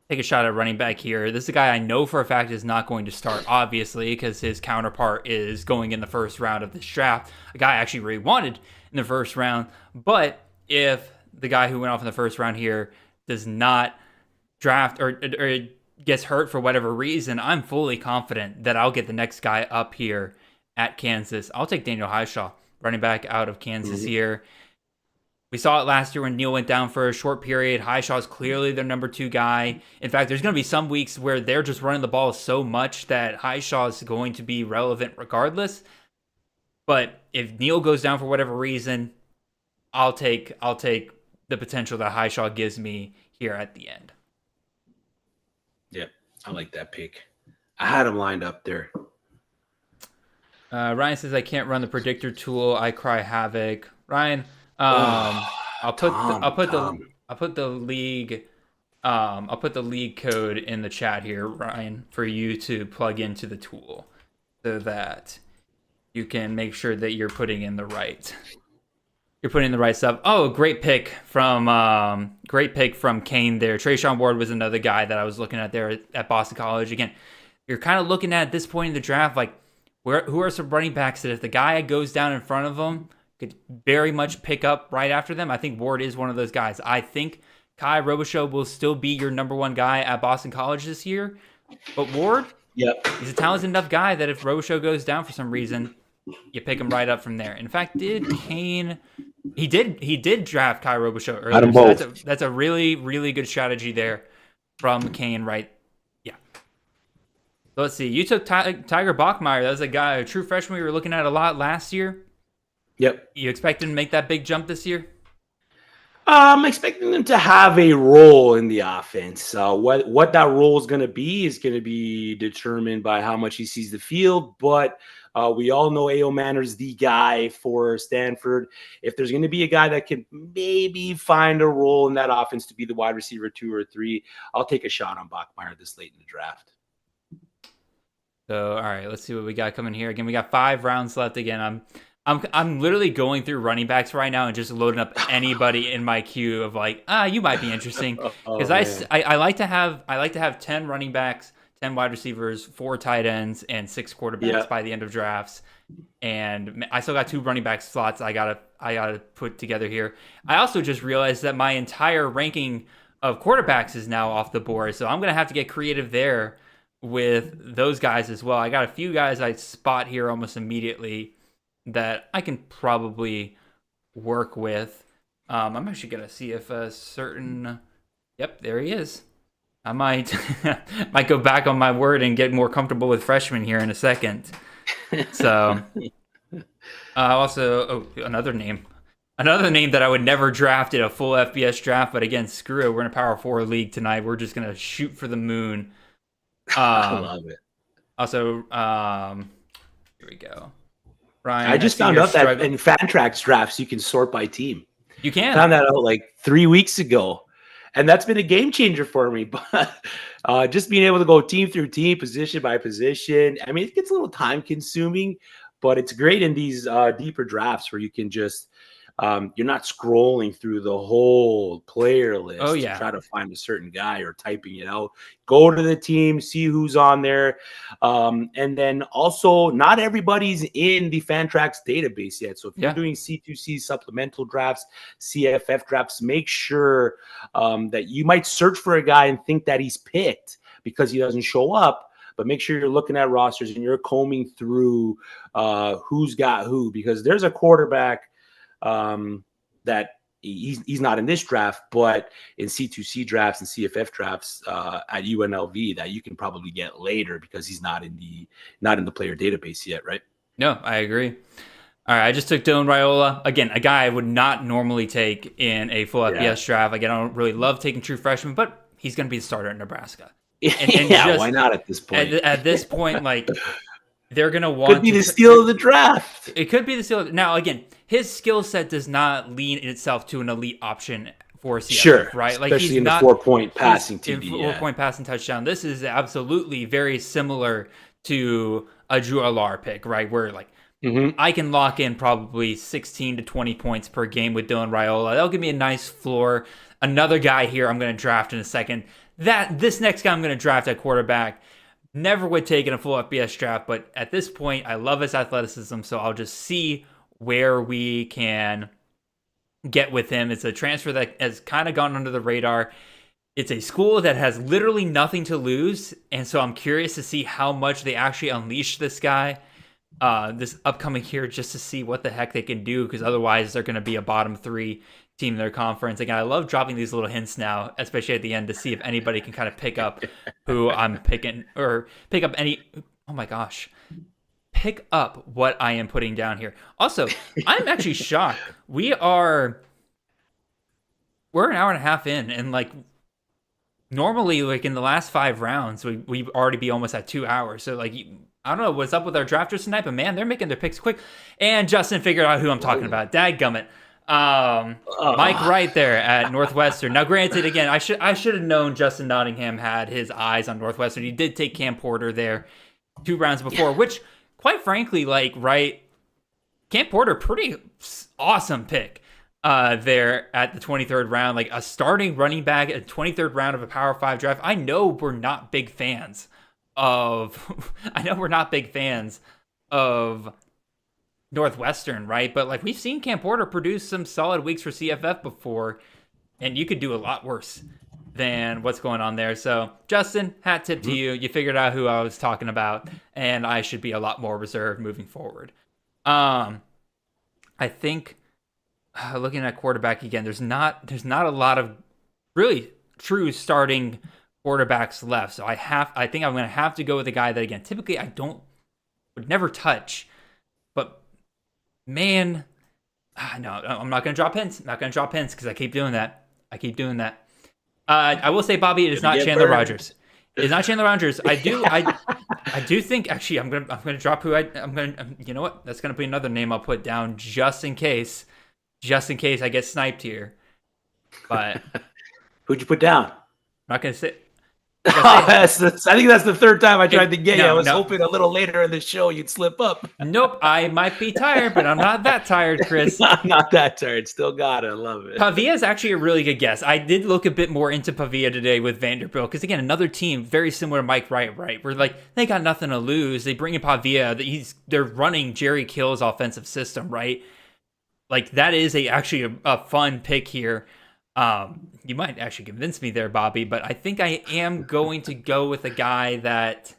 take a shot at running back here. This is a guy I know for a fact is not going to start, obviously, because his counterpart is going in the first round of this draft. A guy I actually really wanted in the first round. But if the guy who went off in the first round here does not draft or gets hurt for whatever reason, I'm fully confident that I'll get the next guy up here at Kansas. I'll take Daniel Highshaw, running back out of Kansas here. We saw it last year when Neal went down for a short period. Highshaw is clearly their number 2 guy. In fact, there's going to be some weeks where they're just running the ball so much that Highshaw is going to be relevant regardless. But if Neal goes down for whatever reason, I'll take the potential that Highshaw gives me here at the end. Yep, I like that pick. I had him lined up there. Ryan says I can't run the predictor tool. I cry havoc. Ryan, I'll put the league code in the chat here, Ryan, for you to plug into the tool so that you can make sure that you're putting in the right stuff. Oh, great pick from Kane there. Trayshawn Ward was another guy that I was looking at there at Boston College. Again, you're kind of looking at this point in the draft, like who are some running backs that if the guy goes down in front of them could very much pick up right after them. I think Ward is one of those guys. I think Kai Robichaux will still be your number 1 guy at Boston College this year, but Ward, he's a talented enough guy that if Robichaux goes down for some reason, you pick him right up from there. In fact, did Kane? He did draft Kai Robichaux earlier. So that's a really, really good strategy there from Kane, right? Yeah. So let's see. You took Tiger Bachmeier. That was a true freshman we were looking at a lot last year. Yep. You expect him to make that big jump this year? I'm expecting them to have a role in the offense. What that role is going to be determined by how much he sees the field. But we all know A.O. Manner's the guy for Stanford. If there's going to be a guy that can maybe find a role in that offense to be the wide receiver 2 or 3, I'll take a shot on Bachmeier this late in the draft. So, all right, let's see what we got coming here. Again, we got 5 rounds left. Again, I'm literally going through running backs right now and just loading up anybody in my queue of like, you might be interesting, because I like to have 10 running backs, 10 wide receivers, 4 tight ends, and 6 quarterbacks by the end of drafts. And I still got 2 running back slots I gotta put together here. I also just realized that my entire ranking of quarterbacks is now off the board, so I'm gonna have to get creative there with those guys as well. I got a few guys I spot here almost immediately that I can probably work with. I'm actually gonna see if a certain, yep, there he is. I might go back on my word and get more comfortable with freshmen here in a second. So, also, another name that I would never draft in a full FBS draft, but again, screw it. We're in a Power 4 league tonight. We're just gonna shoot for the moon. I love it. Also, here we go. Ryan, I just found out that in Fantrax drafts you can sort by team. You can. Found that out like 3 weeks ago. And that's been a game changer for me. But just being able to go team through team, position by position. I mean, it gets a little time consuming, but it's great in these deeper drafts where you can just you're not scrolling through the whole player list to try to find a certain guy or typing it out. Go to the team, see who's on there. And then also, not everybody's in the Fantrax database yet. So if you're doing C2C supplemental drafts, CFF drafts, make sure that you might search for a guy and think that he's picked because he doesn't show up. But make sure you're looking at rosters and you're combing through who's got who, because there's a quarterback that he's not in this draft, but in C2C drafts and CFF drafts at UNLV that you can probably get later because he's not in the player database yet, right? No, I agree. All right, I just took Dylan Raiola. Again, a guy I would not normally take in a full FBS draft. Again, I don't really love taking true freshmen, but he's going to be the starter at Nebraska. And why not at this point? At this point, like, they're going to want could be the steal of the draft. It could be the steal. Now, again, his skill set does not lean itself to an elite option for CFF, right? Like, especially in the 4-point passing TD. 4-point passing touchdown. This is absolutely very similar to a Drew Allar pick, right? Where, like, I can lock in probably 16 to 20 points per game with Dylan Raiola. That'll give me a nice floor. Another guy here I'm going to draft in a second. This next guy I'm going to draft at quarterback, never would take in a full FBS draft, but at this point, I love his athleticism, so I'll just see where we can get with him. It's a transfer that has kind of gone under the radar. it's a school that has literally nothing to lose, and so I'm curious to see how much they actually unleash this guy this upcoming year, just to see what the heck they can do, because otherwise they're going to be a bottom 3 team in their conference. Again, I love dropping these little hints now, especially at the end, to see if anybody can kind of pick up who I'm picking, or pick up any. Oh my gosh. Pick up what I am putting down here. Also, I'm actually shocked. We're an hour and a half in, and like normally, like in the last 5 rounds, we'd already be almost at 2 hours. So like, I don't know what's up with our drafters tonight, but man, they're making their picks quick. And Justin figured out who I'm talking about. Dadgummit. Mike Wright there at Northwestern. Now, granted, again, I should have known Justin Nottingham had his eyes on Northwestern. He did take Cam Porter there 2 rounds before, which, quite frankly, like, right, Cam Porter, pretty awesome pick there at the 23rd round. Like a starting running back at 23rd round of a Power 5 draft. I know we're not big fans of Northwestern, right? But like, we've seen Cam Porter produce some solid weeks for CFF before, and you could do a lot worse than what's going on there. So, Justin, hat tip to you. You figured out who I was talking about, and I should be a lot more reserved moving forward. I think looking at quarterback again, there's not a lot of really true starting quarterbacks left. So I think I'm going to have to go with a guy that, again, typically I would never touch, but man, no, I'm not going to drop hints. I'm not going to drop hints because I keep doing that. I will say, Bobby, it is not Chandler Rogers. It is not Chandler Rogers. I do think, actually, I'm gonna drop who you know what? That's gonna be another name I'll put down just in case I get sniped here. But who'd you put down? I'm not gonna say. I think that's the 3rd time I tried to get you. I was hoping a little later in the show you'd slip up. Nope, I might be tired, but I'm not that tired, Chris. I'm not that tired. Still got it. I love it. Pavia is actually a really good guess. I did look a bit more into Pavia today with Vanderbilt, because again, another team very similar to Mike Wright, right? Where like they got nothing to lose. They bring in Pavia. They're running Jerry Kill's offensive system, right? Like that is actually a fun pick here. You might actually convince me there, Bobby, but I think I am going to go with a guy that,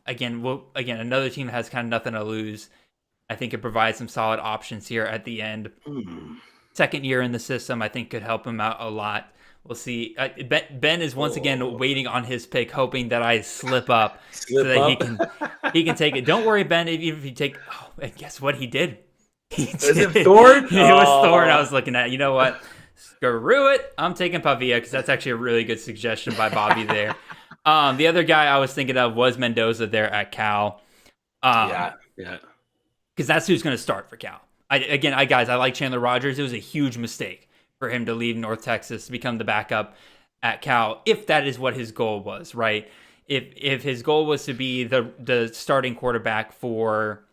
again, another team that has kind of nothing to lose. I think it provides some solid options here at the end. Second year in the system, I think could help him out a lot. We'll see. Ben is once again waiting on his pick, hoping that I slip up so that he can take it. Don't worry, Ben. If you take, and guess what he did? Is it Thorn? It was Thorn I was looking at. You know what? Screw it. I'm taking Pavia because that's actually a really good suggestion by Bobby there. The other guy I was thinking of was Mendoza there at Cal. Yeah. Because that's who's going to start for Cal. Guys, I like Chandler Rogers. It was a huge mistake for him to leave North Texas to become the backup at Cal, if that is what his goal was, right? If his goal was to be the starting quarterback for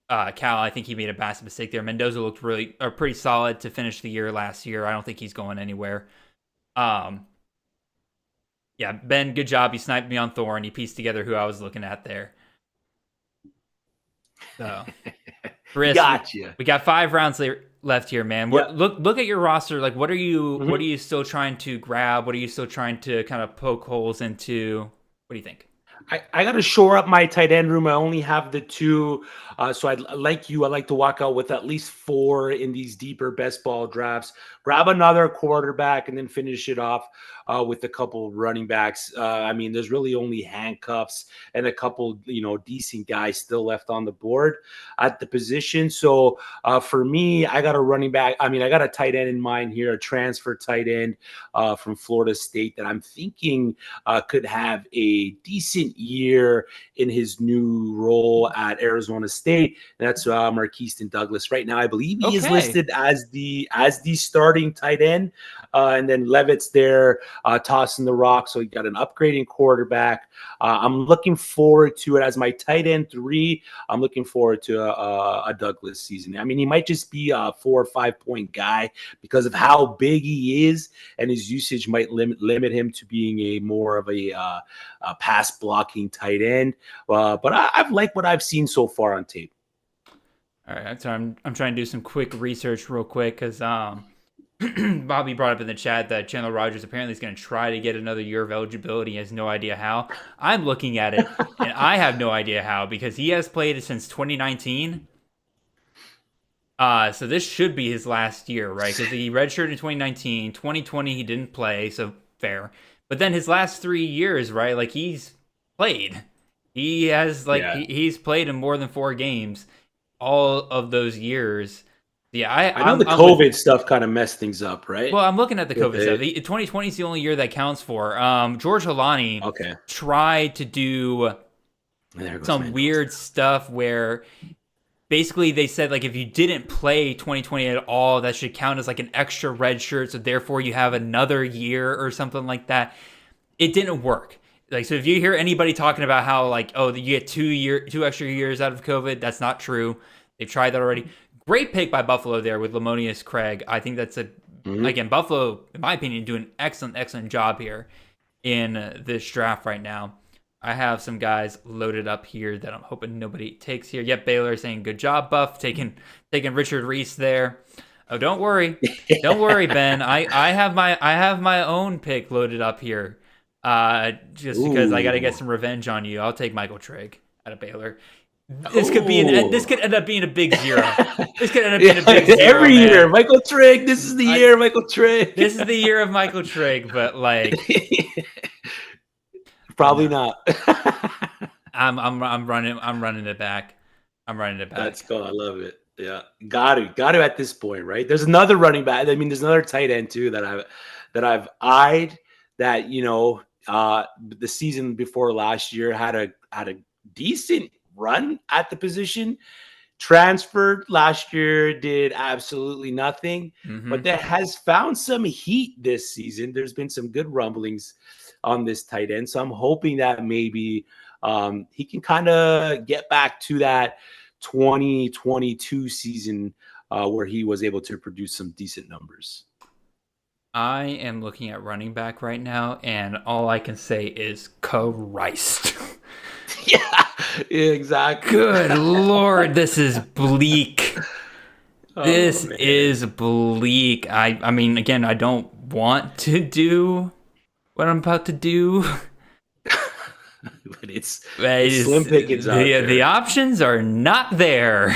Cal, I think he made a massive mistake there. Mendoza looked pretty solid to finish the year last year. I don't think he's going anywhere. Yeah, Ben, good job. You sniped me on Thorn. You pieced together who I was looking at there. So, Chris, gotcha. We got 5 rounds left here, man. Yep. Look at your roster. Like, what are you still trying to grab? What are you still trying to kind of poke holes into? What do you think? I got to shore up my tight end room. I only have the 2. So I like to walk out with at least 4 in these deeper best ball drafts. Grab another quarterback and then finish it off with a couple running backs. I mean, there's really only handcuffs and a couple, decent guys still left on the board at the position. So for me, I got a running back. I mean, I got a tight end in mind here, a transfer tight end from Florida State that I'm thinking could have a decent year in his new role at Arizona State. And that's Marqueston Douglas. Right now, I believe he is listed as the starting tight end. And then Levitt's there tossing the rock. So he got an upgrading quarterback. I'm looking forward to it as my tight end 3. I'm looking forward to a Douglas season. I mean, he might just be a 4 or 5 point guy because of how big he is, and his usage might limit him to being a more of a pass blocking tight end. But I've liked what I've seen so far on tape. All right, so I'm trying to do some quick research real quick because Bobby brought up in the chat that Chandler Rogers apparently is going to try to get another year of eligibility. He has no idea how. I'm looking at it, and I have no idea how because he has played since 2019. So this should be his last year, right? Because he redshirted in 2019. 2020, he didn't play, so fair. But then his last 3 years, right? Like, he's played. He has, like, he's played in more than 4 games all of those years. Yeah, I know the COVID stuff kind of messed things up, right? Well, I'm looking at the COVID stuff. 2020 is the only year that counts for. George Holani tried to do some weird stuff where basically they said, like, if you didn't play 2020 at all, that should count as like an extra red shirt, so therefore you have another year or something like that. It didn't work. Like, so if you hear anybody talking about how, like, oh, you get 2 extra years out of COVID, that's not true. They've tried that already. Great pick by Buffalo there with Lamonius Craig. I think that's again, Buffalo, in my opinion, doing an excellent job here in this draft right now. I have some guys loaded up here that I'm hoping nobody takes here. Yep, Baylor saying good job, Buff, taking Richard Reese there. Oh, don't worry, Ben. I have my own pick loaded up here. Just because I got to get some revenge on you. I'll take Michael Trigg out of Baylor. This could end up being a big zero. This could end up being a big zero. Every year, Michael Trigg. This is the year, Michael Trigg. This is the year of Michael Trigg, but like, probably not. I'm running it back. Let's go. I love it. Yeah, got to at this point, right? There's another running back. I mean, there's another tight end too that I've eyed. That the season before last year had a decent run at the position, transferred last year, did absolutely nothing, but that has found some heat this season. There's been some good rumblings on this tight end, so I'm hoping that maybe he can kind of get back to that 2022 season where he was able to produce some decent numbers. I am looking at running back right now, and all I can say is Christ. Yeah, exactly. Good Lord, this is bleak. This is bleak. I mean, again, I don't want to do what I'm about to do. But it's slim pickings out there. The options are not there.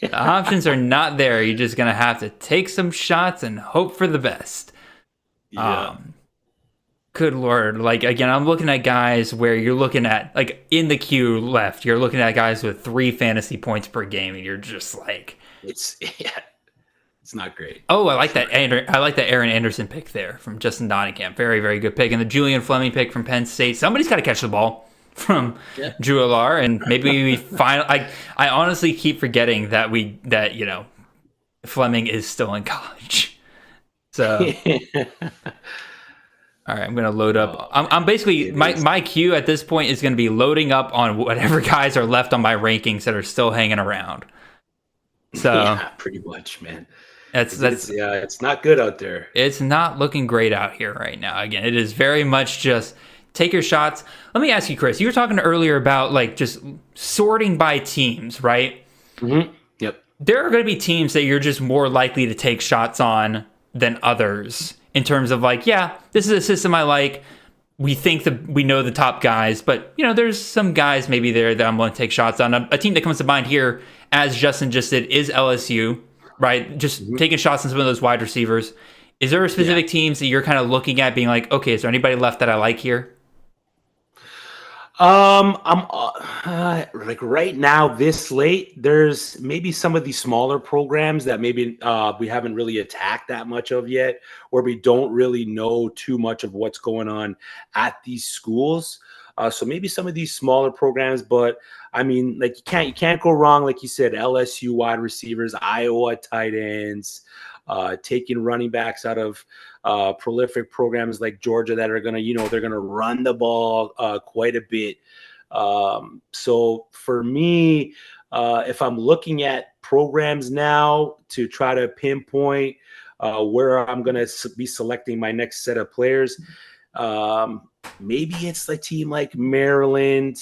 The options are not there. You're just going to have to take some shots and hope for the best. Yeah. Good Lord. Like, again, I'm looking at guys where you're looking at, like, in the queue left, you're looking at guys with 3 fantasy points per game, and you're just like, it's not great. Oh, I like that Aaron Anderson pick there from Justin Donningham. Very, very good pick. And the Julian Fleming pick from Penn State. Somebody's got to catch the ball from Drew Alar, and maybe we finally. I honestly keep forgetting that Fleming is still in college. So, all right, I'm gonna load up. I'm basically my queue at this point is gonna be loading up on whatever guys are left on my rankings that are still hanging around. So yeah, pretty much, man. It's not good out there. It's not looking great out here right now. Again, it is very much just take your shots. Let me ask you, Chris. You were talking earlier about like just sorting by teams, right? Mm-hmm. Yep. There are going to be teams that you're just more likely to take shots on than others in terms of like, yeah, this is a system I like. We think that we know the top guys, but there's some guys maybe there that I'm going to take shots on. A team that comes to mind here, as Justin just did, is LSU. Right, just taking shots on some of those wide receivers. Is there a specific teams that you're kind of looking at, being like, okay, is there anybody left that I like here? I'm like right now, this late. There's maybe some of these smaller programs that maybe we haven't really attacked that much of yet, or we don't really know too much of what's going on at these schools. So maybe some of these smaller programs, but I mean, like you can't go wrong. Like you said, LSU wide receivers, Iowa tight ends, taking running backs out of prolific programs like Georgia that are gonna, they're gonna run the ball quite a bit. So for me, if I'm looking at programs now to try to pinpoint where I'm gonna be selecting my next set of players. Maybe it's a team like Maryland,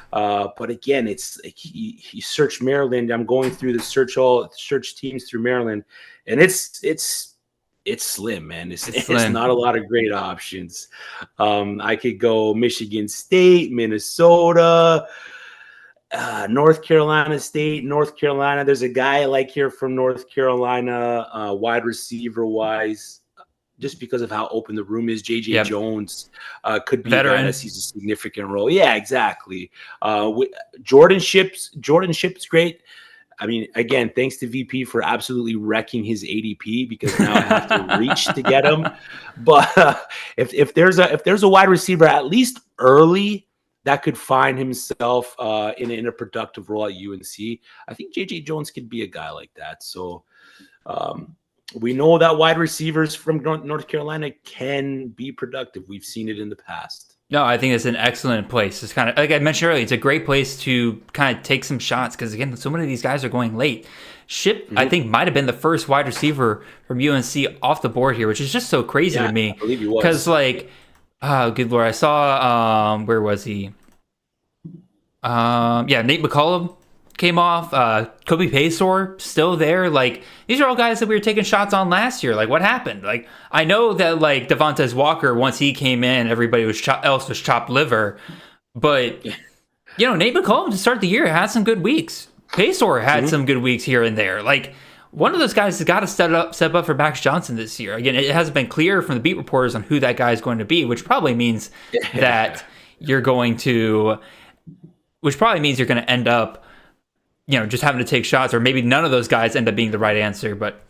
but again, it's like you search Maryland. I'm going through the search teams through Maryland, and it's it's slim, man. It's slim. not a lot of great options. I could go Michigan State, Minnesota, North Carolina State, North Carolina. There's a guy I like here from North Carolina, wide receiver wise, just because of how open the room is. JJ Jones could be veteran. A guy that sees a significant role. Yeah, exactly. Jordan Shipp's great. I mean, again, thanks to VP for absolutely wrecking his ADP, because now I have to reach to get him. But if there's a wide receiver at least early that could find himself in a productive role at UNC, I think JJ Jones could be a guy like that. So we know that wide receivers from North Carolina can be productive. We've seen it in the past. No, I think it's an excellent place. It's kind of, like I mentioned earlier, it's a great place to kind of take some shots because, again, so many of these guys are going late. Shipp, I think, might have been the first wide receiver from UNC off the board here, which is just so crazy to me. I believe he was. Because, like, oh, good Lord, I saw, where was he? Nate McCollum came off. Kobe Paysour still there. Like, these are all guys that we were taking shots on last year. Like, what happened? Like, I know that, like, Devontae Walker, once he came in, everybody else was chopped liver. But, Nate McCollum to start the year had some good weeks. Paysour had some good weeks here and there. Like, one of those guys has got to step up for Max Johnson this year. Again, it hasn't been clear from the beat reporters on who that guy is going to be, which probably means that you're going to end up, just having to take shots, or maybe none of those guys end up being the right answer, but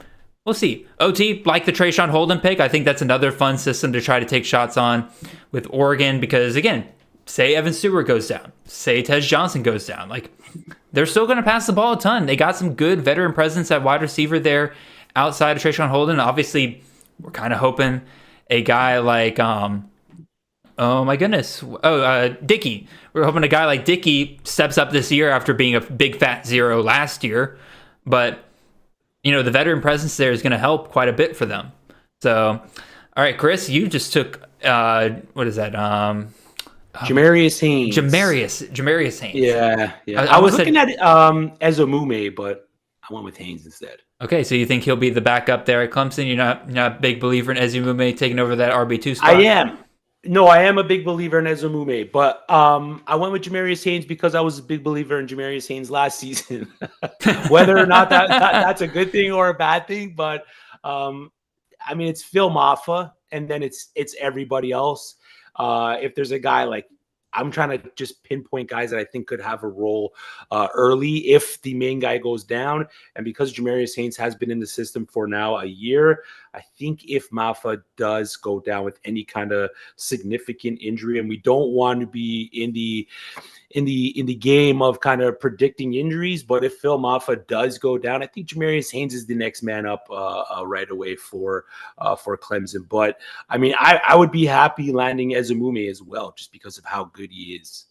we'll see. OT, like the Trayshawn Holden pick, I think that's another fun system to try to take shots on with Oregon, because, again, say Evan Stewart goes down, say Tej Johnson goes down, like, they're still going to pass the ball a ton. They got some good veteran presence at wide receiver there outside of Trayshawn Holden. Obviously, we're kind of hoping a guy like, Dickey. We're hoping a guy like Dickey steps up this year after being a big fat zero last year. But, the veteran presence there is going to help quite a bit for them. So, all right, Chris, you just took, what is that? Jamarius Haynes. Jamarius Haynes. Yeah. I was looking at Ezomume, but I went with Haynes instead. Okay, so you think he'll be the backup there at Clemson? You're not a big believer in Ezomume taking over that RB2 spot? I am. No, I am a big believer in Ezomume, but I went with Jamarius Haynes because I was a big believer in Jamarius Haynes last season. Whether or not that's a good thing or a bad thing, but it's Phil Maffa, and then it's everybody else. If there's a guy like, I'm trying to just pinpoint guys that I think could have a role early if the main guy goes down. And because Jamarius Haynes has been in the system for now a year, I think if Maffa does go down with any kind of significant injury, and we don't want to be in the game of kind of predicting injuries, but if Phil Maffa does go down, I think Jamarius Haynes is the next man up right away for Clemson. But I would be happy landing Ezomume as well, just because of how good he is.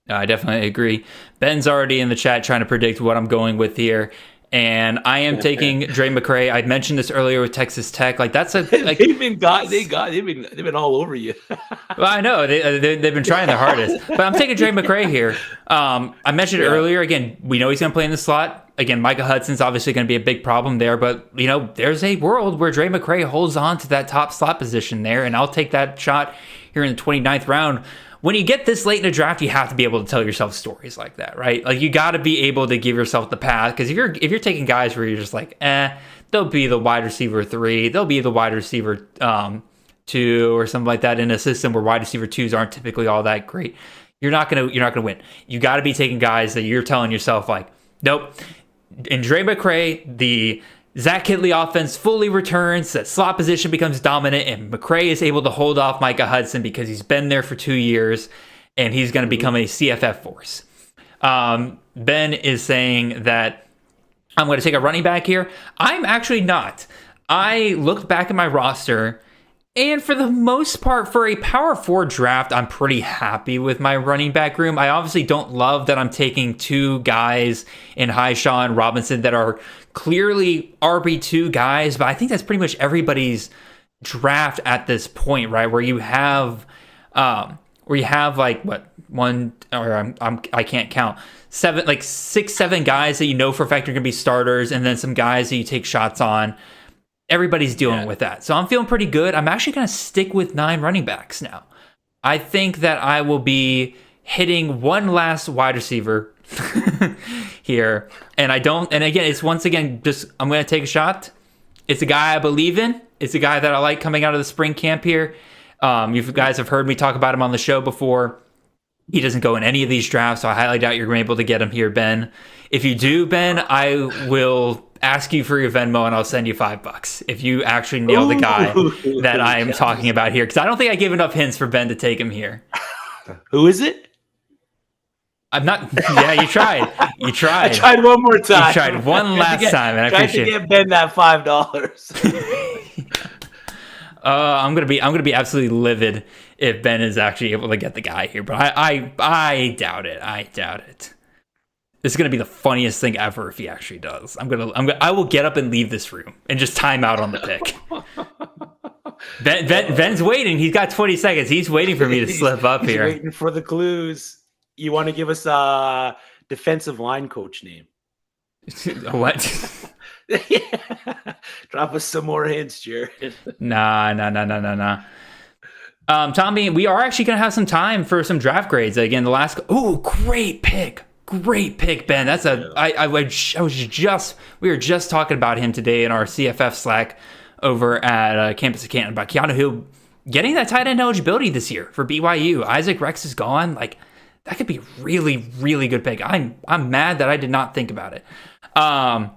I definitely agree. Ben's already in the chat trying to predict what I'm going with here. And I am taking Dre McCray. I mentioned this earlier with Texas Tech. Like, that's they've been all over you. Well, I know they've been trying their hardest, but I'm taking Dre McCray here. I mentioned it earlier. Again, we know he's going to play in the slot. Again, Micah Hudson's obviously going to be a big problem there, but there's a world where Dre McCray holds on to that top slot position there, and I'll take that shot here in the 29th round. When you get this late in the draft, you have to be able to tell yourself stories like that, right? Like, you got to be able to give yourself the path, because if you're taking guys where you're just like, they'll be the wide receiver 3, they'll be the wide receiver 2, or something like that in a system where wide receiver 2s aren't typically all that great, you're not gonna win. You got to be taking guys that you're telling yourself like, nope. And Dre McCray, the Zach Kitley offense fully returns, that slot position becomes dominant, and McCray is able to hold off Micah Hudson because he's been there for 2 years, and he's going to become a CFF force. Ben is saying that I'm going to take a running back here. I'm actually not. I looked back at my roster, and for the most part, for a Power 4 draft, I'm pretty happy with my running back room. I obviously don't love that I'm taking 2 guys in Highshaw and Robinson that are clearly RB2 guys, but I think that's pretty much everybody's draft at this point, right? Where you have like what one, or I can't count, 6, 7 guys that you know for a fact are going to be starters, and then some guys that you take shots on. Everybody's dealing with that. So I'm feeling pretty good. I'm actually going to stick with 9 running backs now. I think that I will be hitting one last wide receiver here. And again, it's once again, I'm going to take a shot. It's a guy I believe in. It's a guy that I like coming out of the spring camp here. You guys have heard me talk about him on the show before. He doesn't go in any of these drafts, so I highly doubt you're going to be able to get him here, Ben. If you do, Ben, I will ask you for your Venmo and I'll send you $5 if you actually nail the guy that I am talking about here. Because I don't think I gave enough hints for Ben to take him here. Who is it? I'm not. Yeah, you tried. You tried. I tried one more time. You tried one last time, and I appreciate it. Tried to get Ben that $5. I'm gonna be absolutely livid if Ben is actually able to get the guy here, but I doubt it. I doubt it. This is gonna be the funniest thing ever if he actually does. I will get up and leave this room and just time out on the pick. Ben's waiting. He's got 20 seconds. He's waiting for me to slip up here. Waiting for the clues. You want to give us a defensive line coach name? What? Drop us some more hints, Jared. Nah. Tommy, we are actually going to have some time for some draft grades. Again, great pick, Ben. That's we were just talking about him today in our CFF Slack over at Campus of Canton about Keanu Hill getting that tight end eligibility this year for BYU. Isaac Rex is gone. Like, that could be a really, really good pick. I'm mad that I did not think about it. I'm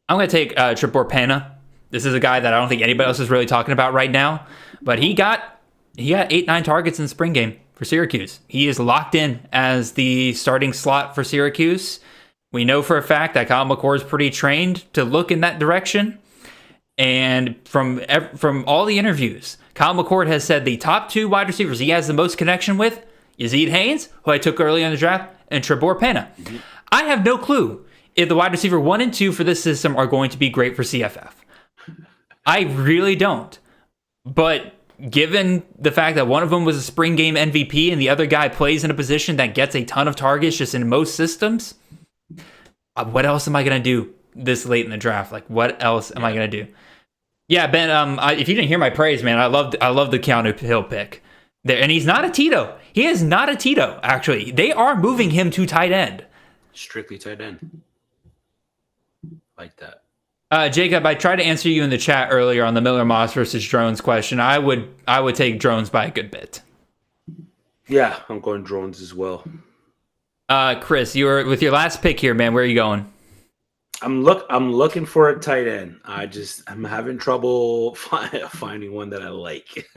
going to take Tribor Pena. This is a guy that I don't think anybody else is really talking about right now, but he got 8-9 targets in the spring game for Syracuse. He is locked in as the starting slot for Syracuse. We know for a fact that Kyle McCord is pretty trained to look in that direction. And from all the interviews, Kyle McCord has said the top 2 wide receivers he has the most connection with, Yazeed Haynes, who I took early in the draft, and Tribor Pena. Mm-hmm. I have no clue if the wide receiver 1 and 2 for this system are going to be great for CFF. I really don't. But given the fact that one of them was a spring game MVP and the other guy plays in a position that gets a ton of targets just in most systems, what else am I going to do this late in the draft? Like, what else am I going to do? Yeah, Ben, if you didn't hear my praise, man, I love the Keanu Hill pick. There, and he's not a Tito. He is not a Tito, actually. They are moving him to tight end. Strictly tight end. Like that. Jacob, I tried to answer you in the chat earlier on the Miller Moss versus Drones question. I would take Drones by a good bit. Yeah, I'm going Drones as well. Chris, you're with your last pick here, man. Where are you going? I'm looking for a tight end. I'm having trouble finding one that I like.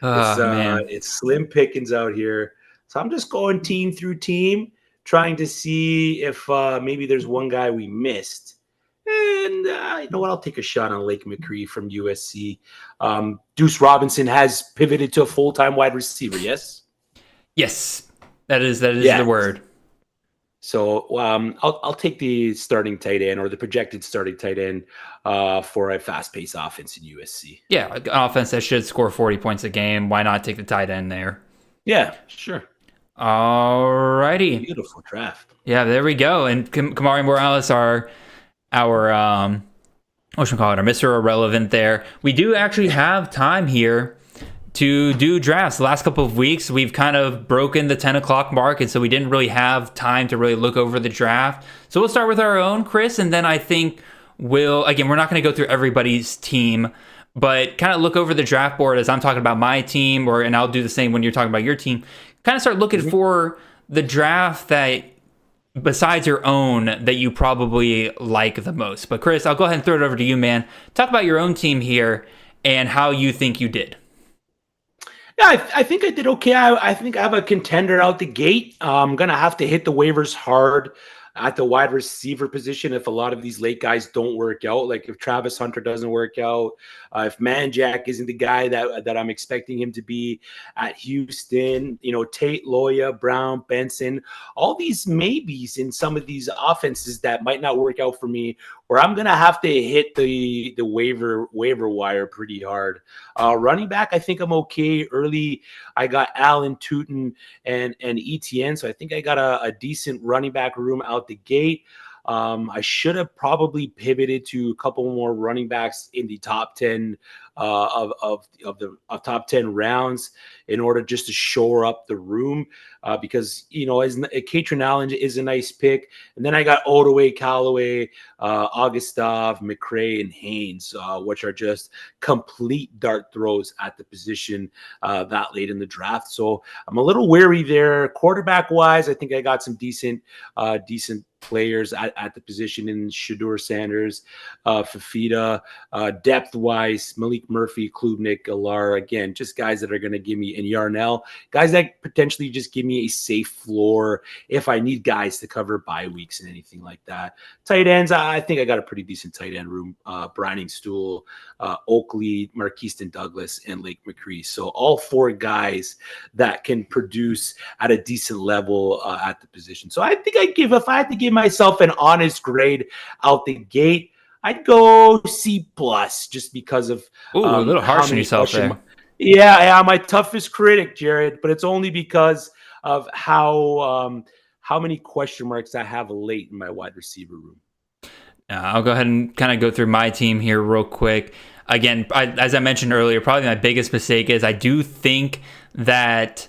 It's slim pickings out here. So I'm just going team through team, trying to see if maybe there's one guy we missed. And you know what? I'll take a shot on Lake McCree from USC. Deuce Robinson has pivoted to a full-time wide receiver, yes? Yes, that is the word. So I'll take the starting tight end or the projected starting tight end for a fast-paced offense in USC. Yeah, an offense that should score 40 points a game. Why not take the tight end there? Yeah, sure. Alrighty. Beautiful draft. Yeah, there we go. And Kamari Morales, our Mr. Irrelevant there. We do actually have time here to do drafts. The last couple of weeks, we've kind of broken the 10 o'clock mark, and so we didn't really have time to really look over the draft. So we'll start with our own, Chris, and then I think we're not going to go through everybody's team, but kind of look over the draft board as I'm talking about my team, and I'll do the same when you're talking about your team. Kind of start looking for the draft that, besides your own, that you probably like the most. But Chris, I'll go ahead and throw it over to you, man. Talk about your own team here and how you think you did. Yeah, I think I did okay. I think I have a contender out the gate. I'm going to have to hit the waivers hard at the wide receiver position if a lot of these late guys don't work out. Like if Travis Hunter doesn't work out, if Manjack isn't the guy that I'm expecting him to be at Houston, Tate, Loya, Brown, Benson, all these maybes in some of these offenses that might not work out for me, where I'm going to have to hit the waiver wire pretty hard. Running back, I think I'm okay. Early, I got Allen, Tootin, and ETN, so I think I got a decent running back room out the gate. I should have probably pivoted to a couple more running backs in the top 10 of top 10 rounds in order just to shore up the room, because as Katrin Allen is a nice pick, and then I got Ottaway, Callaway, Augustov, McRae, and Haynes, which are just complete dart throws at the position that late in the draft. So I'm a little wary there. Quarterback wise, I think I got some decent players at the position in Shedeur Sanders, Fafita, depth-wise, Malik Murphy, Klubnik, Galar, again, just guys that are going to give me, and Yarnell, guys that potentially just give me a safe floor if I need guys to cover bye weeks and anything like that. Tight ends, I think I got a pretty decent tight end room. Brining Stool, Oakley, Marquiston Douglas, and Lake McCree. So all four guys that can produce at a decent level at the position. So I think if I had to give myself an honest grade out the gate, I'd go C+, just because of a little harsh on yourself there. Yeah, my toughest critic, Jared, but it's only because of how many question marks I have late in my wide receiver room. I'll go ahead and kind of go through my team here real quick. Again, as I mentioned earlier, probably my biggest mistake is I do think that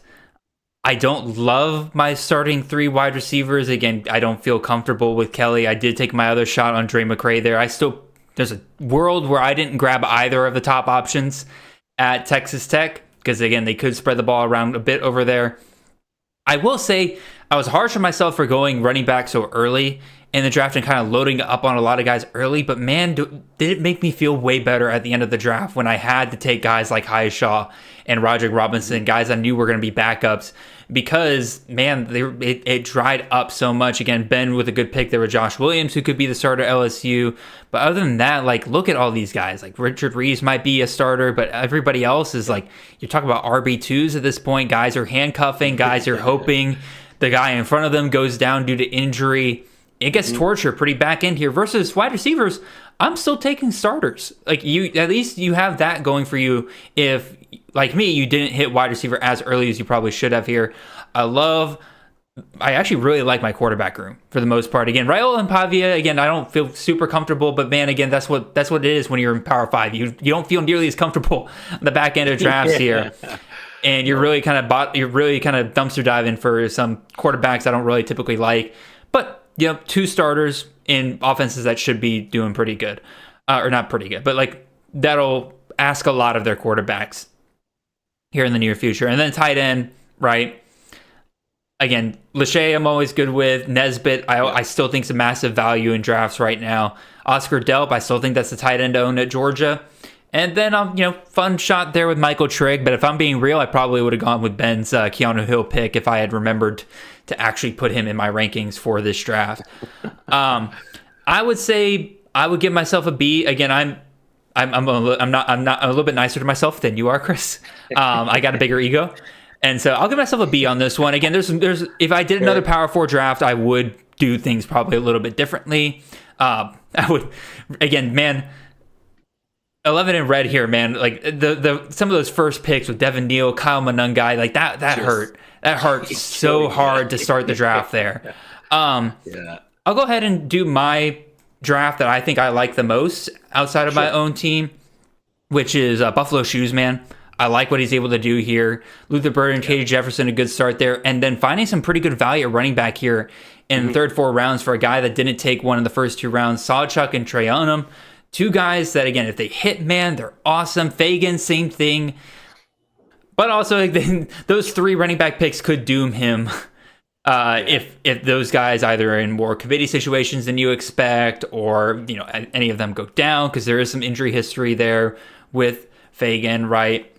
I don't love my starting three wide receivers. Again, I don't feel comfortable with Kelly. I did take my other shot on Dre McRae there. There's a world where I didn't grab either of the top options at Texas Tech, because again, they could spread the ball around a bit over there. I will say I was harsh on myself for going running back so early in the draft and kind of loading up on a lot of guys early, but man, did it make me feel way better at the end of the draft when I had to take guys like Highshaw and Roderick Robinson, guys I knew were going to be backups, because man, it dried up so much. Again, Ben with a good pick. There were Josh Williams, who could be the starter at LSU, but other than that, like, look at all these guys. Like Richard Reeves might be a starter, but everybody else is like, you're talking about RB2s at this point. Guys are handcuffing, guys are hoping the guy in front of them goes down due to injury. It gets torture pretty back end here. Versus wide receivers, I'm still taking starters. Like, at least you have that going for you. If, like me, you didn't hit wide receiver as early as you probably should have here. I actually really like my quarterback room for the most part. Again, Raul and Pavia, again, I don't feel super comfortable, but man, again, that's what it is when you're in Power 5. You don't feel nearly as comfortable on the back end of drafts here. And you're really kind of dumpster diving for some quarterbacks I don't really typically like. But two starters in offenses that should be doing pretty good. Or not pretty good, but like that'll ask a lot of their quarterbacks here in the near future. And then tight end, right? Again, Lachey I'm always good with. Nesbitt, I still think is a massive value in drafts right now. Oscar Delp, I still think that's the tight end owned at Georgia. And then, fun shot there with Michael Trigg. But if I'm being real, I probably would have gone with Ben's Keanu Hill pick if I had remembered to actually put him in my rankings for this draft. I would say I would give myself a B. Again, I'm a little bit nicer to myself than you are, Chris. I got a bigger ego, and so I'll give myself a B on this one. Again, there's if I did another Power 4 draft, I would do things probably a little bit differently. I would, again, man. 11 in red here, man. Like the some of those first picks with Devin Neal, Kyle Monungai, like that hurt. That hurt so hard to start the draft there. I'll go ahead and do my draft that I think I like the most outside of my own team, which is Buffalo Shoes, man. I like what he's able to do here. Luther Burden, Katie Jefferson, a good start there. And then finding some pretty good value at running back here in the third 4 rounds for a guy that didn't take one in the first 2 rounds. Sawchuk and Trey Onum. 2 guys that, again, if they hit, man, they're awesome. Fagan, same thing. But also, those 3 running back picks could doom him if those guys either are in more committee situations than you expect, or any of them go down, because there is some injury history there with Fagan, right?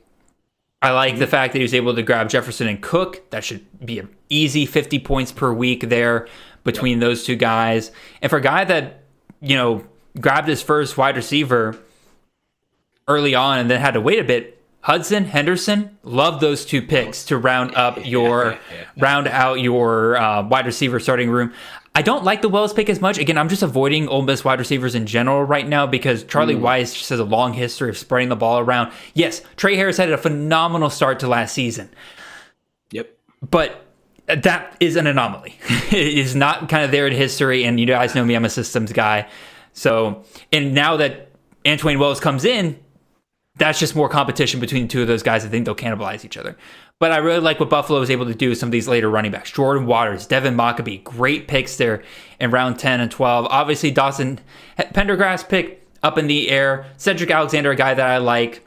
I like the fact that he was able to grab Jefferson and Cook. That should be an easy 50 points per week there between those 2 guys. And for a guy that, grabbed his first wide receiver early on and then had to wait a bit, Hudson, Henderson, love those 2 picks to round out your wide receiver starting room. I don't like the Wells pick as much. Again, I'm just avoiding Ole Miss wide receivers in general right now because Charlie Weiss just has a long history of spreading the ball around. Yes, Trey Harris had a phenomenal start to last season. Yep. But that is an anomaly. It is not kind of there in history, and you guys know me, I'm a systems guy. So, and now that Antoine Wells comes in, that's just more competition between the two of those guys. I think they'll cannibalize each other. But I really like what Buffalo was able to do with some of these later running backs. Jordan Waters, Devin Mockabee, great picks there in round 10 and 12. Obviously, Dawson Pendergrass pick up in the air. Cedric Alexander, a guy that I like.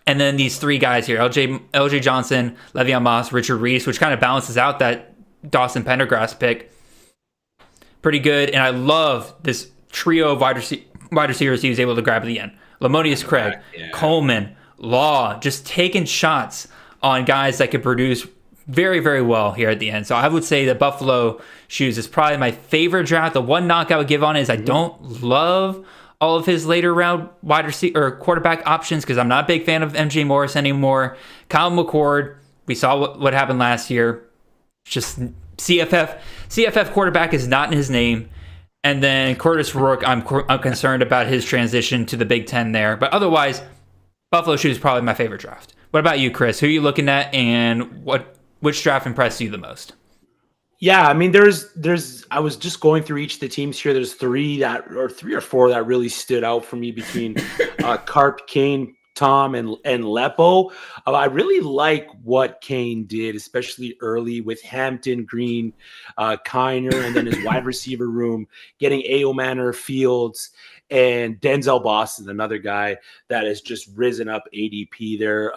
And then these three guys here, LJ Johnson, Le'Veon Moss, Richard Reese, which kind of balances out that Dawson Pendergrass pick. Pretty good. And I love this trio of wide receivers he was able to grab at the end. Lamonius Craig, Coleman, Law, just taking shots on guys that could produce very, very well here at the end. So I would say that Buffalo Shoes is probably my favorite draft. The one knock I would give on is I don't love all of his later round wide receiver or quarterback options because I'm not a big fan of MJ Morris anymore. Kyle McCord, we saw what happened last year. Just CFF quarterback is not in his name. And then Curtis Rourke, I'm concerned about his transition to the Big Ten there. But otherwise, Buffalo Shoes is probably my favorite draft. What about you, Chris? Who are you looking at, and which draft impressed you the most? Yeah, I mean, I was just going through each of the teams here. There's three or four that really stood out for me between Carp, Kane, Tom, and Lepo. I really like what Kane did, especially early with Hampton, Green, Kiner, and then his wide receiver room, getting A.O. Manor, Fields, and Denzel Boston, another guy that has just risen up ADP there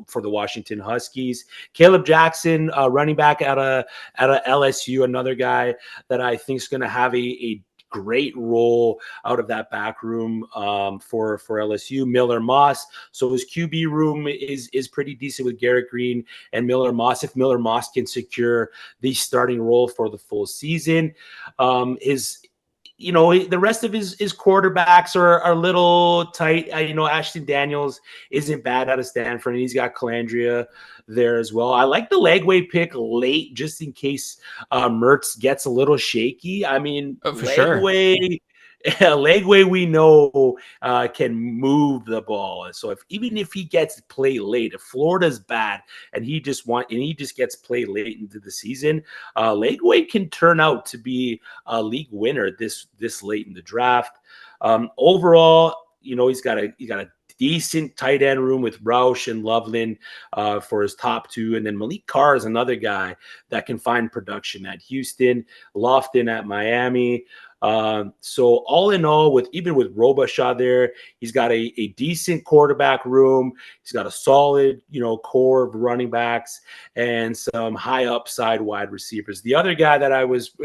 for the Washington Huskies. Caleb Jackson, running back out of LSU, another guy that I think is going to have a great role out of that back room for LSU. Miller Moss. So his QB room is pretty decent with Garrett Green and Miller Moss. If Miller Moss can secure the starting role for the full season, the rest of his quarterbacks are a little tight. Ashton Daniels isn't bad out of Stanford, and he's got Calandria there as well. I like the Legway pick late just in case Mertz gets a little shaky. I mean, Legway we know can move the ball. So even if he gets play late, if Florida's bad and he just gets play late into the season, Legway can turn out to be a league winner this late in the draft. Overall, he's got a decent tight end room with Roush and Loveland for his top two. And then Malik Carr is another guy that can find production at Houston, Lofton at Miami. So all in all, even with Robichaud there, he's got a decent quarterback room. He's got a solid, core of running backs and some high upside wide receivers. The other guy that I was,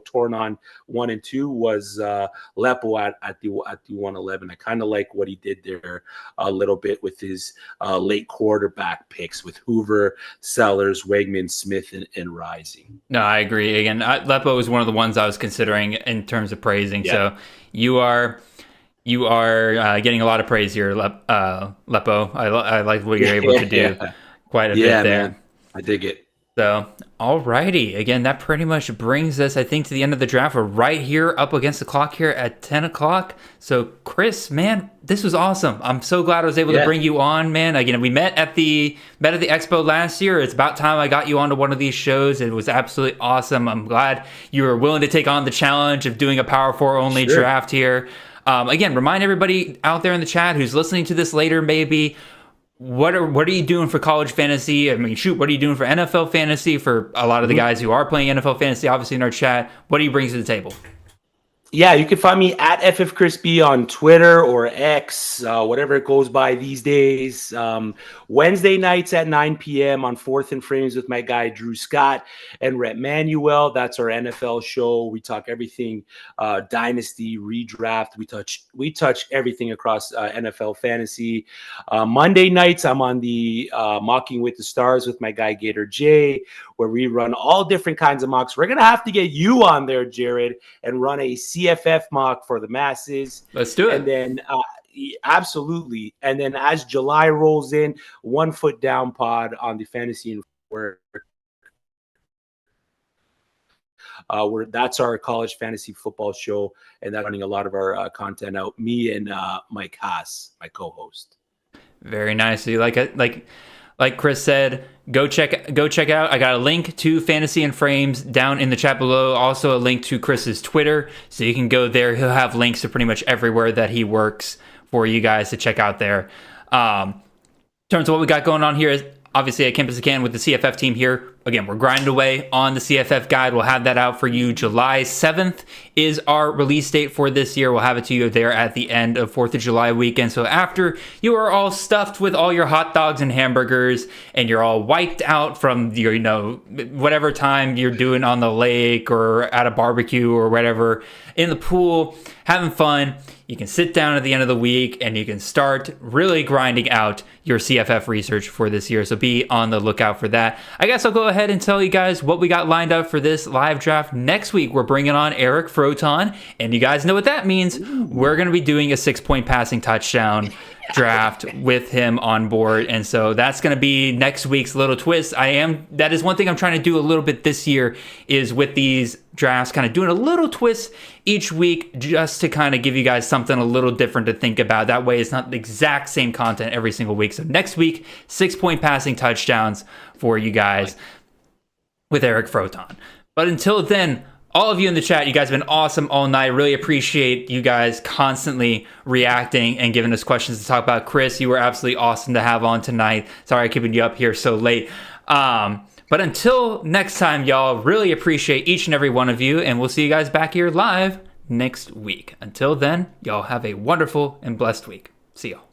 torn on 1 and 2 was Lepo at the 111. I kind of like what he did there a little bit with his late quarterback picks with Hoover, Sellers, Wegman, Smith, and Rising. No, I agree. Again, Lepo was one of the ones I was considering in terms of praising. Yeah. So you are getting a lot of praise here, Lepo. I like what you're able to do quite a bit there. Man. I dig it. So, alrighty. Again, that pretty much brings us, I think, to the end of the draft. We're right here up against the clock here at 10 o'clock. So, Chris, man, this was awesome. I'm so glad I was able to bring you on, man. Again, we met at the Expo last year. It's about time I got you onto one of these shows. It was absolutely awesome. I'm glad you were willing to take on the challenge of doing a Power 4 only draft here. Again, remind everybody out there in the chat who's listening to this later, maybe, what are you doing for college fantasy? I mean, what are you doing for NFL fantasy? For a lot of the guys who are playing NFL fantasy, obviously in our chat, what do you bring to the table? Yeah, you can find me at FFCrispy on Twitter or X, whatever it goes by these days. Wednesday nights at 9 p.m. on Fourth and Frames with my guy Drew Scott and Rhett Manuel. That's our NFL show. We talk everything dynasty, redraft. We touch everything across NFL fantasy. Monday nights, I'm on the Mocking with the Stars with my guy Gator J, where we run all different kinds of mocks. We're gonna have to get you on there, Jared, and run a CFF mock for the masses. Let's do it. And then absolutely. And then as July rolls in, 1 Foot Down pod on the Fantasy and where that's our college fantasy football show, and that's running a lot of our content out. Me and Mike Haas, my co-host. Very nice. So you like like Chris said, go check out. I got a link to Fantasy and Frames down in the chat below. Also a link to Chris's Twitter, so you can go there. He'll have links to pretty much everywhere that he works for you guys to check out there. In terms of what we got going on here, is obviously at Campus Can with the CFF team here. Again, we're grinding away on the CFF guide. We'll have that out for you. July 7th is our release date for this year. We'll have it to you there at the end of 4th of July weekend. So after you are all stuffed with all your hot dogs and hamburgers and you're all wiped out from your, whatever time you're doing on the lake or at a barbecue or whatever, in the pool, having fun, you can sit down at the end of the week and you can start really grinding out your CFF research for this year. So be on the lookout for that. I guess I'll go ahead and tell you guys what we got lined up for this live draft. Next week, we're bringing on Eric Froton, and you guys know what that means. We're going to be doing a 6-point passing touchdown draft with him on board, and so that's going to be next week's little twist. That is one thing I'm trying to do a little bit this year, is with these drafts, kind of doing a little twist each week, just to kind of give you guys something a little different to think about. That way it's not the exact same content every single week. So next week, 6-point passing touchdowns for you guys with Eric Froton. But until then, all of you in the chat, you guys have been awesome all night. Really appreciate you guys constantly reacting and giving us questions to talk about. Chris, you were absolutely awesome to have on tonight. Sorry I'm keeping you up here so late. But until next time, y'all, really appreciate each and every one of you, and we'll see you guys back here live next week. Until then, y'all have a wonderful and blessed week. See y'all.